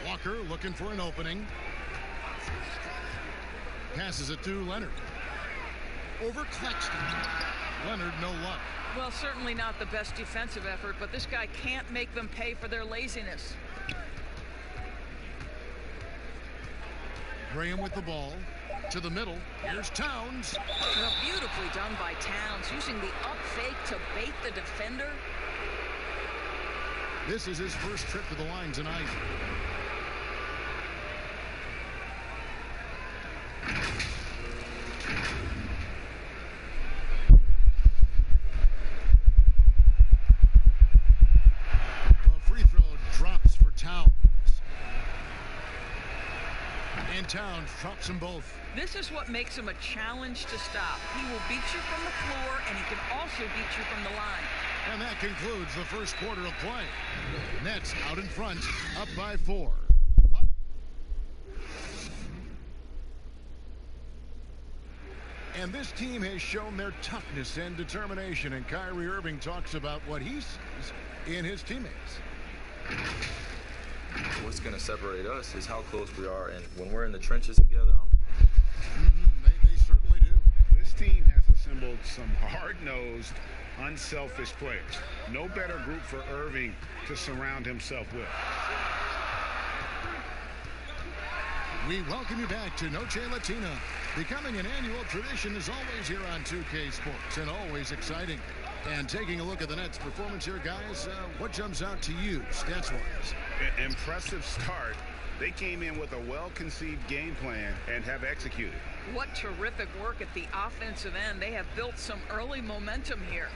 Walker looking for an opening. Passes it to Leonard. Over Claxton. Leonard, no luck.
Well, certainly not the best defensive effort, but this guy can't make them pay for their laziness.
Graham with the ball. To the middle. Here's Towns.
Well, beautifully done by Towns, using the up fake to bait the defender.
This is his first trip to the line tonight. The free throw drops for Towns. And Towns drops them both.
This is what makes him a challenge to stop. He will beat you from the floor, and he can also beat you from the line.
And that concludes the first quarter of play. Nets out in front, up by 4. And this team has shown their toughness and determination, and Kyrie Irving talks about what he sees in his teammates.
What's going to separate us is how close we are, and when we're in the trenches together.
They certainly do.
This team has assembled some hard-nosed, unselfish players. No better group for Irving to surround himself with.
We welcome you back to Noche Latina. Becoming an annual tradition is always here on 2K Sports, and always exciting. And taking a look at the Nets' performance here, guys, what jumps out to you, stats-wise?
Impressive start. They came in with a well-conceived game plan and have executed.
What terrific work at the offensive end. They have built some early momentum here.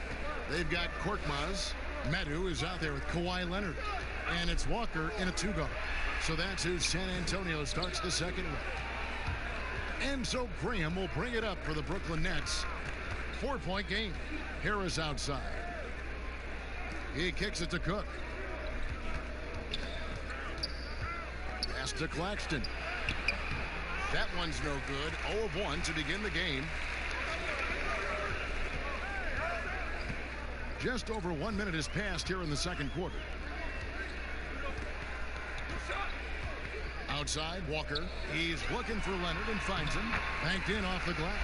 They've got Korkmaz. Medu is out there with Kawhi Leonard. And it's Walker in a 2-guard. So that's who San Antonio starts the second with. And so Graham will bring it up for the Brooklyn Nets. 4-point game. Harris outside. He kicks it to Cook. Pass to Claxton. That one's no good. 0 of 1 to begin the game. Just over 1 minute has passed here in the second quarter. Outside, Walker. He's looking for Leonard and finds him. Banked in off the glass.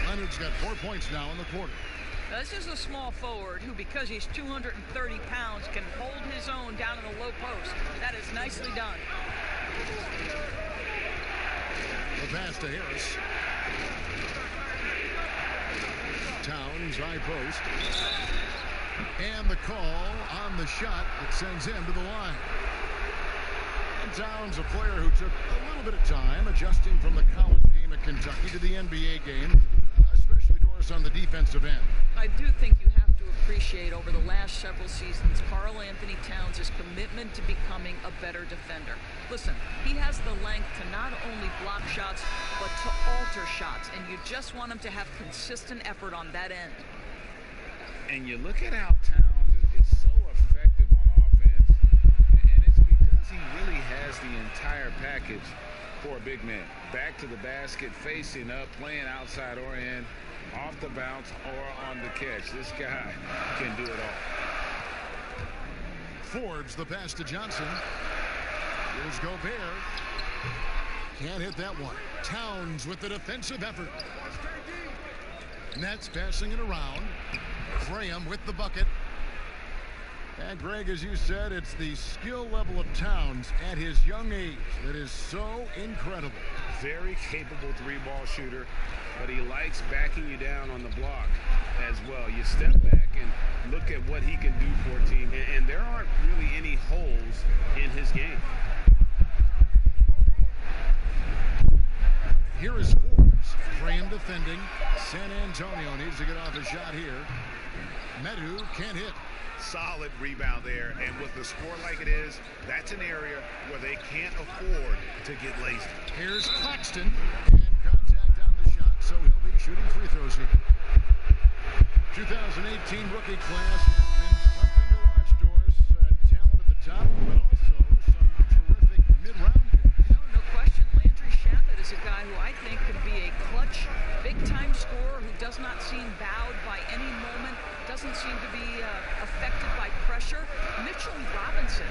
Leonard's got 4 points now in the quarter.
Now, this is a small forward who, because he's 230 pounds, can hold his own down in the low post. That is nicely done.
The pass to Harris. Towns, high post. And the call on the shot that sends him to the line. And Towns, a player who took a little bit of time adjusting from the college game at Kentucky to the NBA game, especially Doris on the defensive end.
I do think you have to appreciate over the last several seasons Karl Anthony Towns' commitment to becoming a better defender. Listen, he has the length to not only block shots, but to alter shots, and you just want him to have consistent effort on that end.
And you look at how Towns is so effective on offense, and it's because he really has the entire package for a big man. Back to the basket, facing up, playing outside or in, off the bounce or on the catch. This guy can do it all.
Fords the pass to Johnson. Here's Gobert. Can't hit that one. Towns with the defensive effort. Nets passing it around. Graham with the bucket. And Greg, as you said, it's the skill level of Towns at his young age that is so incredible.
Very capable three-ball shooter, but he likes backing you down on the block as well. You step back and look at what he can do for a team, and there aren't really any holes in his game.
Here is Forbes. Frame defending. San Antonio needs to get off a shot here. Medu can't hit.
Solid rebound there, and with the score like it is, that's an area where they can't afford to get lazy.
Here's Claxton, and contact on the shot, so he'll be shooting free throws here. 2018 rookie class has been something to watch, Doris. Talent at the top, but also some terrific mid-round hits.
No question, Landry Shamet is a guy who I think can be a clutch, big-time scorer who does not seem bowed by any moment, doesn't seem to be affected by pressure. Mitchell Robinson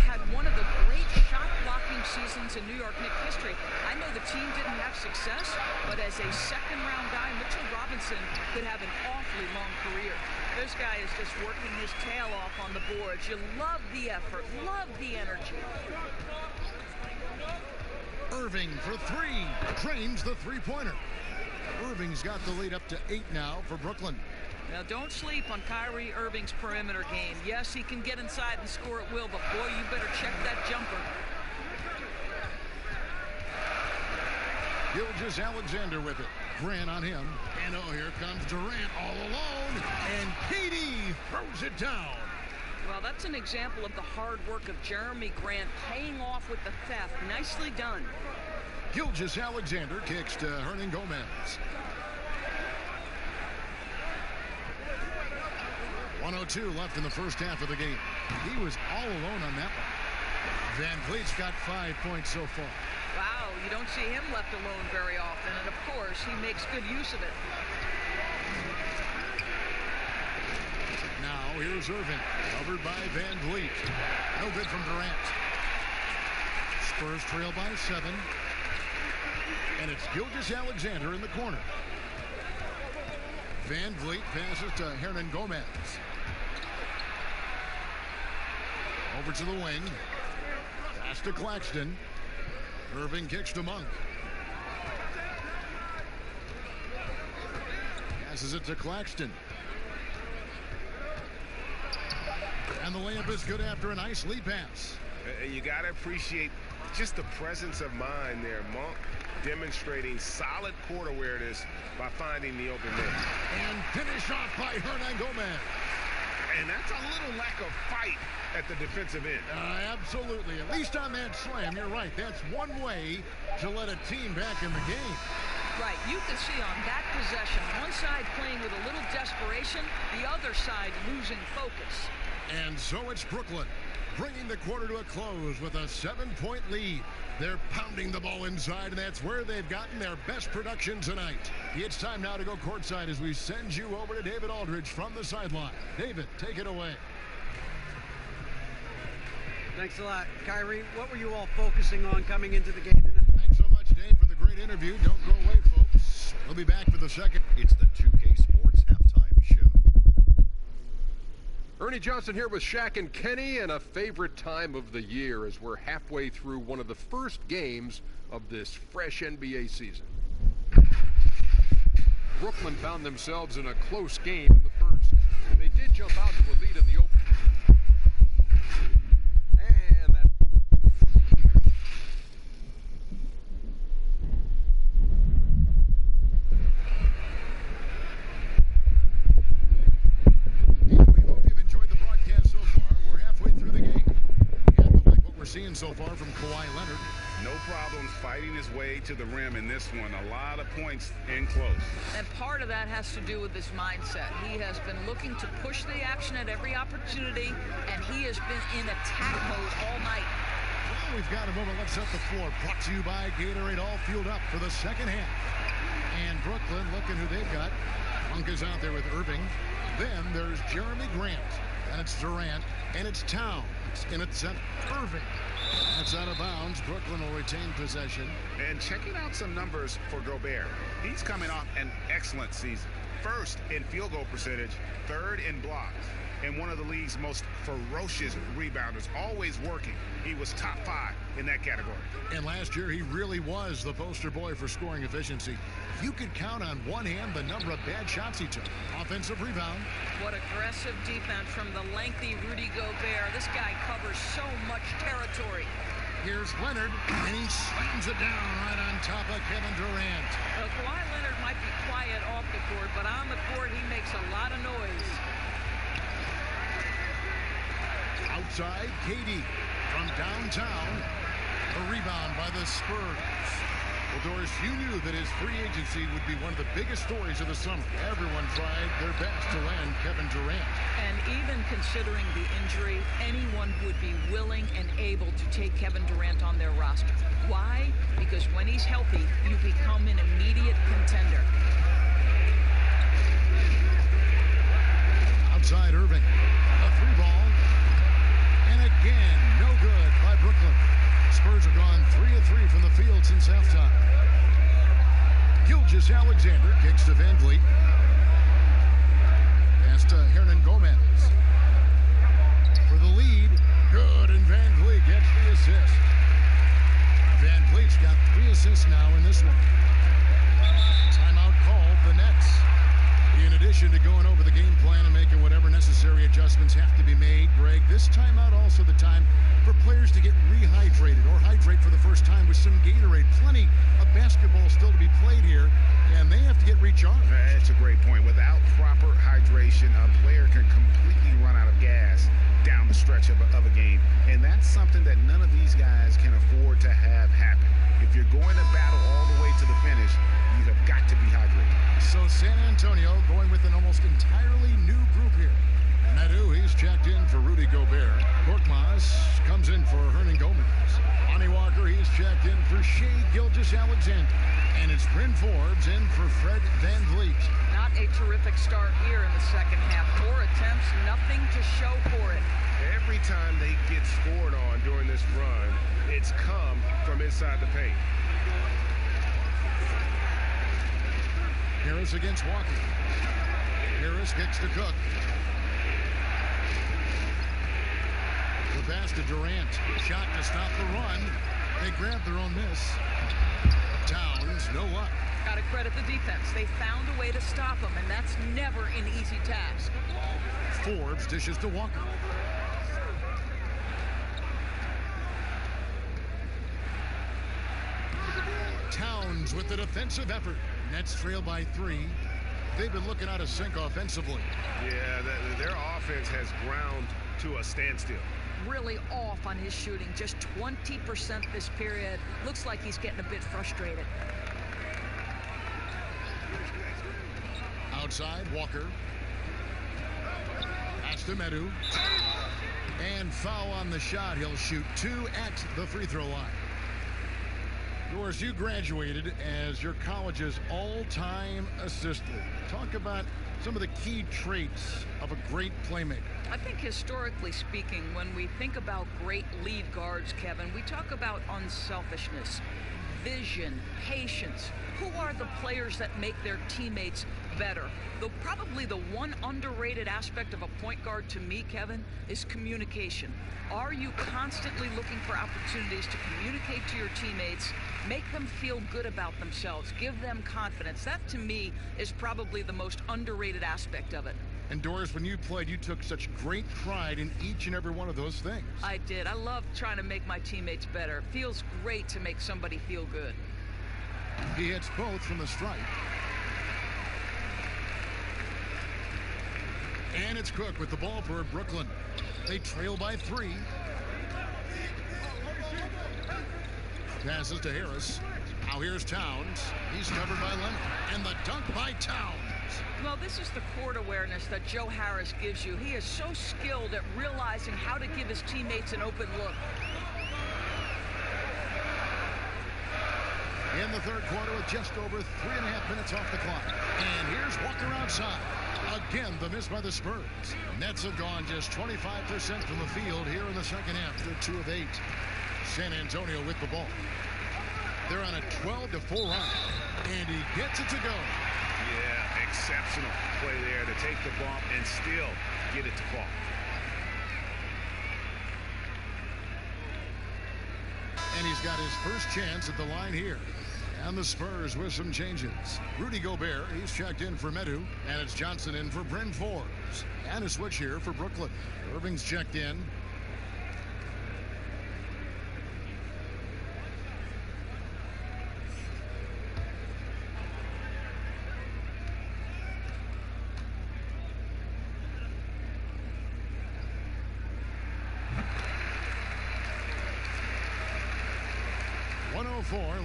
had one of the great shot-blocking seasons in New York Knicks history. I know the team didn't have success, but as a second-round guy, Mitchell Robinson could have an awfully long career. This guy is just working his tail off on the boards. You love the effort, love the energy.
Irving for three. Drains the three-pointer. Irving's got the lead up to 8 now for Brooklyn.
Now, don't sleep on Kyrie Irving's perimeter game. Yes, he can get inside and score at will, but boy, you better check that jumper.
Gilgeous-Alexander with it. Grant on him. And oh, here comes Durant all alone. And KD throws it down.
Well, that's an example of the hard work of Jeremy Grant paying off with the theft. Nicely done.
Gilgeous-Alexander kicks to Hernangomez. 1:02 left in the first half of the game. He was all alone on that one. Van Vliet's got 5 points so far.
Wow, you don't see him left alone very often, and of course, he makes good use of it.
Now, here's Irving, covered by Van Vliet. No good from Durant. Spurs trail by 7. And it's Gilgeous-Alexander in the corner. Van Vliet passes to Hernangomez. Over to the wing. Pass to Claxton. Irving kicks to Monk. Passes it to Claxton. And the layup is good after a nice lead pass.
You got to appreciate just the presence of mind there. Monk demonstrating solid court awareness by finding the open man.
And finish off by Hernangomez.
And that's a little lack of fight at the defensive end.
Absolutely. At least on that slam, you're right. That's one way to let a team back in the game.
Right. You can see on that possession, one side playing with a little desperation, the other side losing focus.
And so it's Brooklyn bringing the quarter to a close with a 7-point lead. They're pounding the ball inside, and that's where they've gotten their best production tonight. It's time now to go courtside as we send you over to David Aldridge from the sideline. David, take it away.
Thanks a lot. Kyrie, what were you all focusing on coming into the game tonight?
Thanks so much, Dave, for the great interview. Don't go away, folks. We'll be back for the second.
It's the 2K Sports Halftime Show.
Ernie Johnson here with Shaq and Kenny, and a favorite time of the year as we're halfway through one of the first games of this fresh NBA season. Brooklyn found themselves in a close game in the first. They did jump out to a lead in the open. And that...
Seeing so far from Kawhi Leonard.
No problems fighting his way to the rim in this one. A lot of points in close.
And part of that has to do with his mindset. He has been looking to push the action at every opportunity, and he has been in attack mode all night.
Well, we've got a moment. Let's set the floor. Brought to you by Gatorade, all fueled up for the second half. And Brooklyn, looking who they've got. Monk is out there with Irving. Then there's Jeremy Grant. And it's Durant. And it's Towns in its center. Irving. That's out of bounds. Brooklyn will retain possession.
And checking out some numbers for Gobert. He's coming off an excellent season. first in field goal percentage, third in blocks, and one of the league's most ferocious rebounders, always working. He was top 5 in that category.
And last year, he really was the poster boy for scoring efficiency. You could count on one hand the number of bad shots he took. Offensive rebound.
What aggressive defense from the lengthy Rudy Gobert. This guy covers so much territory.
Here's Leonard, and he slams it down right on top of Kevin Durant.
Well, Kawhi Leonard might be quiet off the court, but on the court, he makes a lot of noise.
Outside, Katie from downtown. A rebound by the Spurs. Well, Doris, you knew that his free agency would be one of the biggest stories of the summer. Everyone tried their best to land Kevin Durant.
And even considering the injury, anyone would be willing and able to take Kevin Durant on their roster. Why? Because when he's healthy, you become an immediate contender.
Outside Irving. A 3-ball. And again, no good by Brooklyn. Spurs have gone 3 of 3 from the field since halftime. Gilgeous-Alexander kicks to Van Vliet. Pass to Hernan Gomez. For the lead. Good, and Van Vliet gets the assist. Van Vliet's got 3 assists now in this one. Timeout called, the Nets. In addition to going over the game plan and making whatever necessary adjustments have to be made, Greg, this timeout also the time for players to get rehydrated or hydrate for the first time with some Gatorade. Plenty of basketball still to be played here, and they have to get recharged.
That's a great point. Without proper hydration, a player can completely run out of gas down the stretch of a game, and that's something that none of these guys can afford to have happen. If you're going to battle all the way to the finish, you have got to be hydrated.
So San Antonio going with an almost entirely new group here. Nadu, he's checked in for Rudy Gobert. Korkmaz comes in for Hernan Gomez. Lonnie Walker, he's checked in for Shai Gilgeous-Alexander. And it's Bryn Forbes in for Fred Van Vliet.
Not a terrific start here in the second half. 4 attempts, nothing to show for it.
Every time they get scored on during this run, it's come from inside the paint.
Harris against Walker. Harris kicks to Cook. The pass to Durant. Shot to stop the run. They grab their own miss. Towns, no luck.
Got to credit the defense. They found a way to stop him, and that's never an easy task.
Forbes dishes to Walker. Towns with the defensive effort. Nets trail by 3. They've been looking out of sync offensively.
Yeah, their offense has ground to a standstill.
Really off on his shooting. Just 20% this period. Looks like he's getting a bit frustrated.
Outside, Walker. Pass to Medu. And foul on the shot. He'll shoot 2 at the free throw line. Doris, you graduated as your college's all-time assist leader. Talk about some of the key traits of a great playmaker.
I think historically speaking, when we think about great lead guards, Kevin, we talk about unselfishness, vision, patience. Who are the players that make their teammates better? Though probably the one underrated aspect of a point guard to me, Kevin, is communication. Are you constantly looking for opportunities to communicate to your teammates, make them feel good about themselves, give them confidence? That, to me, is probably the most underrated aspect of it.
And Doris, when you played, you took such great pride in each and every one of those things.
I did. I love trying to make my teammates better. It feels great to make somebody feel good.
He hits both from the stripe. And it's Cook with the ball for Brooklyn. They trail by 3. Passes to Harris. Now here's Towns. He's covered by Leonard. And the dunk by Towns.
Well, this is the court awareness that Joe Harris gives you. He is so skilled at realizing how to give his teammates an open look.
In the third quarter with just over 3.5 minutes off the clock. And here's Walker outside. Again, the miss by the Spurs. Nets have gone just 25% from the field here in the second half. They're 2 of 8. San Antonio with the ball. They're on a 12-4 run. And he gets it to go.
Yeah, exceptional play there to take the bump and still get it to fall.
And he's got his first chance at the line here. And the Spurs with some changes. Rudy Gobert, he's checked in for Medu. And it's Johnson in for Bryn Forbes. And a switch here for Brooklyn. Irving's checked in.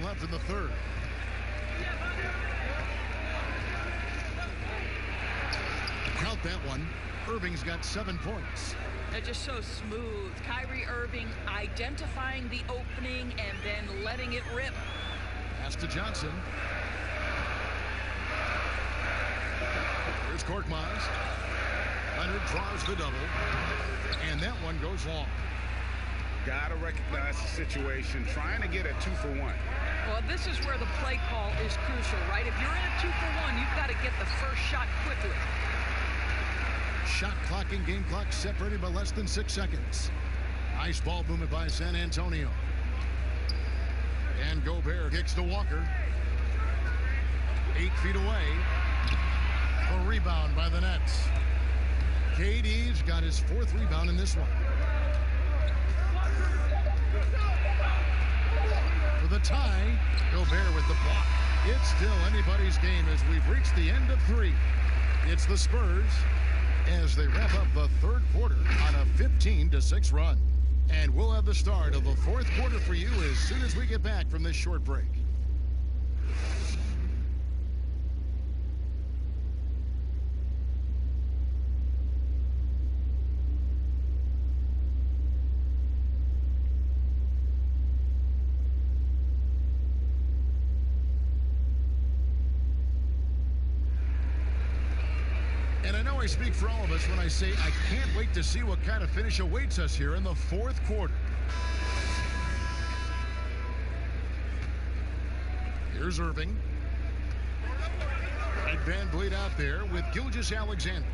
Left in the third. Count that one. Irving's got 7 points.
They're just so smooth. Kyrie Irving identifying the opening and then letting it rip.
Pass to Johnson. Here's Korkmaz. Leonard draws the double. And that one goes long.
Got to recognize the situation, trying to get a 2-for-1.
Well, this is where the play call is crucial, right? If you're in a 2-for-1, you've got to get the first shot quickly.
Shot clock and game clock separated by less than 6 seconds. Nice ball movement by San Antonio. And Gobert kicks to Walker. 8 feet away. A rebound by the Nets. KD's got his 4th rebound in this one. For the tie, Gobert with the block. It's still anybody's game as we've reached the end of 3. It's the Spurs as they wrap up the 3rd quarter on a 15-6 run. And we'll have the start of the 4th quarter for you as soon as we get back from this short break. I speak for all of us when I say I can't wait to see what kind of finish awaits us here in the 4th quarter. Here's Irving. And Van Vliet out there with Gilgeous-Alexander.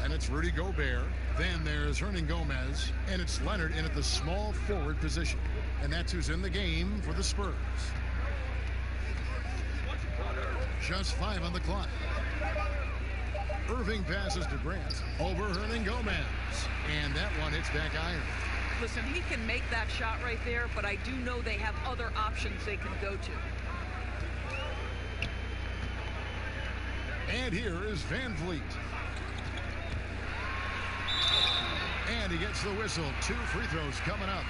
And it's Rudy Gobert. Then there's Hernangomez. And it's Leonard in at the small forward position. And that's who's in the game for the Spurs. Just 5 on the clock. Irving passes to Grant over Hernangomez. And that one hits back iron.
Listen, he can make that shot right there, but I do know they have other options they can go to.
And here is Van Vliet. And he gets the whistle. 2 free throws coming up.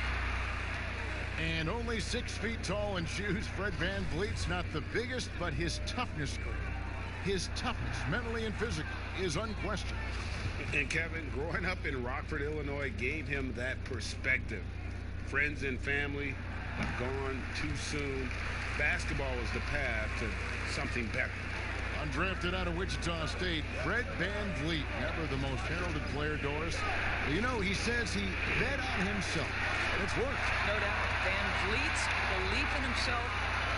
And only 6 feet tall in shoes. Fred Van Vliet's not the biggest, but his toughness, his toughness, mentally and physically, is unquestioned.
And Kevin, growing up in Rockford, Illinois, gave him that perspective. Friends and family have gone too soon. Basketball was the path to something better.
Undrafted out of Wichita State, Fred Van Vliet, never the most heralded player, Doris. Well, you know, he says he bet on himself, and it's worked.
No doubt. Van Vliet's belief in himself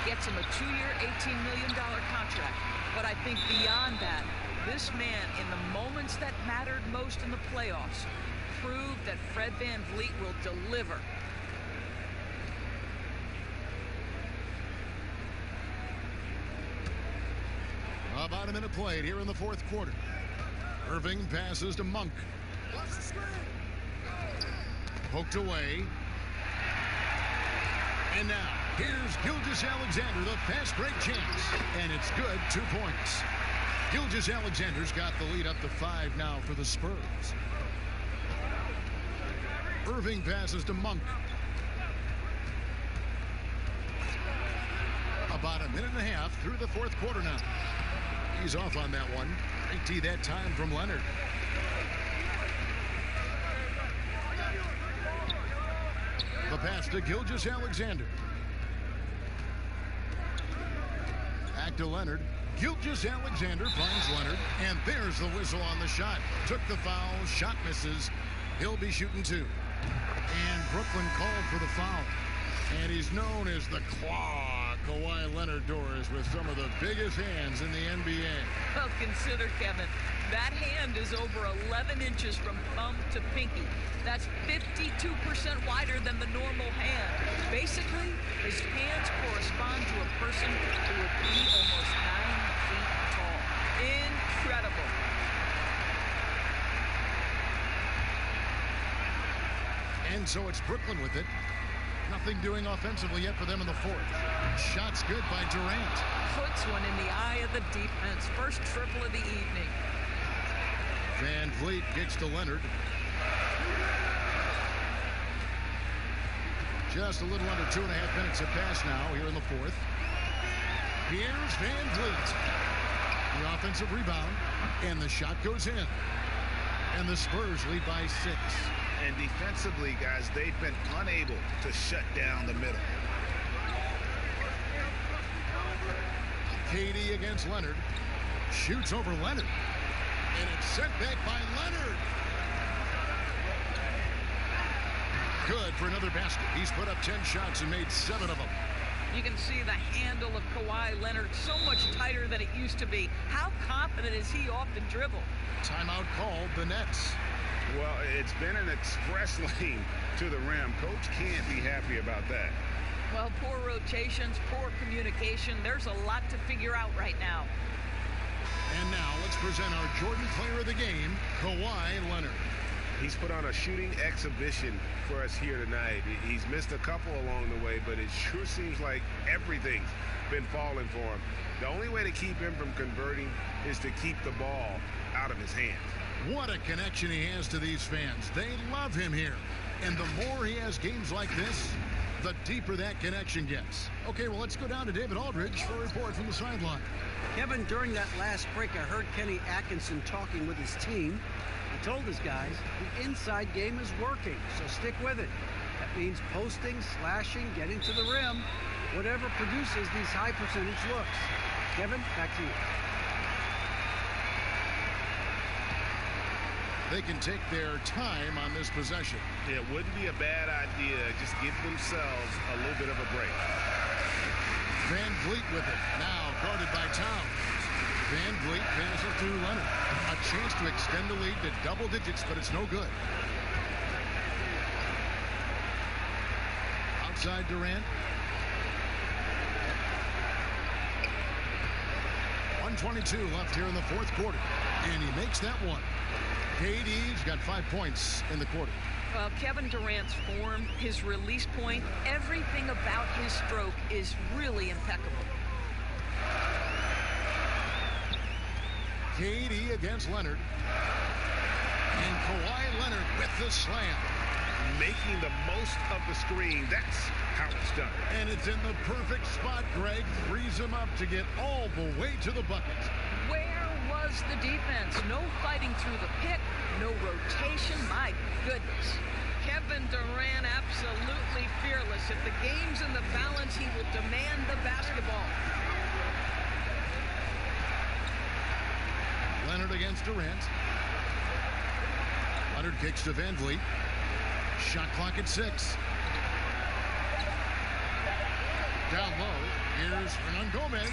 gets him a 2-year, $18 million contract. But I think beyond that, this man, in the moments that mattered most in the playoffs, proved that Fred Van Vliet will deliver.
About a minute played here in the 4th quarter. Irving passes to Monk. Poked away. And now, here's Gilgeous-Alexander, the fast break chance. And it's good, 2 points. Gilgeous-Alexander's got the lead up to 5 now for the Spurs. Irving passes to Monk. About a minute and a half through the 4th quarter now. He's off on that one. Great tee that time from Leonard. The pass to Gilgeous-Alexander. Back to Leonard. Gilgeous-Alexander finds Leonard. And there's the whistle on the shot. Took the foul. Shot misses. He'll be shooting 2. And Brooklyn called for the foul. And he's known as the Claw. Kawhi Leonard, Doris, with some of the biggest hands in the NBA.
Well, consider, Kevin. That hand is over 11 inches from thumb to pinky. That's 52% wider than the normal hand. Basically, his hands correspond to a person who would be almost 9 feet tall. Incredible.
And so it's Brooklyn with it. Nothing doing offensively yet for them in the fourth. Shot's good by Durant.
Puts one in the eye of the defense. First triple of the evening.
Van Vliet gets to Leonard. Just a little under 2.5 minutes have passed now here in the fourth. Here's Van Vliet. The offensive rebound. And the shot goes in. And the Spurs lead by 6.
And defensively, guys, they've been unable to shut down the middle.
KD against Leonard. Shoots over Leonard. And it's sent back by Leonard. Good for another basket. He's put up 10 shots and made 7 of them.
You can see the handle of Kawhi Leonard so much tighter than it used to be. How confident is he off the dribble?
Timeout called the Nets.
Well, it's been an express lane to the rim. Coach can't be happy about that.
Well, poor rotations, poor communication. There's a lot to figure out right now.
And now let's present our Jordan Player of the Game, Kawhi Leonard.
He's put on a shooting exhibition for us here tonight. He's missed a couple along the way, but it sure seems like everything's been falling for him. The only way to keep him from converting is to keep the ball out of his hands.
What a connection he has to these fans. They love him here. And the more he has games like this, the deeper that connection gets. Okay, well, let's go down to David Aldridge for a report from the sideline.
Kevin, during that last break, I heard Kenny Atkinson talking with his team. He told his guys the inside game is working, so stick with it. That means posting, slashing, getting to the rim, whatever produces these high percentage looks. Kevin, back to you.
They can take their time on this possession.
It wouldn't be a bad idea. Just give themselves a little bit of a break.
Van Vliet with it. Now guarded by Towns. Van Vliet passes to Leonard. A chance to extend the lead to double digits, but it's no good. Outside Durant. 1:22 left here in the fourth quarter. And he makes that one. KD's got 5 points in the quarter.
Kevin Durant's form, his release point, everything about his stroke is really impeccable.
KD against Leonard. And Kawhi Leonard with the slam.
Making the most of the screen. That's how it's done.
And it's in the perfect spot. Greg frees him up to get all the way to the bucket.
Where was the defense? No fighting through the pick, no rotation. My goodness. Kevin Durant absolutely fearless. If the game's in the balance, he will demand the basketball.
Leonard against Durant. Leonard kicks to Van Vliet. Shot clock at 6. Down low. Here's Hernan Gomez.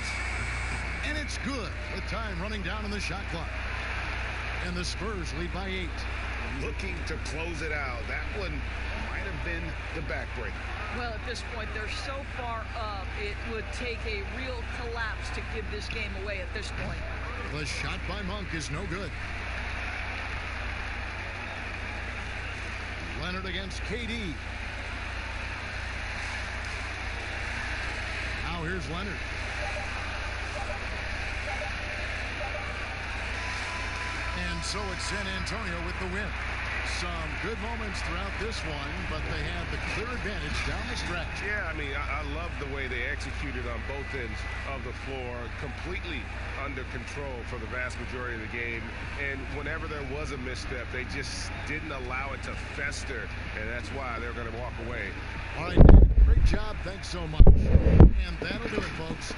And it's good with time running down on the shot clock. And the Spurs lead by 8.
Looking to close it out. That one might have been the backbreaker.
Well, at this point, they're so far up, it would take a real collapse to give this game away at this point.
The shot by Monk is no good. Leonard against KD. Now here's Leonard. And so it's San Antonio with the win. Some good moments throughout this one, but they had the clear advantage down the stretch.
Yeah, I mean, I love the way they executed on both ends of the floor. Completely under control for the vast majority of the game. And whenever there was a misstep, they just didn't allow it to fester. And that's why they're going to walk away.
All right, great job. Thanks so much. And that'll do it, folks.